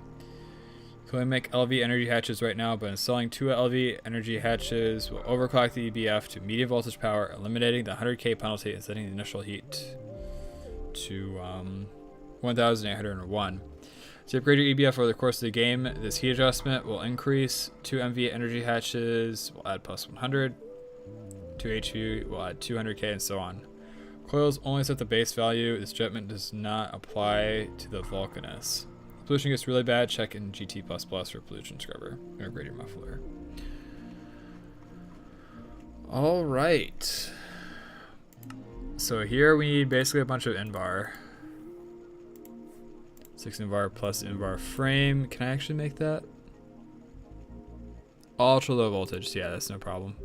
can only make LV energy hatches right now, but installing 2 LV energy hatches will overclock the EBF to medium voltage power, eliminating the 100k penalty and setting the initial heat to 1,801. To upgrade your EBF over the course of the game, this heat adjustment will increase. 2 MV energy hatches will add plus 100. 2 HV will add 200k and so on. Coils only set the base value. This adjustment does not apply to the Vulcanus. Pollution gets really bad, check in GT++ for pollution scrubber or grader muffler. All right. So here we need basically a bunch of Invar. 6 Invar plus Invar frame. Can I actually make that? Ultra low voltage. Yeah, that's no problem.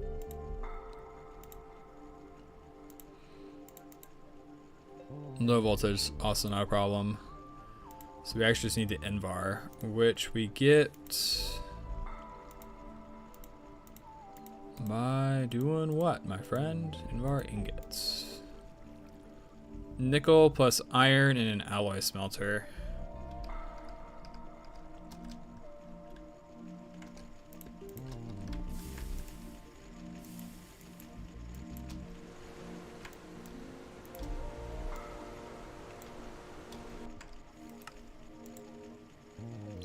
Low voltage, also not a problem. So we actually just need the Invar, which we get by doing what, my friend? Invar ingots. Nickel plus iron in an alloy smelter.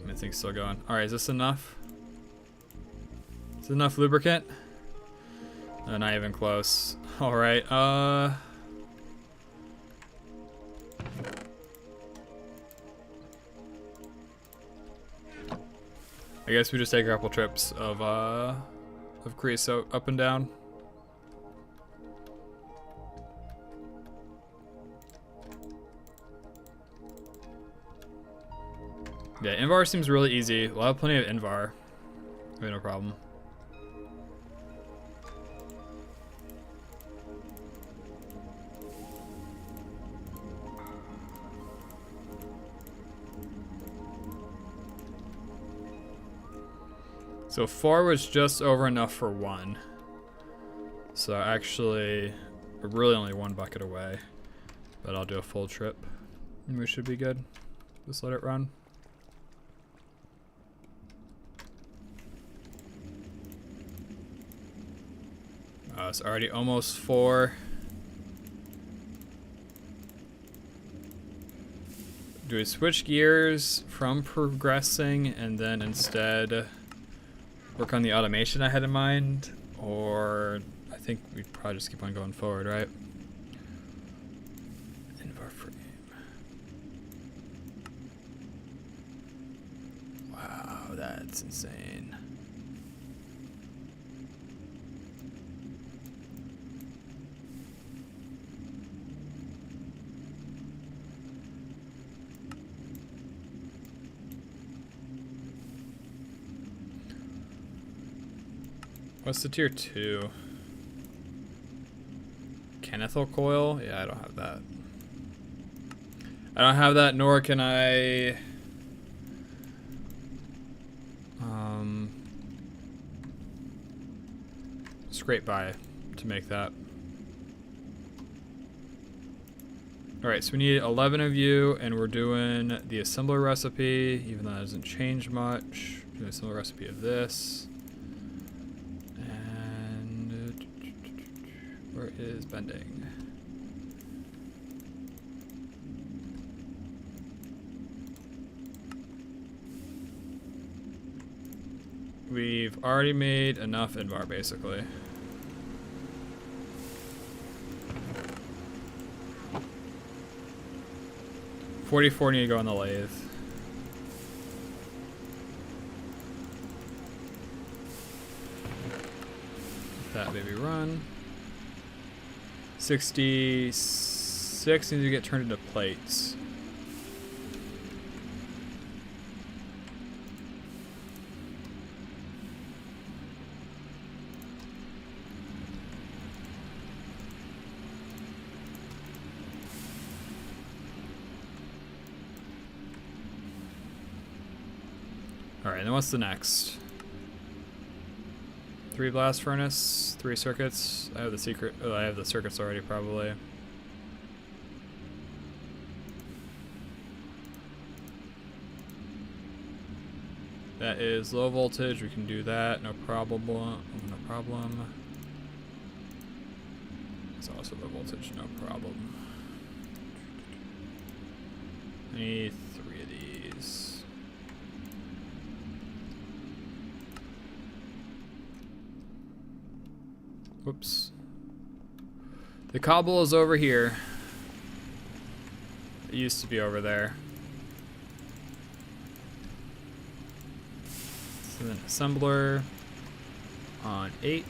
I think still going. All right, is this enough? Is it enough lubricant? No, not even close. All right. I guess we just take a couple trips of creosote up and down. Yeah, Invar seems really easy. We'll have plenty of Invar. No problem. So 4 was just over enough for 1. So actually, we're really only 1 bucket away. But I'll do a full trip. And we should be good. Just let it run. It's already almost 4. Do we switch gears from progressing and then instead work on the automation I had in mind? Or I think we'd probably just keep on going forward, right? Invar frame. Wow, that's insane. What's the tier 2? Canethol coil? Yeah, I don't have that. I don't have that, nor can I scrape by to make that. Alright, so we need 11 of you, and we're doing the assembler recipe, even though that doesn't change much. Do the assembler recipe of this. Where is bending? We've already made enough Invar, basically. $44 need to go on the lathe. That baby run. 66 needs to get turned into plates. Alright, then what's the next? 3 blast furnace, 3 circuits. I have the secret. Oh, I have the circuits already, probably. That is low voltage. We can do that. No problem. No problem. It's also low voltage. No problem. I need 3 of these. Whoops. The cobble is over here. It used to be over there. And then assembler on 8.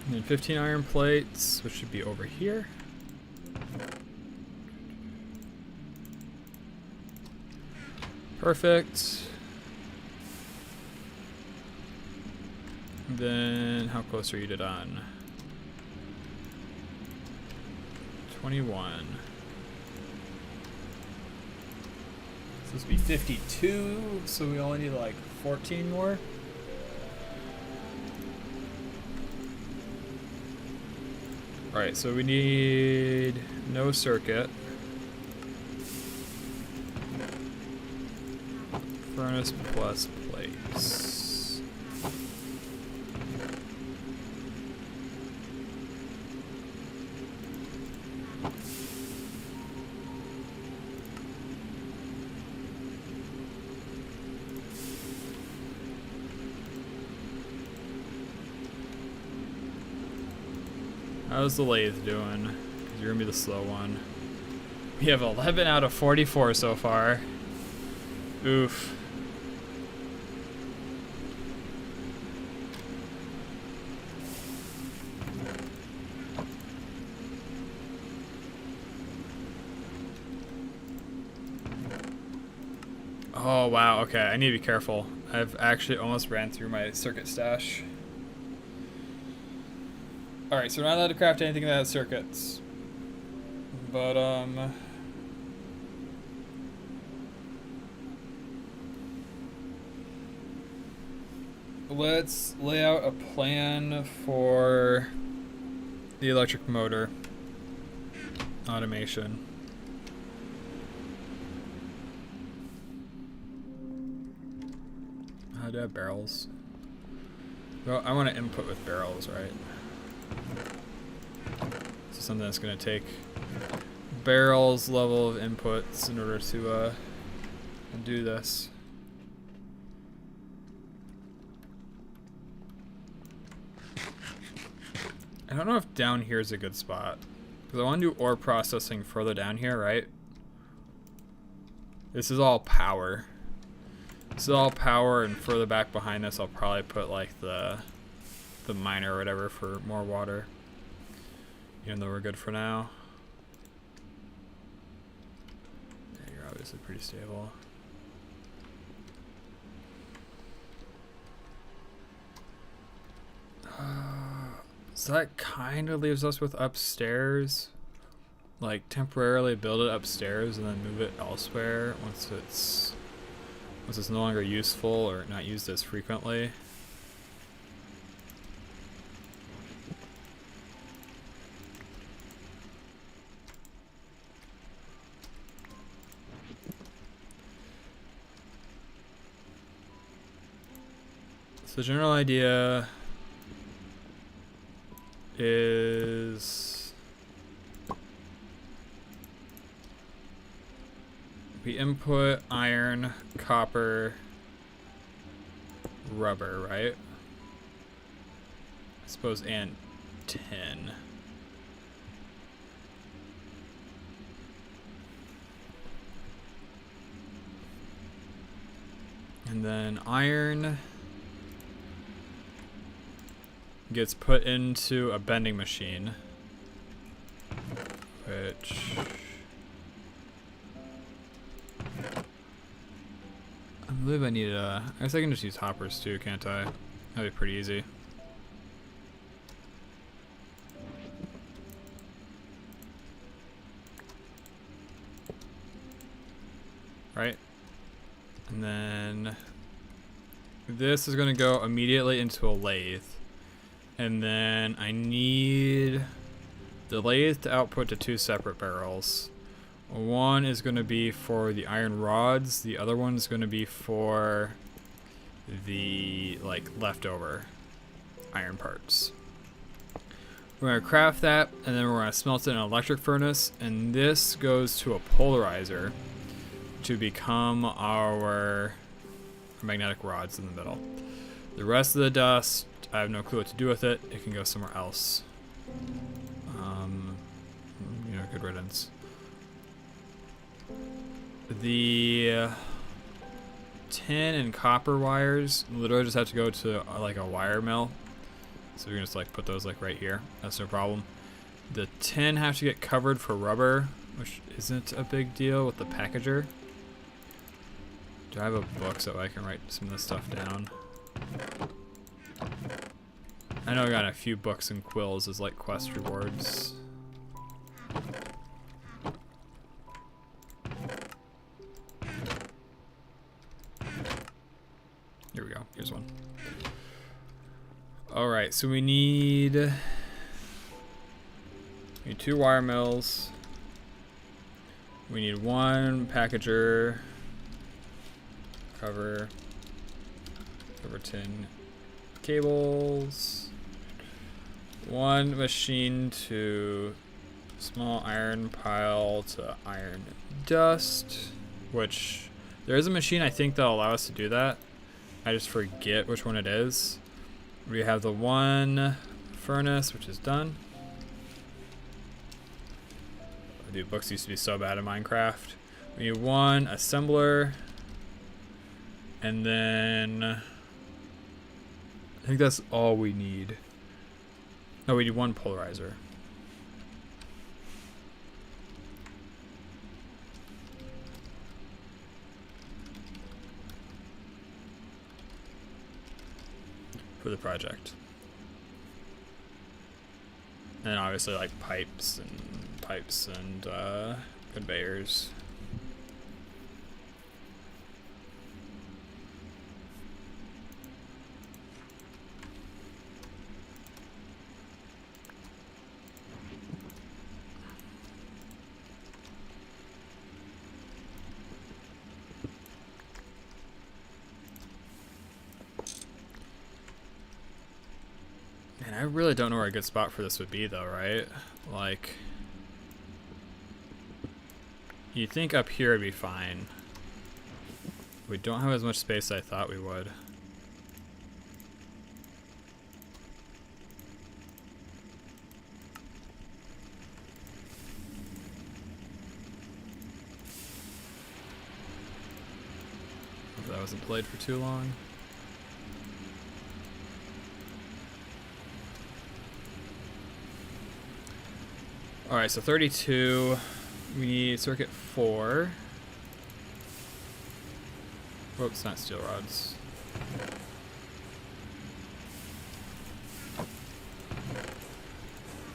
And then 15 iron plates, which should be over here. Perfect. Then how close are you to done? 21. This would be 52, so we only need like 14 more. Alright, so we need no circuit. Furnace plus plates. How's the lathe doing? 'Cause you're gonna be the slow one. We have 11 out of 44 so far. Oof. Oh wow, okay, I need to be careful. I've actually almost ran through my circuit stash. Alright, so we're not allowed to craft anything that has circuits. But, let's lay out a plan for the electric motor automation. How do I have barrels? Well, I want to input with barrels, right? So something that's going to take barrels level of inputs in order to do this. I don't know if down here is a good spot, because I want to do ore processing further down here, right? This is all power. This is all power, and further back behind this I'll probably put like the miner or whatever for more water. Even though we're good for now. Yeah, you're obviously pretty stable. So that kind of leaves us with upstairs. Like temporarily build it upstairs and then move it elsewhere once it's no longer useful or not used as frequently. So the general idea is we input iron, copper, rubber, right? I suppose, and tin. And then iron gets put into a bending machine, which I believe I need I guess I can just use hoppers too, can't I? That'd be pretty easy. Right? And then this is going to go immediately into a lathe. And then I need the lathe to output to 2 separate barrels. One is going to be for the iron rods. The other one is going to be for the leftover iron parts. We're going to craft that, and then we're going to smelt it in an electric furnace. And this goes to a polarizer to become our magnetic rods in the middle. The rest of the dust, I have no clue what to do with it. It can go somewhere else. You know, good riddance. The tin and copper wires literally just have to go to like a wire mill. So we're gonna just like put those like right here. That's no problem. The tin have to get covered for rubber, which isn't a big deal with the packager. Do I have a book so I can write some of this stuff down? I know I got a few books and quills as like quest rewards. Here we go. Here's one. Alright, so we need 2 wire mills. We need 1 packager. Cover tin cables. 1 machine to small iron pile to iron dust, which there is a machine I think that'll allow us to do that. I just forget which one it is. We have the 1 furnace, which is done. Oh, dude, books used to be so bad in Minecraft. We need 1 assembler. And then I think that's all we need. No, we need 1 polarizer. For the project. And obviously like pipes and conveyors. Man, I really don't know where a good spot for this would be though, right? Like, you'd think up here would be fine. We don't have as much space as I thought we would. Hope that wasn't played for too long. Alright, so 32, we need circuit 4. Whoops, not steel rods.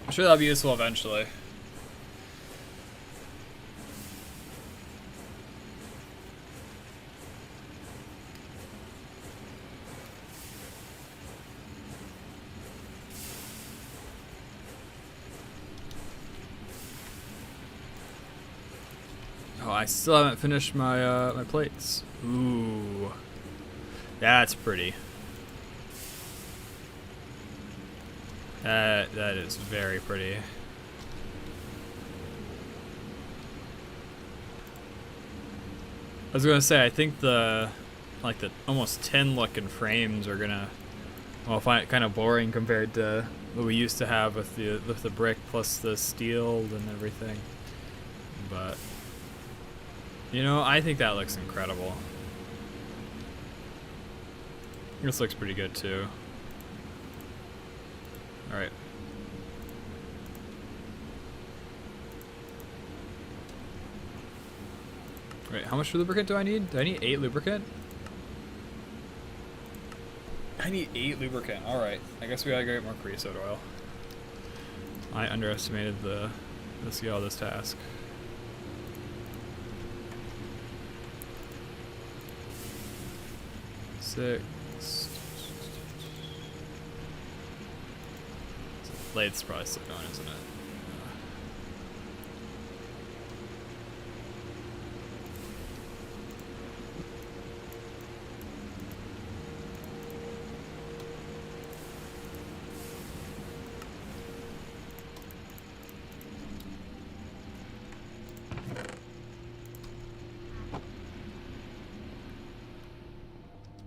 I'm sure that'll be useful eventually. Oh, I still haven't finished my my plates. Ooh, that's pretty. That is very pretty. I was gonna say, I think the almost tin looking frames are gonna, well, find it kind of boring compared to what we used to have with the brick plus the steel and everything. But you know, I think that looks incredible. This looks pretty good too. All right. Wait, how much lubricant do I need? Do I need 8 lubricant? I need 8 lubricant. All right. I guess we gotta get more creosote oil. I underestimated the scale of this task. Six. Blade's probably still going, isn't it?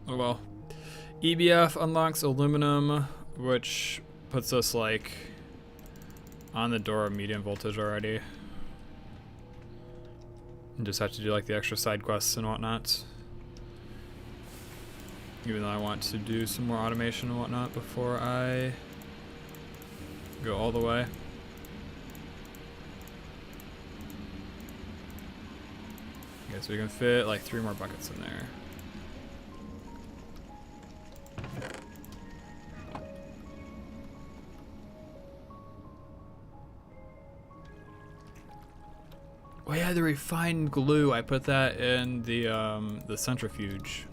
Oh well. EBF unlocks aluminum, which puts us like on the door of medium voltage already. And just have to do like the extra side quests and whatnot. Even though I want to do some more automation and whatnot before I go all the way. Okay, so we can fit like 3 more buckets in there. Oh yeah, the refined glue. I put that in the centrifuge.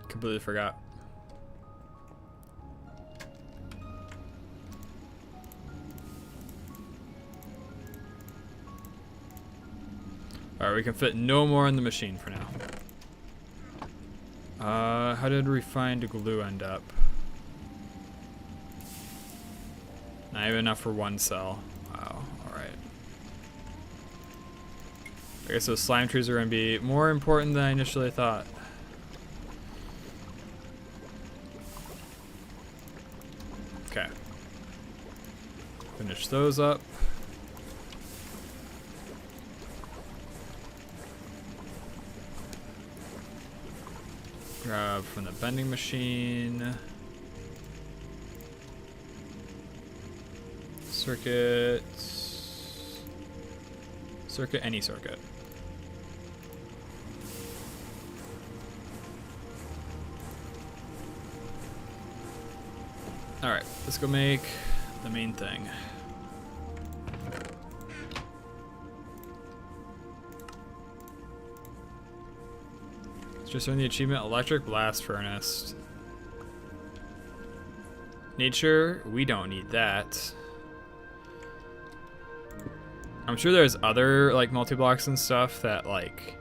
Completely forgot. Alright, we can fit no more in the machine for now. How did refined glue end up? Not even enough for 1 cell. Wow, alright. I guess those slime trees are going to be more important than I initially thought. Okay. Finish those up. Grab from the vending machine. Circuit. Circuit, any circuit. Alright, let's go make the main thing. Let's just earn the achievement Electric Blast Furnace. Nature, we don't need that. I'm sure there's other like multi-blocks and stuff that like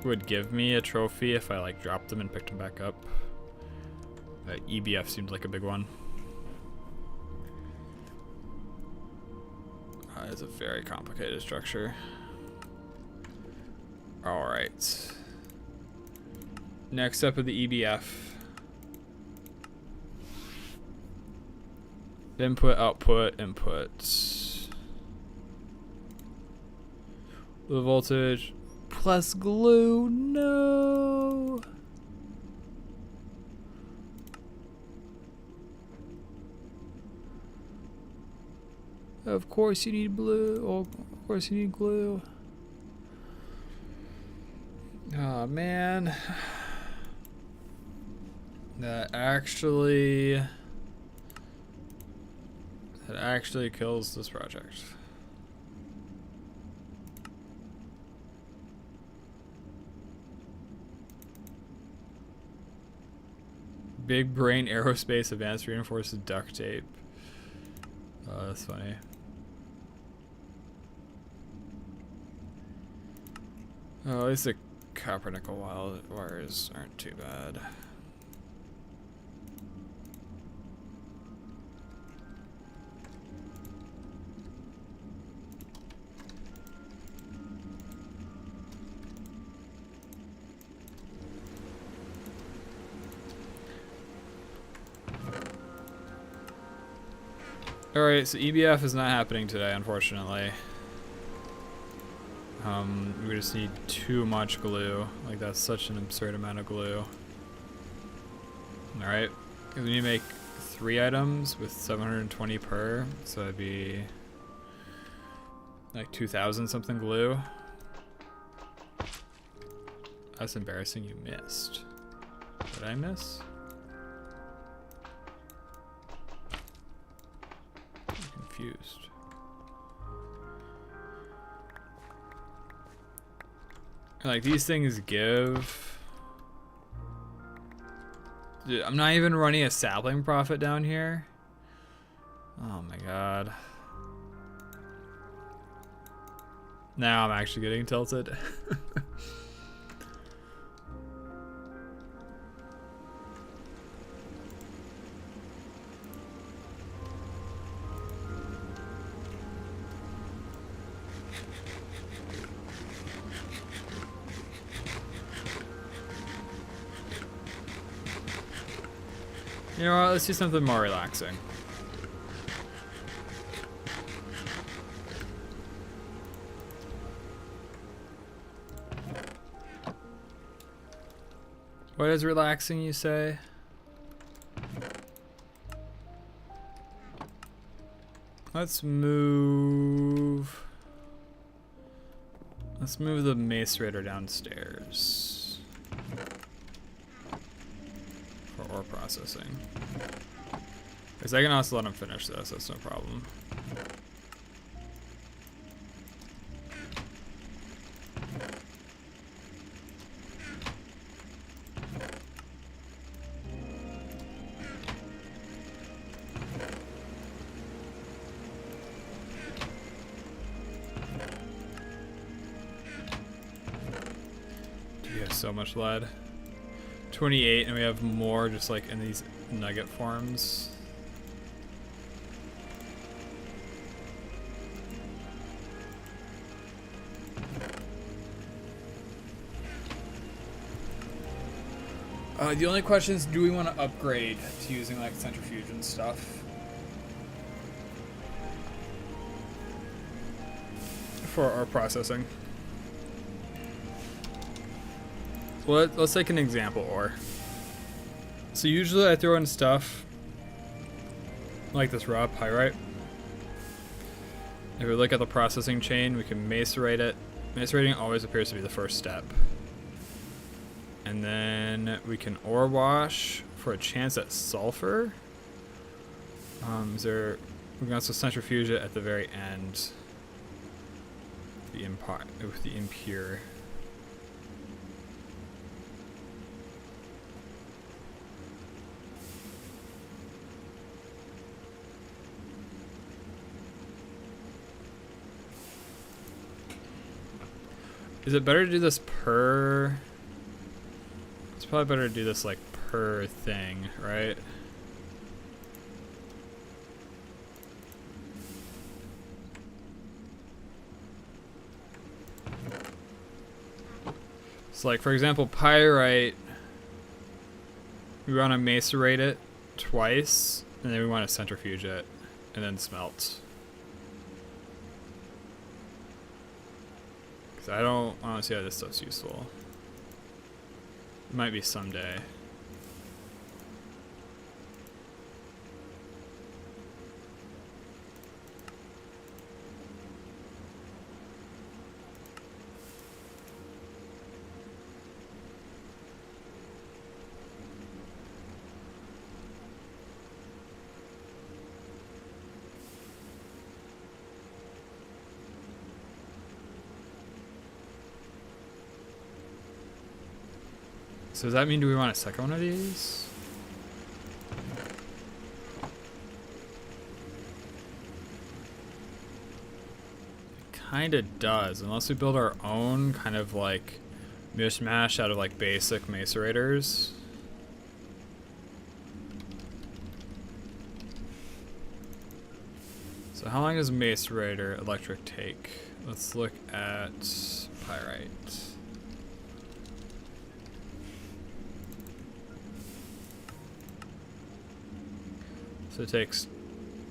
would give me a trophy if I like dropped them and picked them back up. EBF seemed like a big one. It's a very complicated structure. Alright. Next up are the EBF. Input, output, input. Low voltage plus glue. No. Of course you need blue. Oh, of course you need glue. Oh man. That actually kills this project. Big Brain Aerospace Advanced Reinforced Duct Tape. Oh, that's funny. Oh, at least the copper nickel wires aren't too bad. Alright, so EBF is not happening today, unfortunately. We just need too much glue. Like, that's such an absurd amount of glue. Alright, we need to make 3 items with 720 per, so that'd be like 2,000 something glue. That's embarrassing, you missed. Did I miss? I'm confused. Like, these things give... Dude, I'm not even running a sapling profit down here. Oh my god. Now I'm actually getting tilted. You know what? Let's do something more relaxing. What is relaxing, you say? Let's move the macerator downstairs for ore processing. Because I can also let him finish this, that's no problem. So much lead. 28, and we have more just like in these nugget forms. The only question is, do we want to upgrade to using like centrifuge and stuff for our processing? Well, let's take an example ore. So usually I throw in stuff like this raw pyrite. If we look at the processing chain, we can macerate it. Macerating always appears to be the first step. And then we can ore wash for a chance at sulfur. We can also centrifuge it at the very end. With the impure. Is it better to do this per? It's probably better to do this like per thing, right? So like for example, pyrite, we want to macerate it twice, and then we want to centrifuge it, and then smelt. I don't see how this stuff's useful. It might be someday. So does that mean, do we want a second one of these? It kinda does, unless we build our own kind of like mishmash out of like basic macerators. So how long does macerator electric take? Let's look at pyrite. So it takes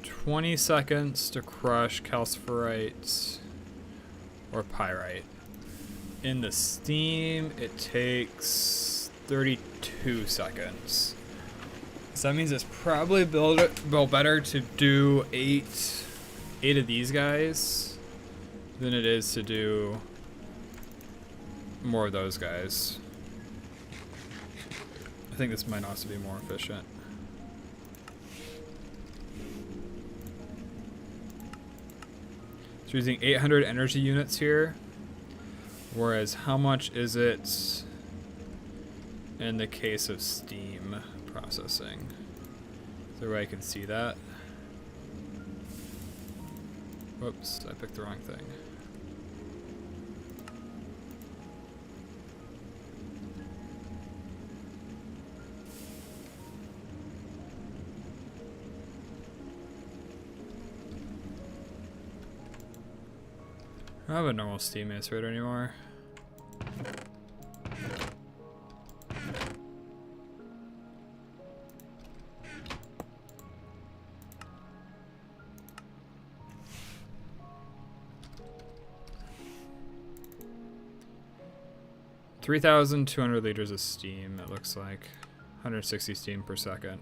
20 seconds to crush calciferite or pyrite. In the steam, it takes 32 seconds. So that means it's probably better to do eight of these guys than it is to do more of those guys. I think this might also be more efficient. So we're using 800 energy units here, whereas how much is it in the case of steam processing? Is there a way I can see that? Whoops, I picked the wrong thing. I don't have a normal steam macerator anymore. 3,200 liters of steam, it looks like. 160 steam per second.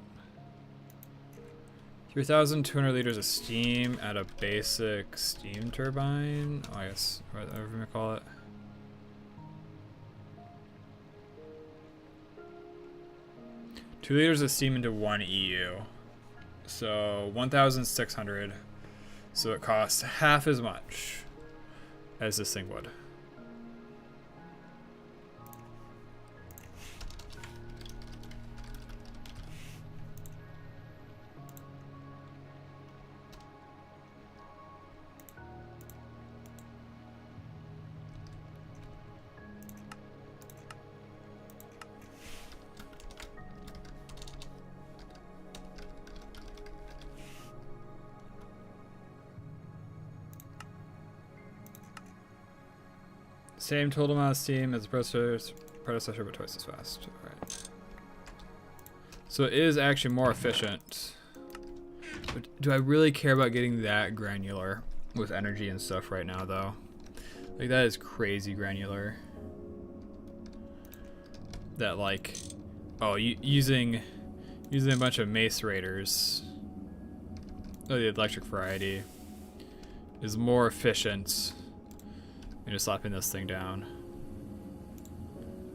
3,200 liters of steam at a basic steam turbine. Oh, I guess, whatever you want to call it. Two liters of steam into 1 EU. So 1,600. So it costs half as much as this thing would. Same total amount of steam as the predecessor, but twice as fast. Alright. So it is actually more efficient. But do I really care about getting that granular with energy and stuff right now, though? Like, that is crazy granular. That, like, oh, using a bunch of mace raiders, the electric variety, is more efficient. And just slapping this thing down.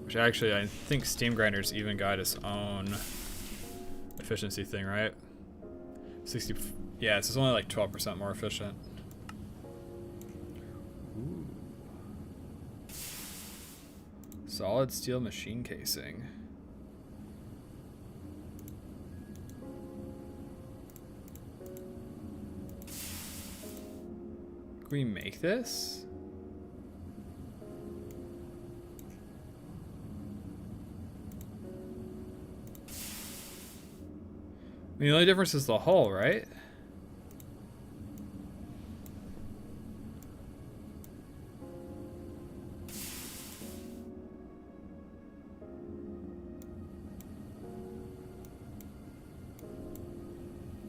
Which actually, I think Steam Grinder's even got its own efficiency thing, right? 60, yeah, it's only like 12% more efficient. Ooh. Solid steel machine casing. Can we make this? I mean, the only difference is the hull, right?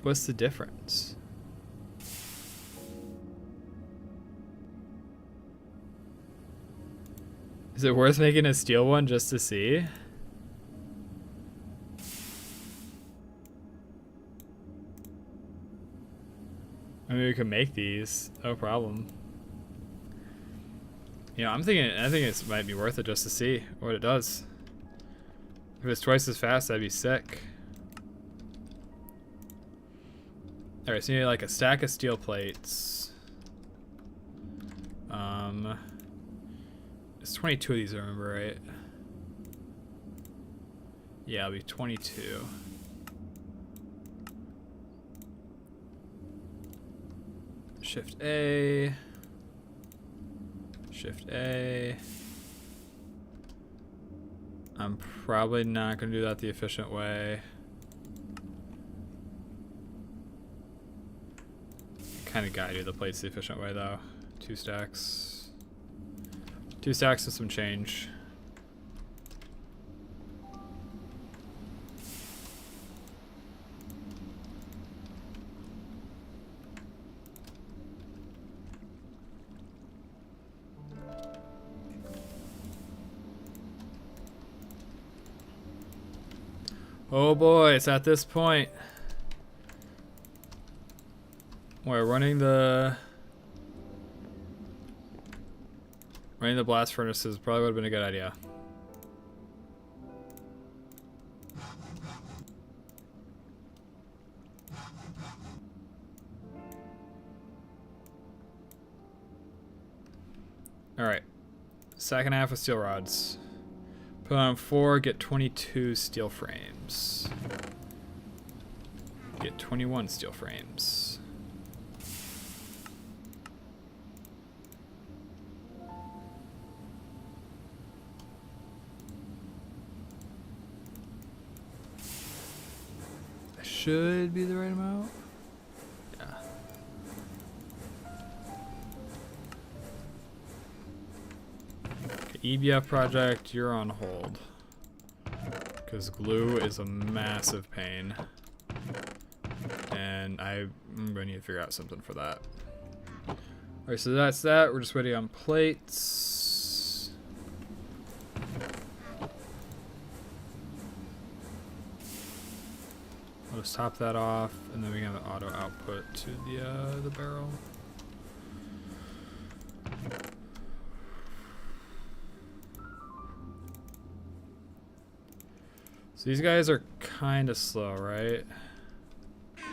What's the difference? Is it worth making a steel one just to see? I mean, we could make these, no problem. You know, I think it might be worth it just to see what it does. If it's twice as fast, that'd be sick. Alright, so you need like a stack of steel plates. It's 22 of these, I remember, right? Yeah, it'll be 22. Shift A. Shift A. I'm probably not going to do that the efficient way. Kind of gotta do the plates the efficient way though. 2 stacks. 2 stacks and some change. Oh boy, it's at this point. We're running the blast furnaces probably would have been a good idea. All right, second half of steel rods. Put on 4, get 22 steel frames. Get 21 steel frames. That should be the right amount. Yeah. EBF project, you're on hold. Because glue is a massive pain. And I'm going to need to figure out something for that. Alright, so that's that. We're just waiting on plates. just top that off, and then we can have an auto output to the barrel. So these guys are kind of slow, right? I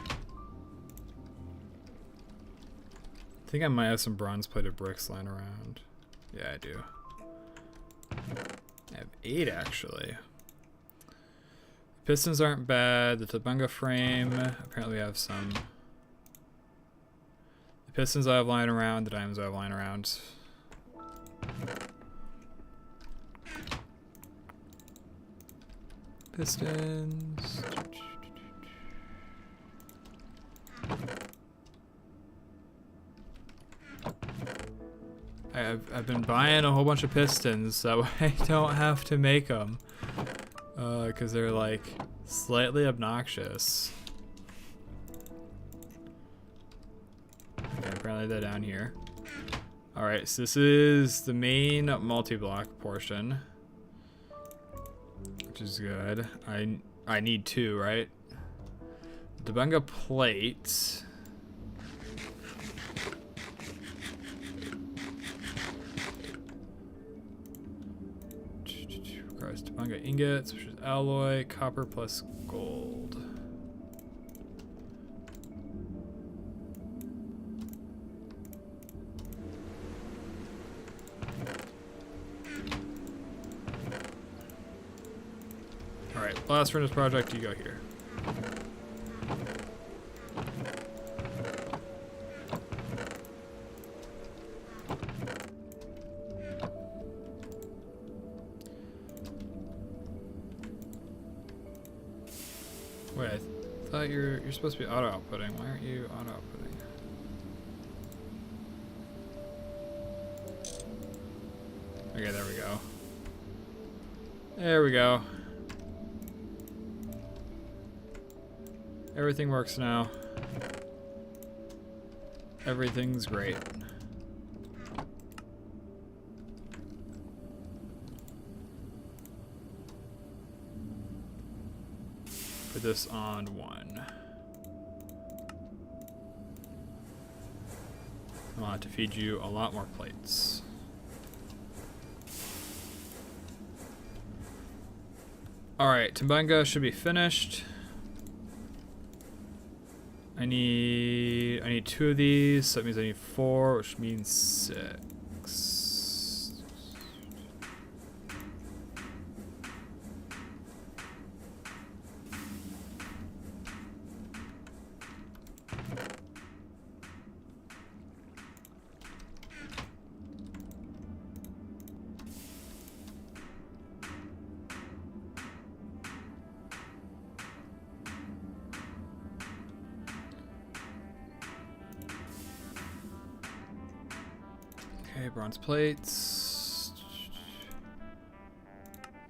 think I might have some bronze-plated bricks lying around. Yeah, I do. I have 8 actually. Pistons aren't bad. The Tabunga frame, apparently we have some. The pistons I have lying around, the diamonds I have lying around. Pistons. I've been buying a whole bunch of pistons so I don't have to make them. Because they're like slightly obnoxious. Okay, apparently they're down here. Alright, so this is the main multi-block portion. Which is good. I need 2, right? Tabunga plate. Tabunga ingots, which is alloy, copper plus gold. Alright, blast furnace project, you go here. Wait, I thought you're supposed to be auto outputting. Why aren't you auto outputting? Okay, there we go. There we go. Everything works now. Everything's great. Put this on 1. I want to feed you a lot more plates. Alright, Tabunga should be finished. I need 2 of these, so that means I need 4, which means 6. Okay, bronze plates.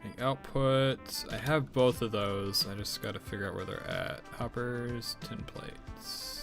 Make output. I have both of those. I just gotta figure out where they're at. Hoppers, tin plates.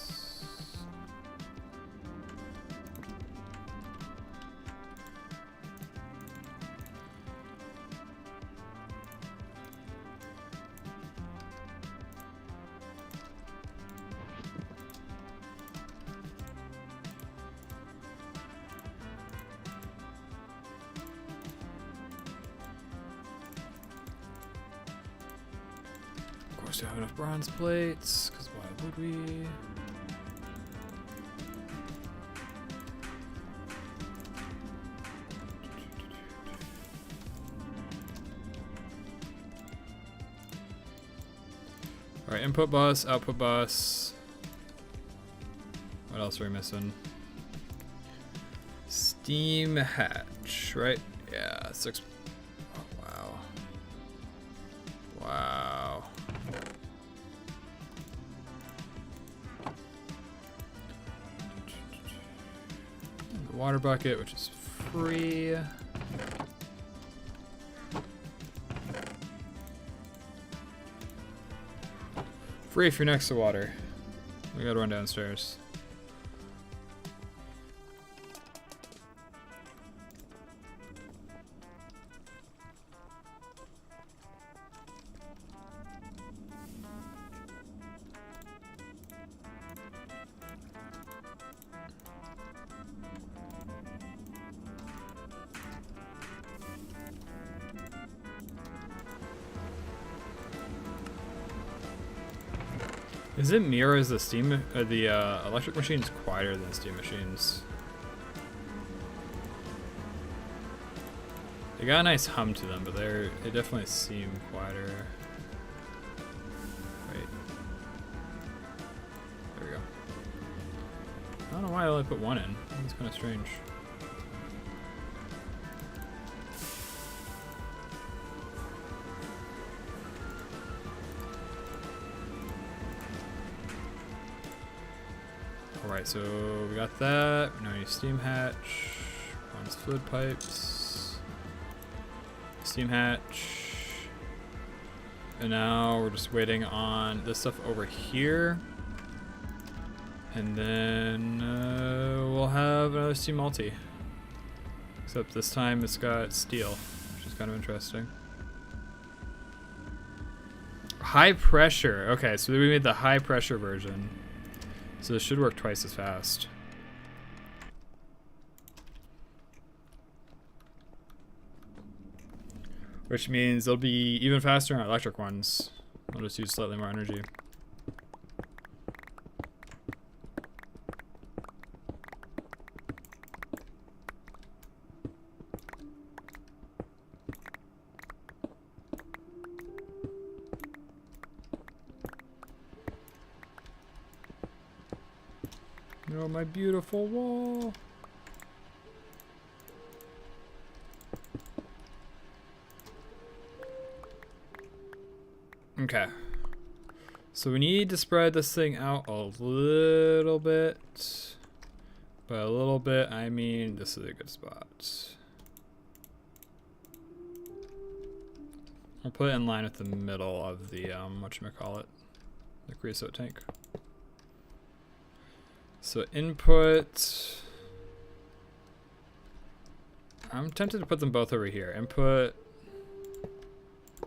Of course, we have enough bronze plates, because why would we? Alright, input bus, output bus. What else are we missing? Steam hatch, right? Yeah, 6. Oh, wow. Wow. The water bucket, which is free. Free if you're next to water. We gotta run downstairs. Is it me or is the steam, the electric machines quieter than steam machines? They got a nice hum to them, but they definitely seem quieter. Wait. There we go. I don't know why I only put one in. That's kind of strange. Alright, so we got that. Now we need steam hatch. Runs fluid pipes. Steam hatch. And now we're just waiting on this stuff over here. And then we'll have another steam multi. Except this time it's got steel, which is kind of interesting. High pressure. Okay, so we made the high pressure version. So this should work twice as fast. Which means they'll be even faster on electric ones. We'll just use slightly more energy. Oh, my beautiful wall. Okay. So we need to spread this thing out a little bit. By a little bit, I mean this is a good spot. I'll put it in line with the middle of the, whatchamacallit, the creosote tank. So input, I'm tempted to put them both over here. Input,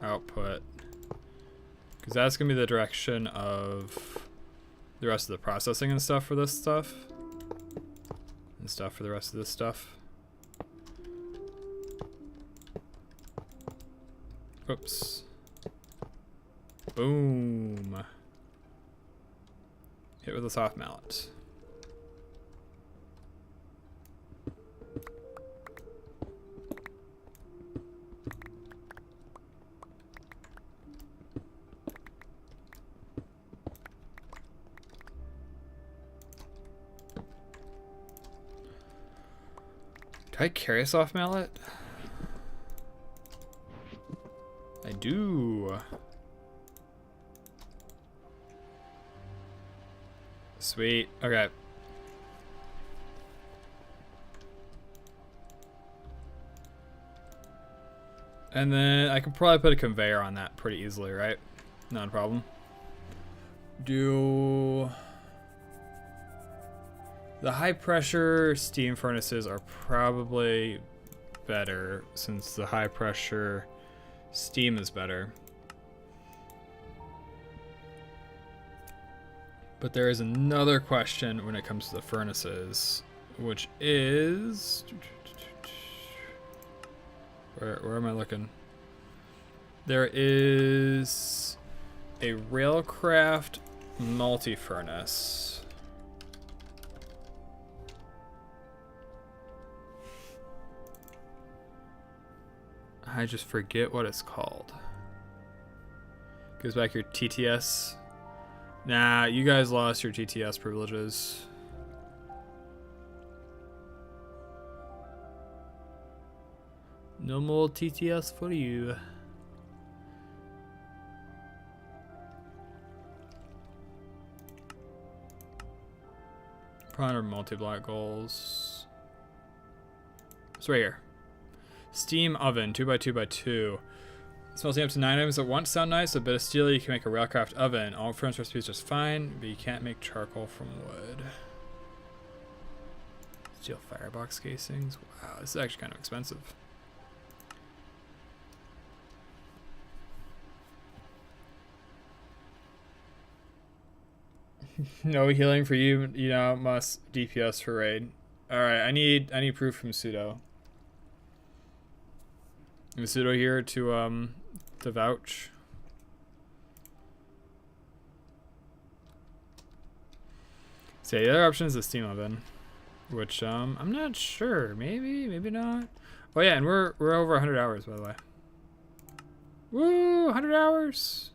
output, because that's gonna be the direction of the rest of the processing and stuff for this stuff, and stuff for the rest of this stuff. Oops. Boom. Hit with a soft mallet. Do I carry a soft mallet? I do. Sweet. Okay. And then I can probably put a conveyor on that pretty easily, right? Not a problem. The high pressure steam furnaces are probably better since the high pressure steam is better. But there is another question when it comes to the furnaces, which is... Where am I looking? There is a Railcraft multi-furnace. I just forget what it's called. Gives back your TTS. Nah, you guys lost your TTS privileges. No more TTS for you. Prime multi-block goals. It's right here. Steam oven, 2x2x2. Smelting up to 9 items at once sound nice. A bit of steel, you can make a Railcraft oven. All furnace recipes just fine, but you can't make charcoal from wood. Steel firebox casings. Wow, this is actually kind of expensive. No healing for you, you know, must DPS for raid. Alright, I need proof from Pseudo. Is Pseudo here to vouch? So yeah, the other option is the steam oven, which I'm not sure. Maybe, maybe not. Oh yeah, and we're over 100 hours, by the way. Woo, 100 hours.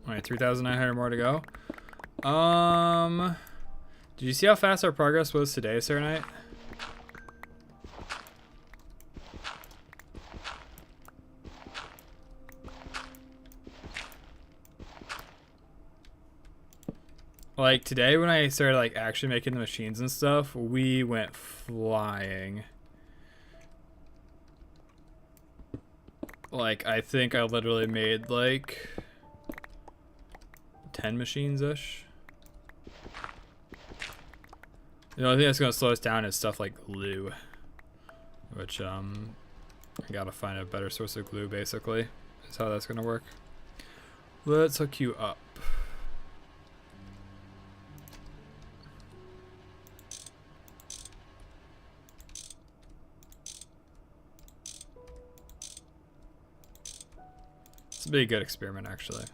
All right, 3,900 more to go. Did you see how fast our progress was today, Sir Knight? Like today when I started like actually making the machines and stuff, we went flying. Like I think I literally made like 10 machines-ish. The only thing that's gonna slow us down is stuff like glue. Which I gotta find a better source of glue basically. Is how that's gonna work. Let's hook you up. This would be a good experiment actually.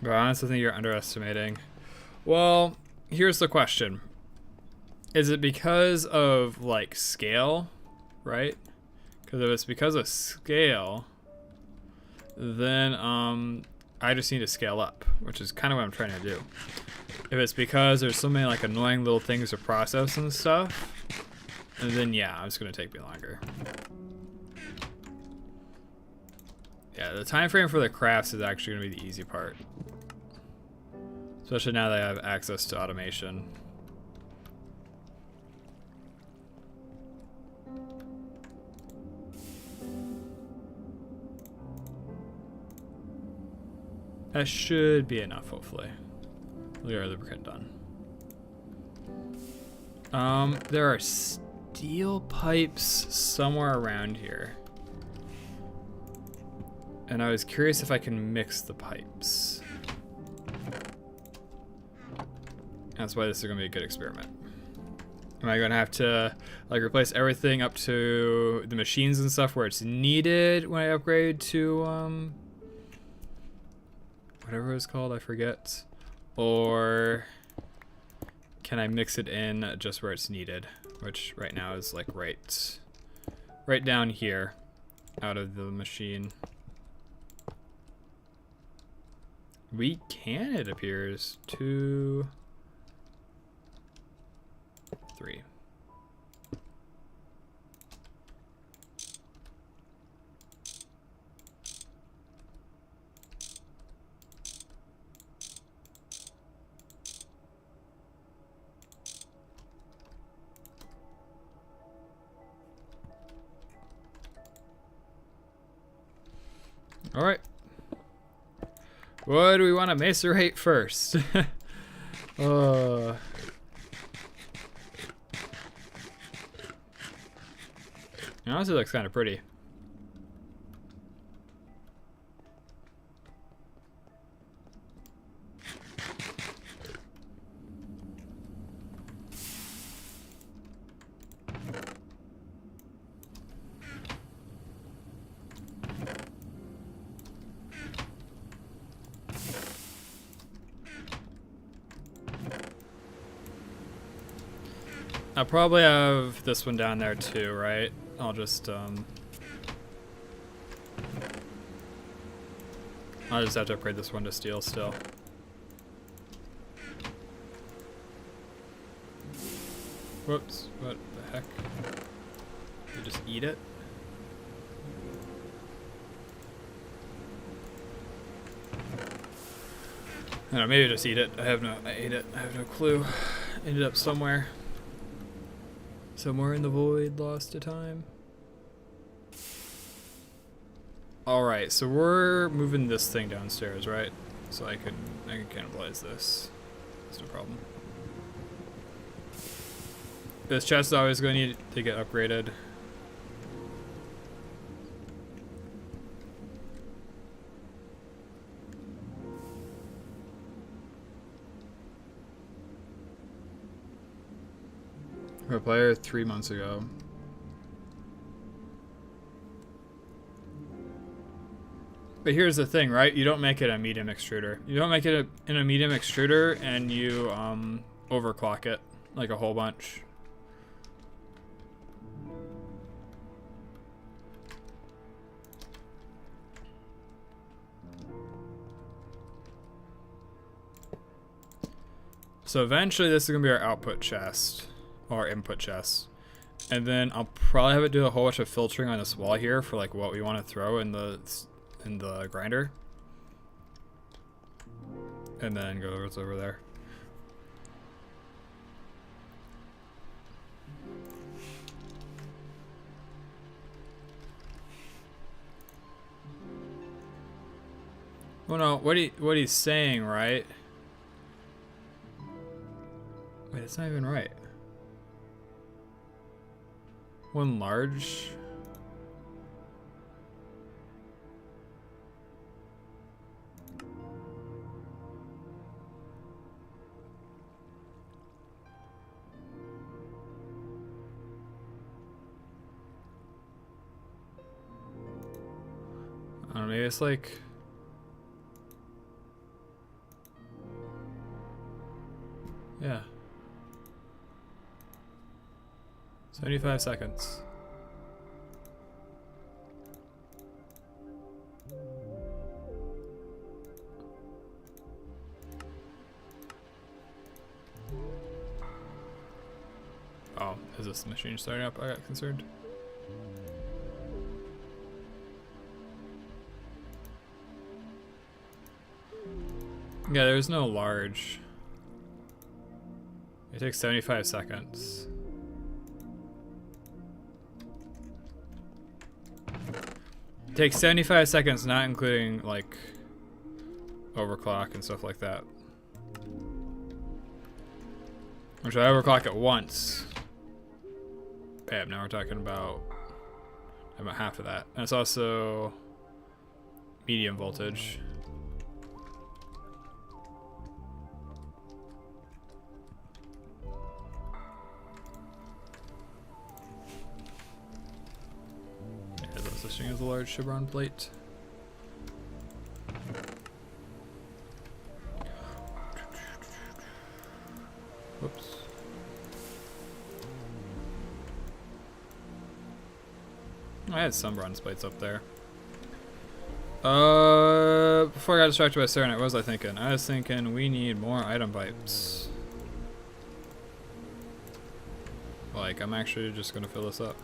But I honestly think you're underestimating. Well, here's the question. Is it because of like scale, right? Because if it's because of scale, then I just need to scale up, which is kind of what I'm trying to do. If it's because there's so many like annoying little things to process and stuff, then yeah, it's gonna take me longer. Yeah, the time frame for the crafts is actually gonna be the easy part. Especially now that I have access to automation. That should be enough, hopefully. We are lubricant done. There are steel pipes somewhere around here. And I was curious if I can mix the pipes. That's why this is gonna be a good experiment. Am I gonna have to like replace everything up to the machines and stuff where it's needed when I upgrade to whatever it's called, I forget. Or can I mix it in just where it's needed? Which right now is like right down here out of the machine. We can, it appears. 2, 3. All right. What do we want to macerate first? Honestly, looks kind of pretty. I'll probably have this one down there too, right? I'll just have to upgrade this one to steel still. Whoops, what the heck? You just eat it? I don't know, maybe just eat it. I ate it. I have no clue. Ended up somewhere. Somewhere in the void, lost to time. Alright, so we're moving this thing downstairs, right? So I can cannibalize this. That's no problem. This chest is always going to need to get upgraded. For a player 3 months ago. But here's the thing, right? You don't make it a medium extruder. You don't make it in a medium extruder and you overclock it like a whole bunch. So eventually this is going to be our output chest. Or input chest. And then I'll probably have it do a whole bunch of filtering on this wall here for like what we want to throw in the grinder. And then go over there. Well, no, what he's saying, right? Wait, it's not even right. One large. I don't know, maybe it's like. Yeah. 75 seconds. Oh, is this machine starting up? I got concerned. Yeah, there's no large. It takes 75 seconds. It takes 75 seconds, not including like overclock and stuff like that. Which I overclock it once. Bam, now we're talking about half of that. And it's also medium voltage. This thing has a large chevron plate. Whoops. I had some bronze plates up there. Before I got distracted by Serenite, what was I thinking? I was thinking we need more item pipes. Like, I'm actually just gonna fill this up.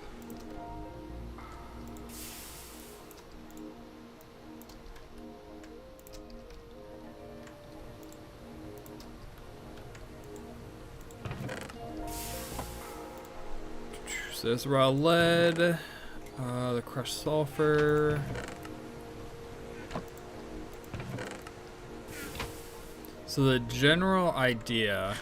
So there's raw lead, the crushed sulfur. So the general idea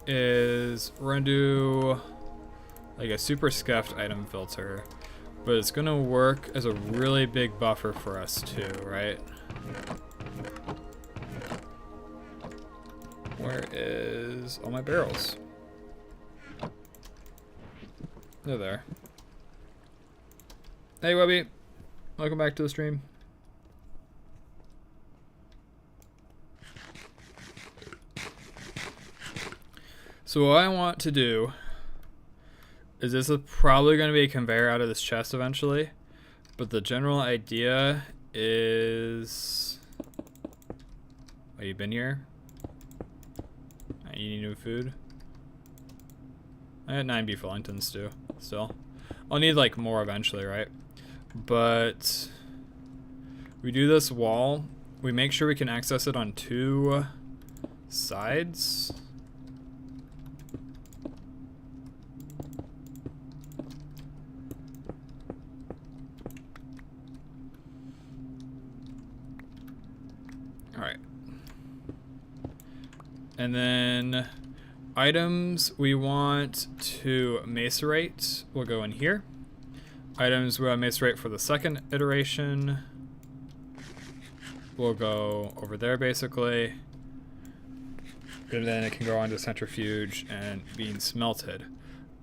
is we're gonna do like a super scuffed item filter, but it's gonna work as a really big buffer for us too, right? Where is all my barrels? They're there. Hey Webby, welcome back to the stream. So what I want to do is this is probably going to be a conveyor out of this chest eventually, but the general idea is... Oh, you been here? You need new food? I had 9 beef Wellingtons too, still. I'll need like more eventually, right? But we do this wall. We make sure we can access it on 2 sides. All right. And then items we want to macerate will go in here. Items we want to macerate for the second iteration will go over there basically. And then it can go on to centrifuge and being smelted.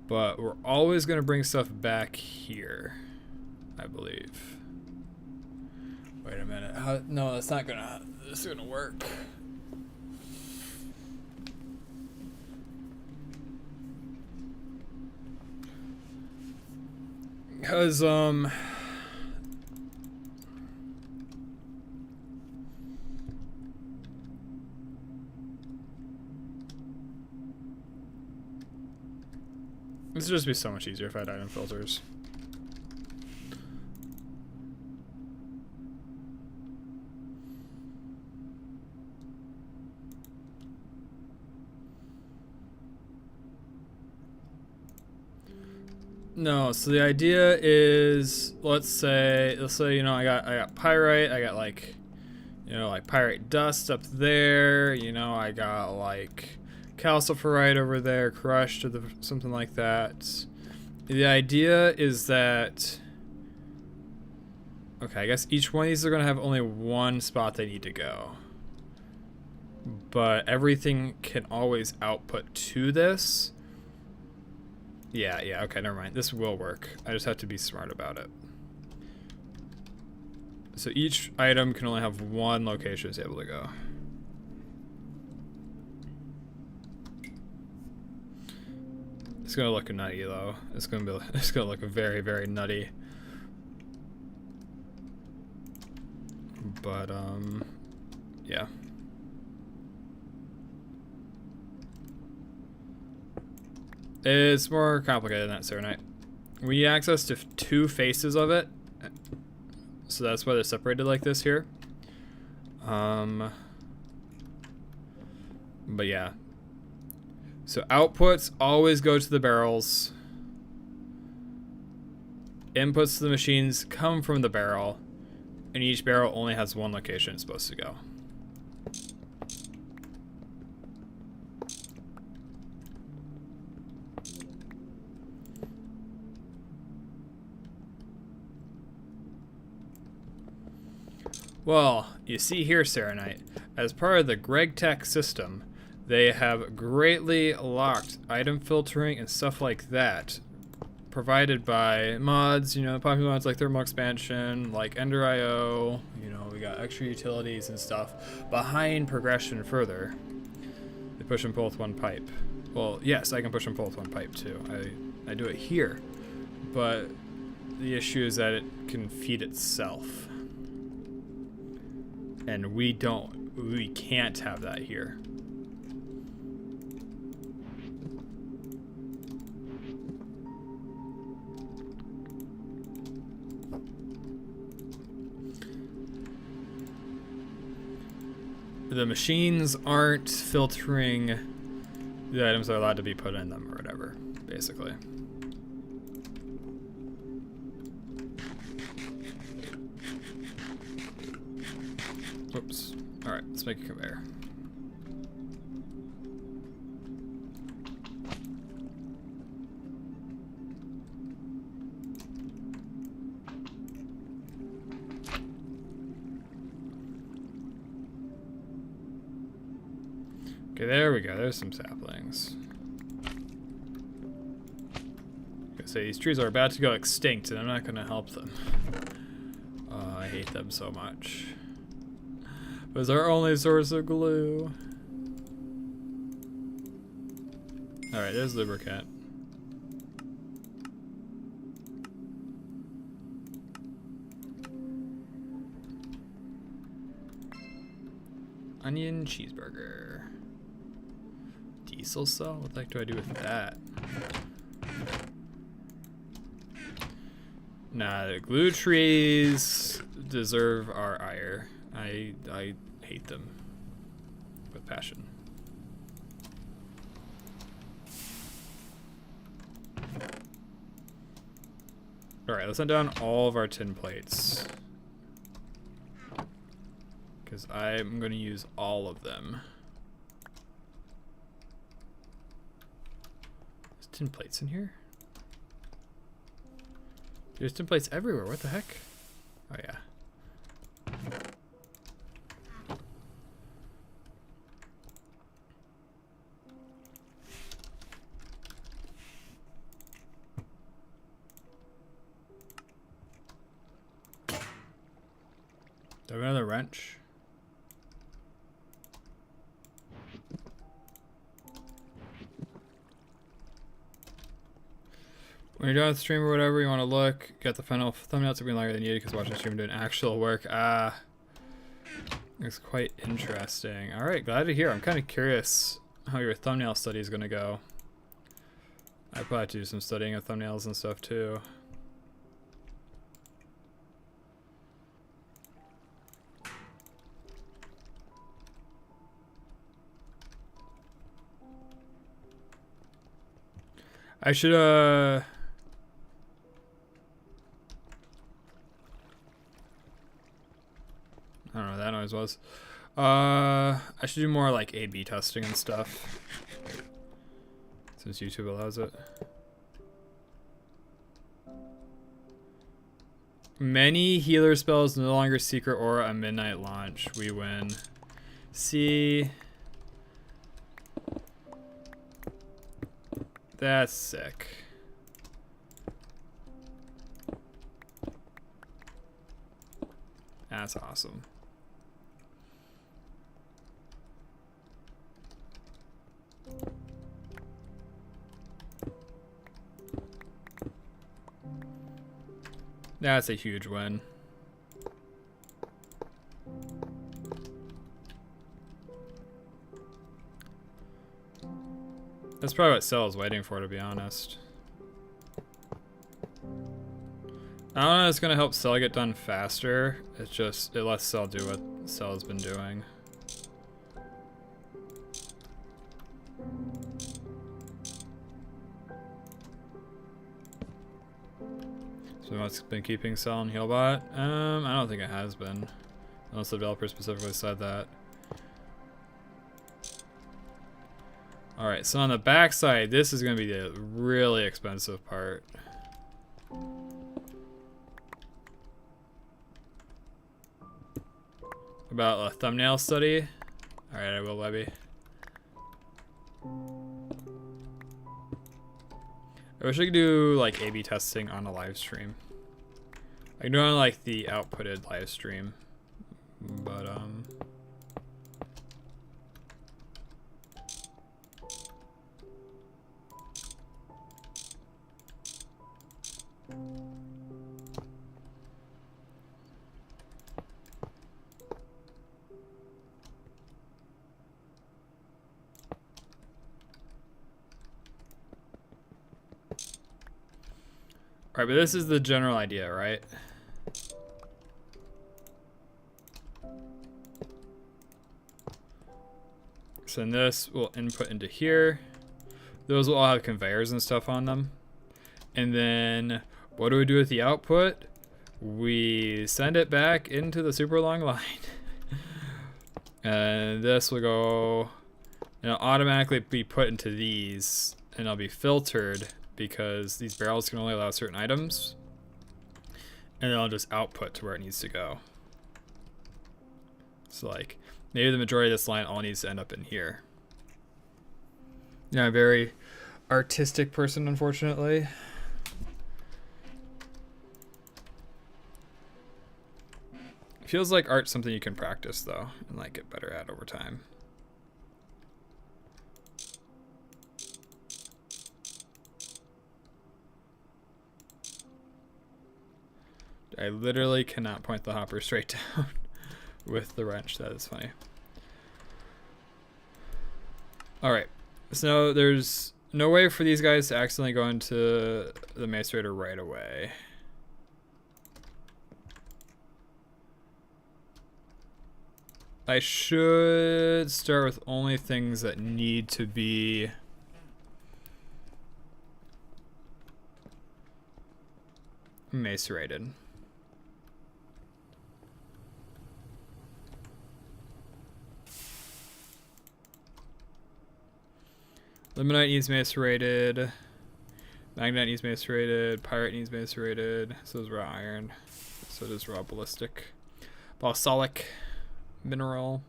But we're always going to bring stuff back here, I believe. Wait a minute. No, that's not gonna. This is gonna work. Because this would just be so much easier if I had item filters. No, so the idea is, let's say you know I got pyrite, I got like, you know, like pyrite dust up there, you know, I got like calciferite over there, crushed or something like that. The idea is that, okay, I guess each one of these are gonna have only one spot they need to go, but everything can always output to this. Yeah, okay, never mind. This will work. I just have to be smart about it. So each item can only have one location it's able to go. It's gonna look nutty though. It's gonna look very, very nutty. But yeah. It's more complicated than that, Serenite. We need access to 2 faces of it, so that's why they're separated like this here. But yeah. So outputs always go to the barrels. Inputs to the machines come from the barrel, and each barrel only has one location it's supposed to go. Well, you see here, Serenite, as part of the GregTech system, they have greatly locked item filtering and stuff like that, provided by mods, you know, popular mods like thermal expansion, like Ender.io, you know, we got extra utilities and stuff, behind progression further. They push and pull with one pipe. Well, yes, I can push and pull with one pipe too. I do it here, but the issue is that it can feed itself. And we can't have that here. The machines aren't filtering the items that are allowed to be put in them or whatever, basically. Oops. Alright, let's make a conveyor. Okay, there we go. There's some saplings. Okay, so these trees are about to go extinct, and I'm not going to help them. Oh, I hate them so much. It was our only source of glue. Alright, there's lubricant. Onion cheeseburger. Diesel cell? What the heck do I do with that? Nah, the glue trees deserve our ire. I hate them with passion. Alright, let's send down all of our tin plates, because I'm going to use all of them. tin plates in here? There's tin plates everywhere. What the heck? Oh, yeah. Do I have another wrench? When you're done with the stream or whatever, you want to look, get the final thumbnails to be longer than needed because watching the stream doing actual work. It's quite interesting. All right, glad to hear. I'm kind of curious how your thumbnail study is going to go. I probably have to do some studying of thumbnails and stuff too. I should, I don't know what that noise was. I should do more like A/B testing and stuff. Since YouTube allows it. Many healer spells no longer secret aura a midnight launch. We win. See. That's sick. That's awesome. That's a huge win. That's probably what Cell is waiting for, to be honest. I don't know if it's gonna help Cell get done faster. It's just, it lets Cell do what Cell has been doing. So what's been keeping Cell on Healbot? I don't think it has been. Unless the developer specifically said that. Alright, so on the back side, this is going to be the really expensive part. About a thumbnail study? Alright, I will, Webby. I wish I could do like A/B testing on a live stream. I can do it on like the outputted live stream, but alright, but this is the general idea, right? So then this will input into here. Those will all have conveyors and stuff on them. And then what do we do with the output? We send it back into the super long line. And this will go, and it'll automatically be put into these, and it'll be filtered because these barrels can only allow certain items. And it'll just output to where it needs to go. So like, maybe the majority of this line all needs to end up in here. Yeah, I'm a very artistic person, unfortunately. Feels like art's something you can practice though, and like get better at over time. I literally cannot point the hopper straight down with the wrench. That is funny. All right, so there's no way for these guys to accidentally go into the macerator right away. I should start with only things that need to be macerated. Limonite needs macerated. Magnet needs macerated. Pyrite needs macerated. So does raw iron. So does raw ballistic. Balsalic mineral.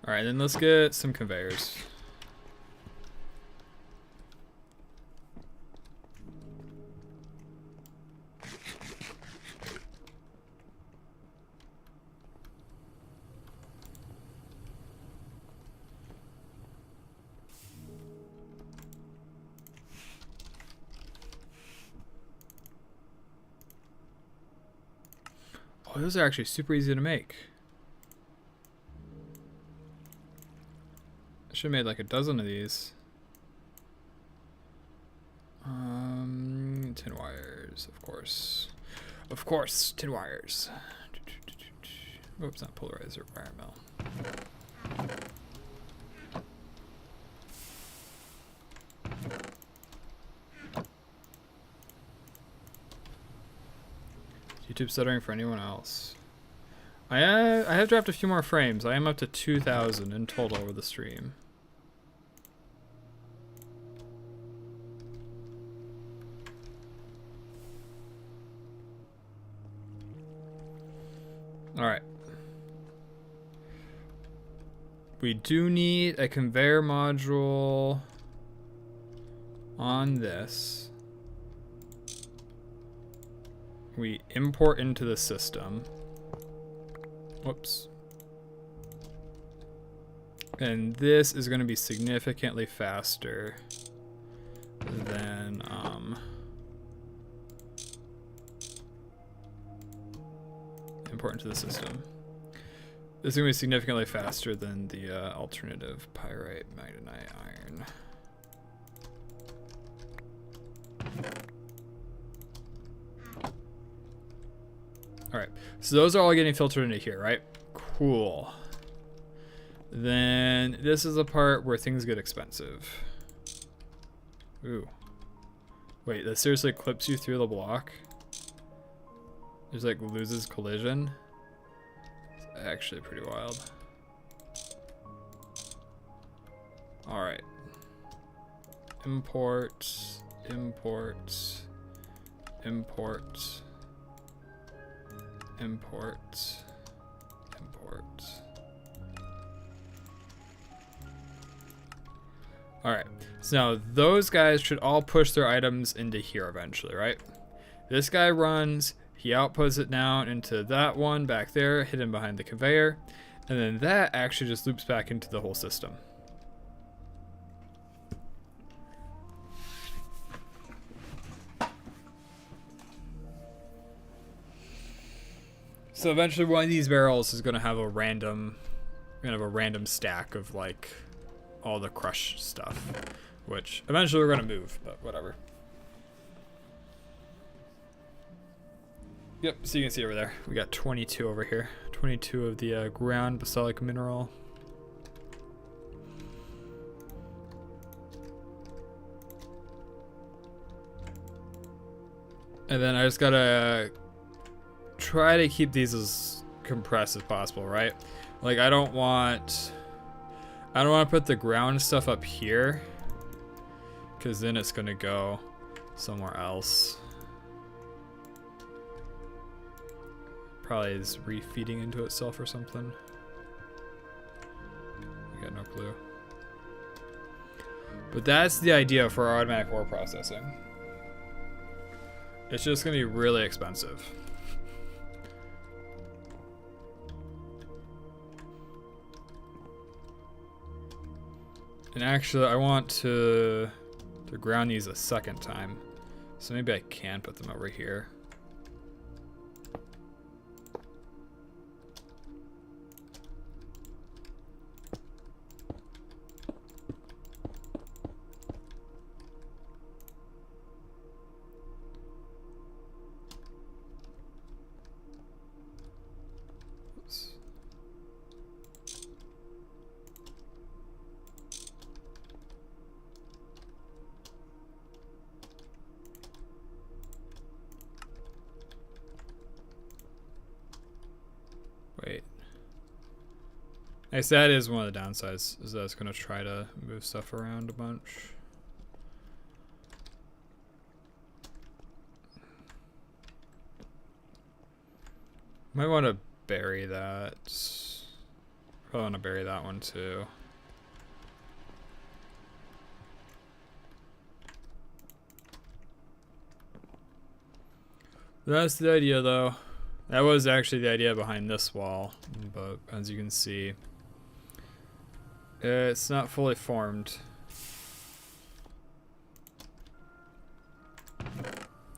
Alright, then let's get some conveyors. Oh, those are actually super easy to make. I should have made like a dozen of these. Tin wires, of course. Of course, tin wires. Oops, not polarizer, wire mill. YouTube stuttering for anyone else? I have dropped a few more frames. I am up to 2,000 in total over the stream. Alright. We do need a conveyor module on this. We import into the system. Whoops. And this is going to be significantly faster than import into the system. This is going to be significantly faster than the alternative pyrite, magnesite, iron. Alright, so those are all getting filtered into here, right? Cool. Then this is the part where things get expensive. Ooh. Wait, that seriously clips you through the block? There's like loses collision? It's actually pretty wild. Alright. Import, import, import. Import, import. Alright, so now those guys should all push their items into here eventually, right? This guy runs, he outputs it down into that one back there, hidden behind the conveyor, and then that actually just loops back into the whole system. So eventually one of these barrels is going to have a random stack of like all the crush stuff, which eventually we're going to move, but whatever. Yep, so you can see over there, we got 22 over here. 22 of the ground basalic mineral. And then I just gotta try to keep these as compressed as possible, right? Like I don't want to put the ground stuff up here, because then it's gonna go somewhere else. Probably is refeeding into itself or something. I got no clue. But that's the idea for our automatic ore processing. It's just gonna be really expensive. And actually, I want to ground these a second time. So maybe I can put them over here. I guess that is one of the downsides, is that it's going to try to move stuff around a bunch. Might want to bury that. Probably want to bury that one too. That's the idea though. That was actually the idea behind this wall, but as you can see, it's not fully formed.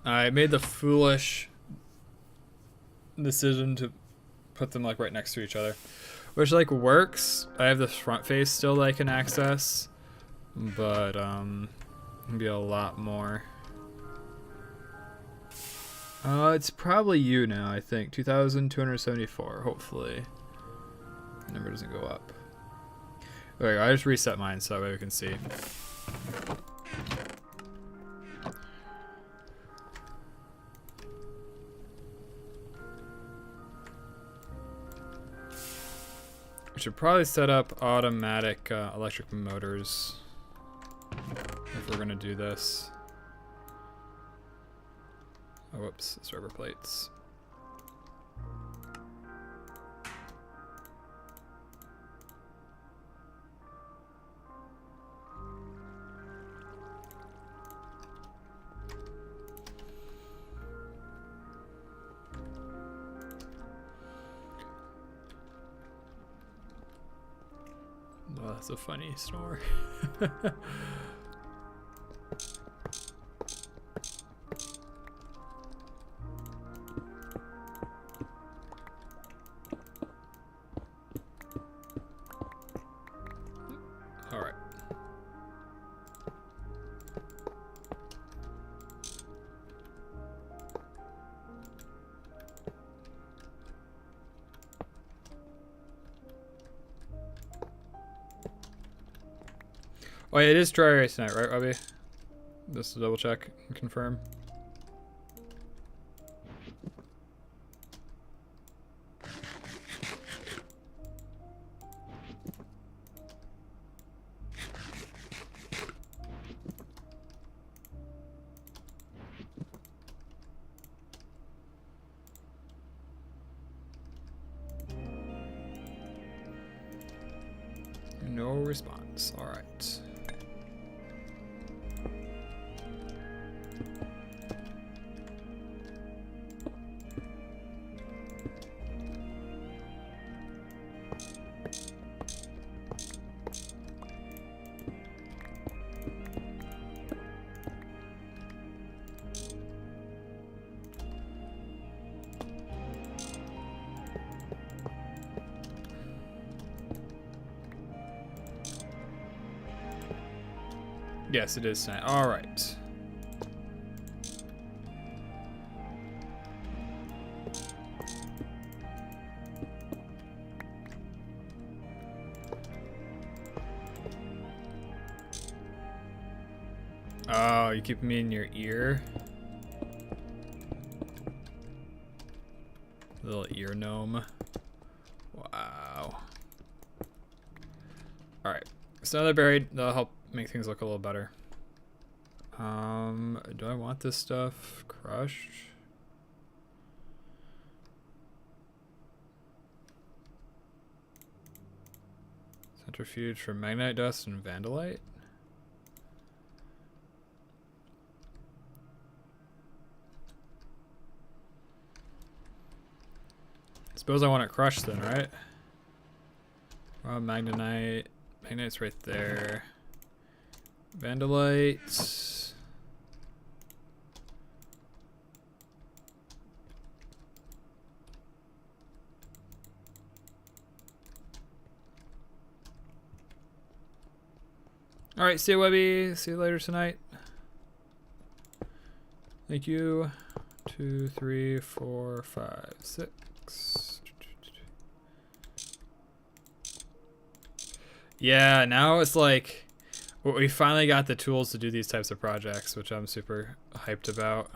I made the foolish decision to put them like right next to each other, which like works. I have this front face still that I can access, but it'd be a lot more. It's probably you now, I think. 2,274, hopefully. The number doesn't go up. There we go. I just reset mine so that way we can see. We should probably set up automatic electric motors if we're gonna do this. Oh, whoops, it's rubber plates. Oh, that's a funny snore. Oh yeah, it is dry erase tonight, right, Robbie? Just to double check and confirm. No response. All right. Yes, it is tonight. All right. Oh, you keep me in your ear? Little ear gnome. Wow. Alright. So now they're buried. That'll help make things look a little better. Do I want this stuff crushed? Centrifuge for magnetite dust and vandalite? Suppose I want it crushed then, right? Raw magnetite. Magnetite's right there. Vandalite. Alright, see you, Webby. See you later tonight. Thank you. 2, 3, 4, 5, 6. Yeah, now it's like we finally got the tools to do these types of projects, which I'm super hyped about.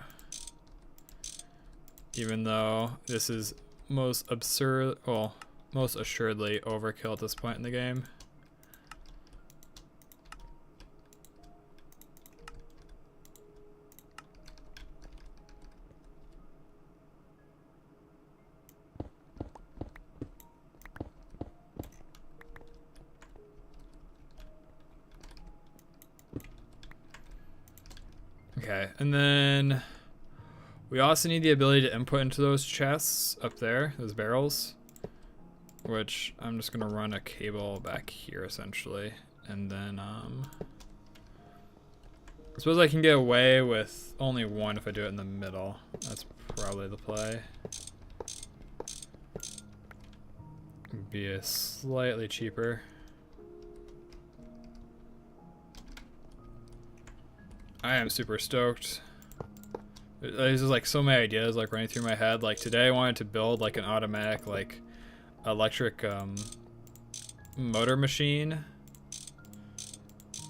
Even though this is most absurd, well, most assuredly overkill at this point in the game. Okay, and then we also need the ability to input into those chests up there, those barrels, which I'm just gonna run a cable back here essentially, and then I suppose I can get away with only one if I do it in the middle. That's probably the play. Be a slightly cheaper. I am super stoked. There's just like so many ideas like running through my head. Like today I wanted to build like an automatic like electric motor machine,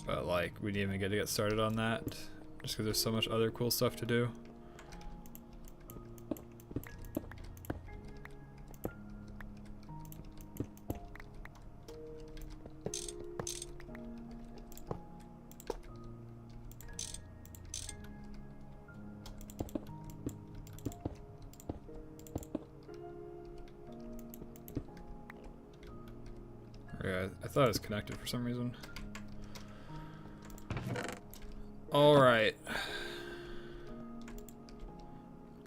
but like we didn't even get started on that just because there's so much other cool stuff to do. Yeah, I thought it was connected for some reason. Alright.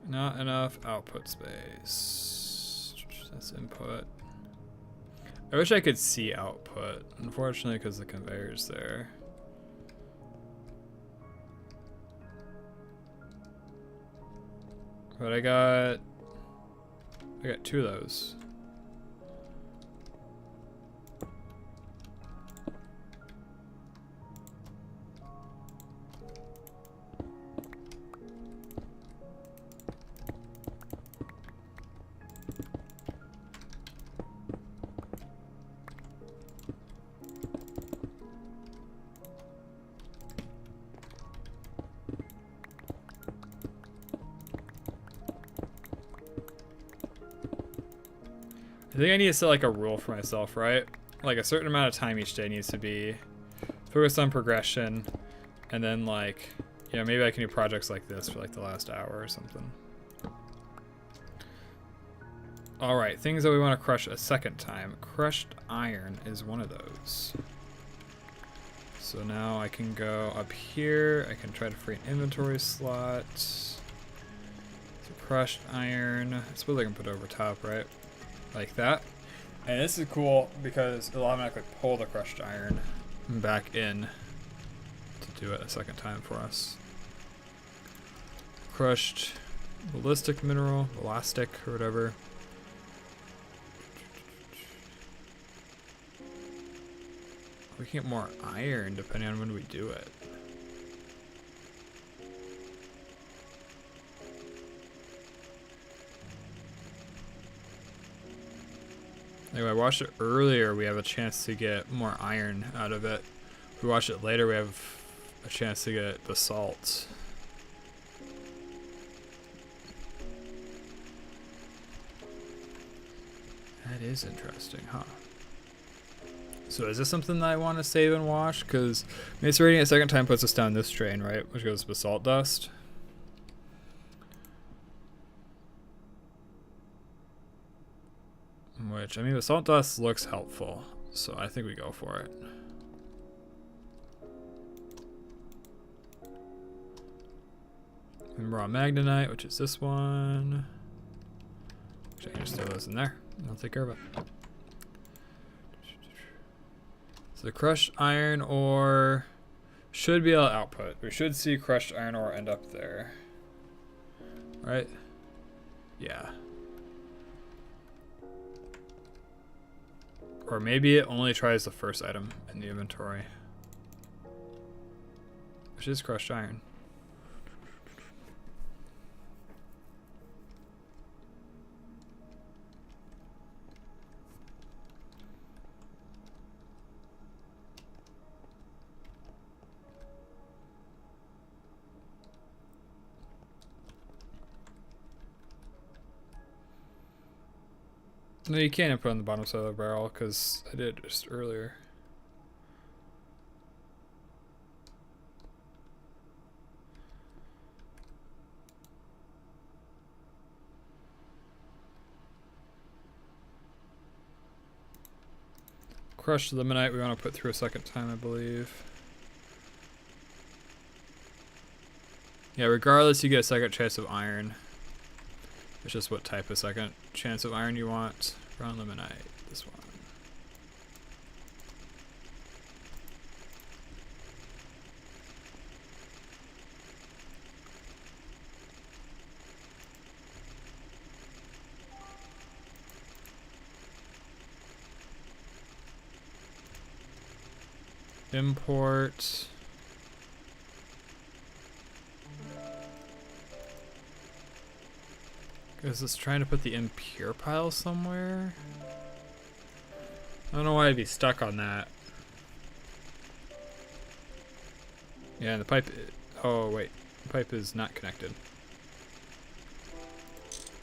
Not enough output space. That's input. I wish I could see output, unfortunately, because the conveyor's there. But I got two of those. I think I need to set like a rule for myself, right? Like a certain amount of time each day needs to be focused on progression, and then like, you know, maybe I can do projects like this for like the last hour or something. All right, things that we want to crush a second time. Crushed iron is one of those. So now I can go up here. I can try to free an inventory slot. So crushed iron. I suppose I can put it over top, right? Like that. And this is cool because it'll automatically pull the crushed iron back in to do it a second time for us. Crushed ballistic mineral, elastic or whatever. We can get more iron depending on when we do it. Anyway, I watched it earlier, we have a chance to get more iron out of it. If we watch it later, we have a chance to get basalt. That is interesting, huh? So is this something that I want to save and wash? Because Mace rating a second time puts us down this drain, right? Which goes basalt dust. Which, I mean, basalt dust looks helpful, so I think we go for it. And raw magnetite, which is this one. Which I can just throw those in there, and I'll take care of it. So the crushed iron ore should be able to output. We should see crushed iron ore end up there. Right? Yeah. Or maybe it only tries the first item in the inventory, which is crushed iron. No, you can't put on the bottom side of the barrel because I did just earlier. Crushed limonite we want to put through a second time, I believe. Yeah, regardless, you get a second chance of iron. It's just what type of second chance of iron you want. Brown limonite, this one. Import. Guess it's trying to put the impure pile somewhere. I don't know why I'd be stuck on that. Yeah, and the pipe. Oh wait, the pipe is not connected.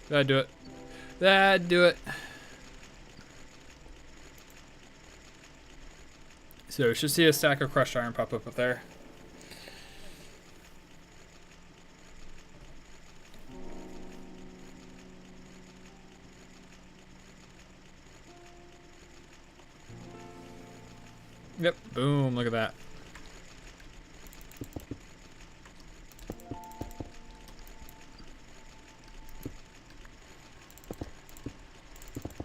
That'd do it. That'd do it. So we should see a stack of crushed iron pop up there. Yep, boom, look at that.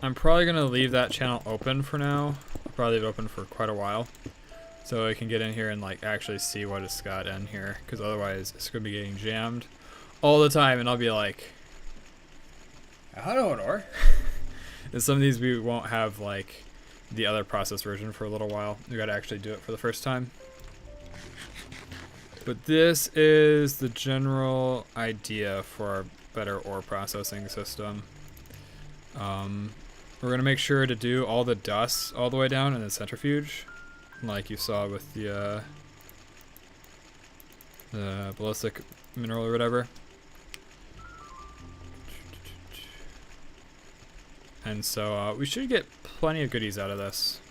I'm probably gonna leave that channel open for now. I'll probably leave it open for quite a while. So I can get in here and like actually see what it's got in here. Because otherwise it's gonna be getting jammed all the time and I'll be like, I don't know. And some of these we won't have like the other process version for a little while. We gotta actually do it for the first time. But this is the general idea for our better ore processing system. We're gonna make sure to do all the dust all the way down in the centrifuge, like you saw with the ballistic mineral or whatever. And so we should get plenty of goodies out of this.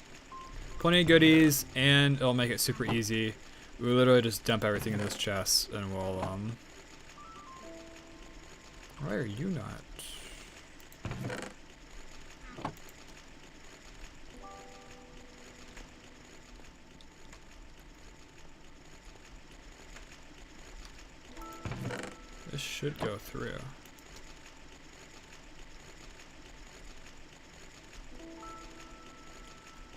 Plenty of goodies, and it'll make it super easy. We literally just dump everything in this chest, and we'll why are you not? This should go through.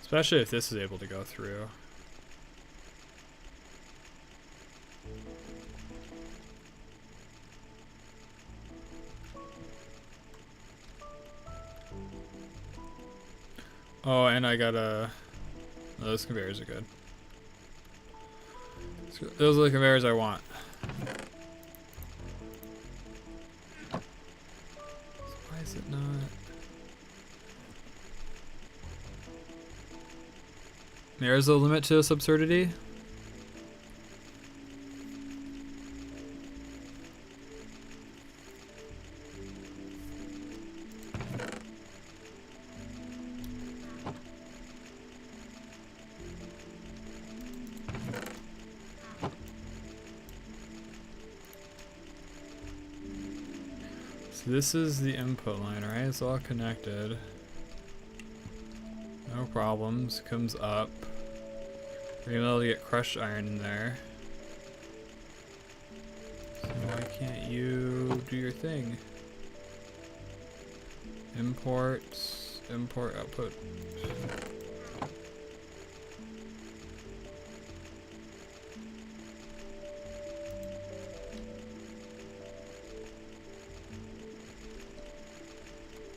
Especially if this is able to go through. Oh, and I got a... Oh, those conveyors are good. Those are the conveyors I want. Why is it not... There's a limit to this absurdity. So this is the input line, right? It's all connected. No problems. Comes up. We're gonna be able to get crushed iron in there. So why can't you do your thing? Import output.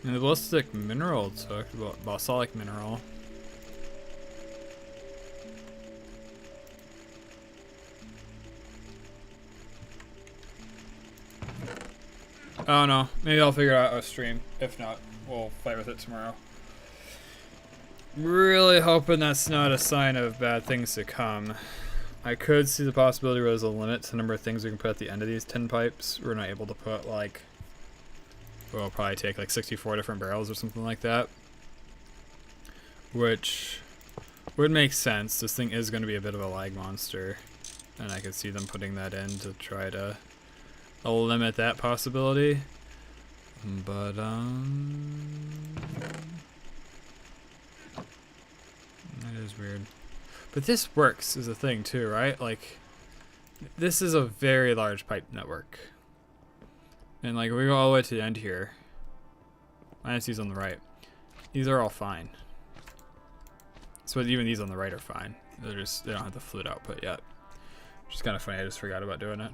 And the ballistic mineral took, basalic mineral. Oh no, maybe I'll figure it out on stream. If not, we'll fight with it tomorrow. Really hoping that's not a sign of bad things to come. I could see the possibility where there's a limit to the number of things we can put at the end of these tin pipes. We're not able to put like, we'll probably take like 64 different barrels or something like that. which would make sense. This thing is going to be a bit of a lag monster, and I could see them putting that in to try to limit that possibility. But that is weird. But this works is a thing too, right? Like, this is a very large pipe network, and like we go all the way to the end here. Minus these on the right. These are all fine. So even these on the right are fine. They don't have the fluid output yet. Which is kind of funny. I just forgot about doing it.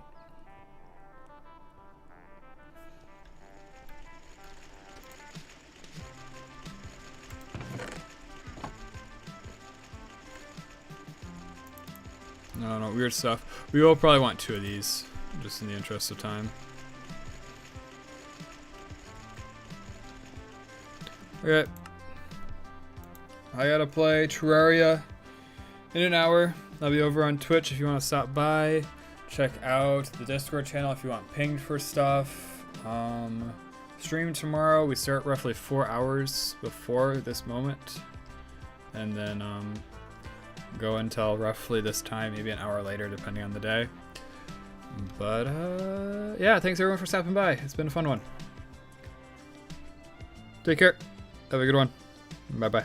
No, weird stuff. We will probably want 2 of these, just in the interest of time. Okay. I gotta play Terraria in an hour. I'll be over on Twitch if you want to stop by. Check out the Discord channel if you want pinged for stuff. Stream tomorrow. We start roughly 4 hours before this moment. And then go until roughly this time, maybe an hour later depending on the day. But yeah, thanks everyone for stopping by. It's been a fun one. Take care. Have a good one. Bye bye.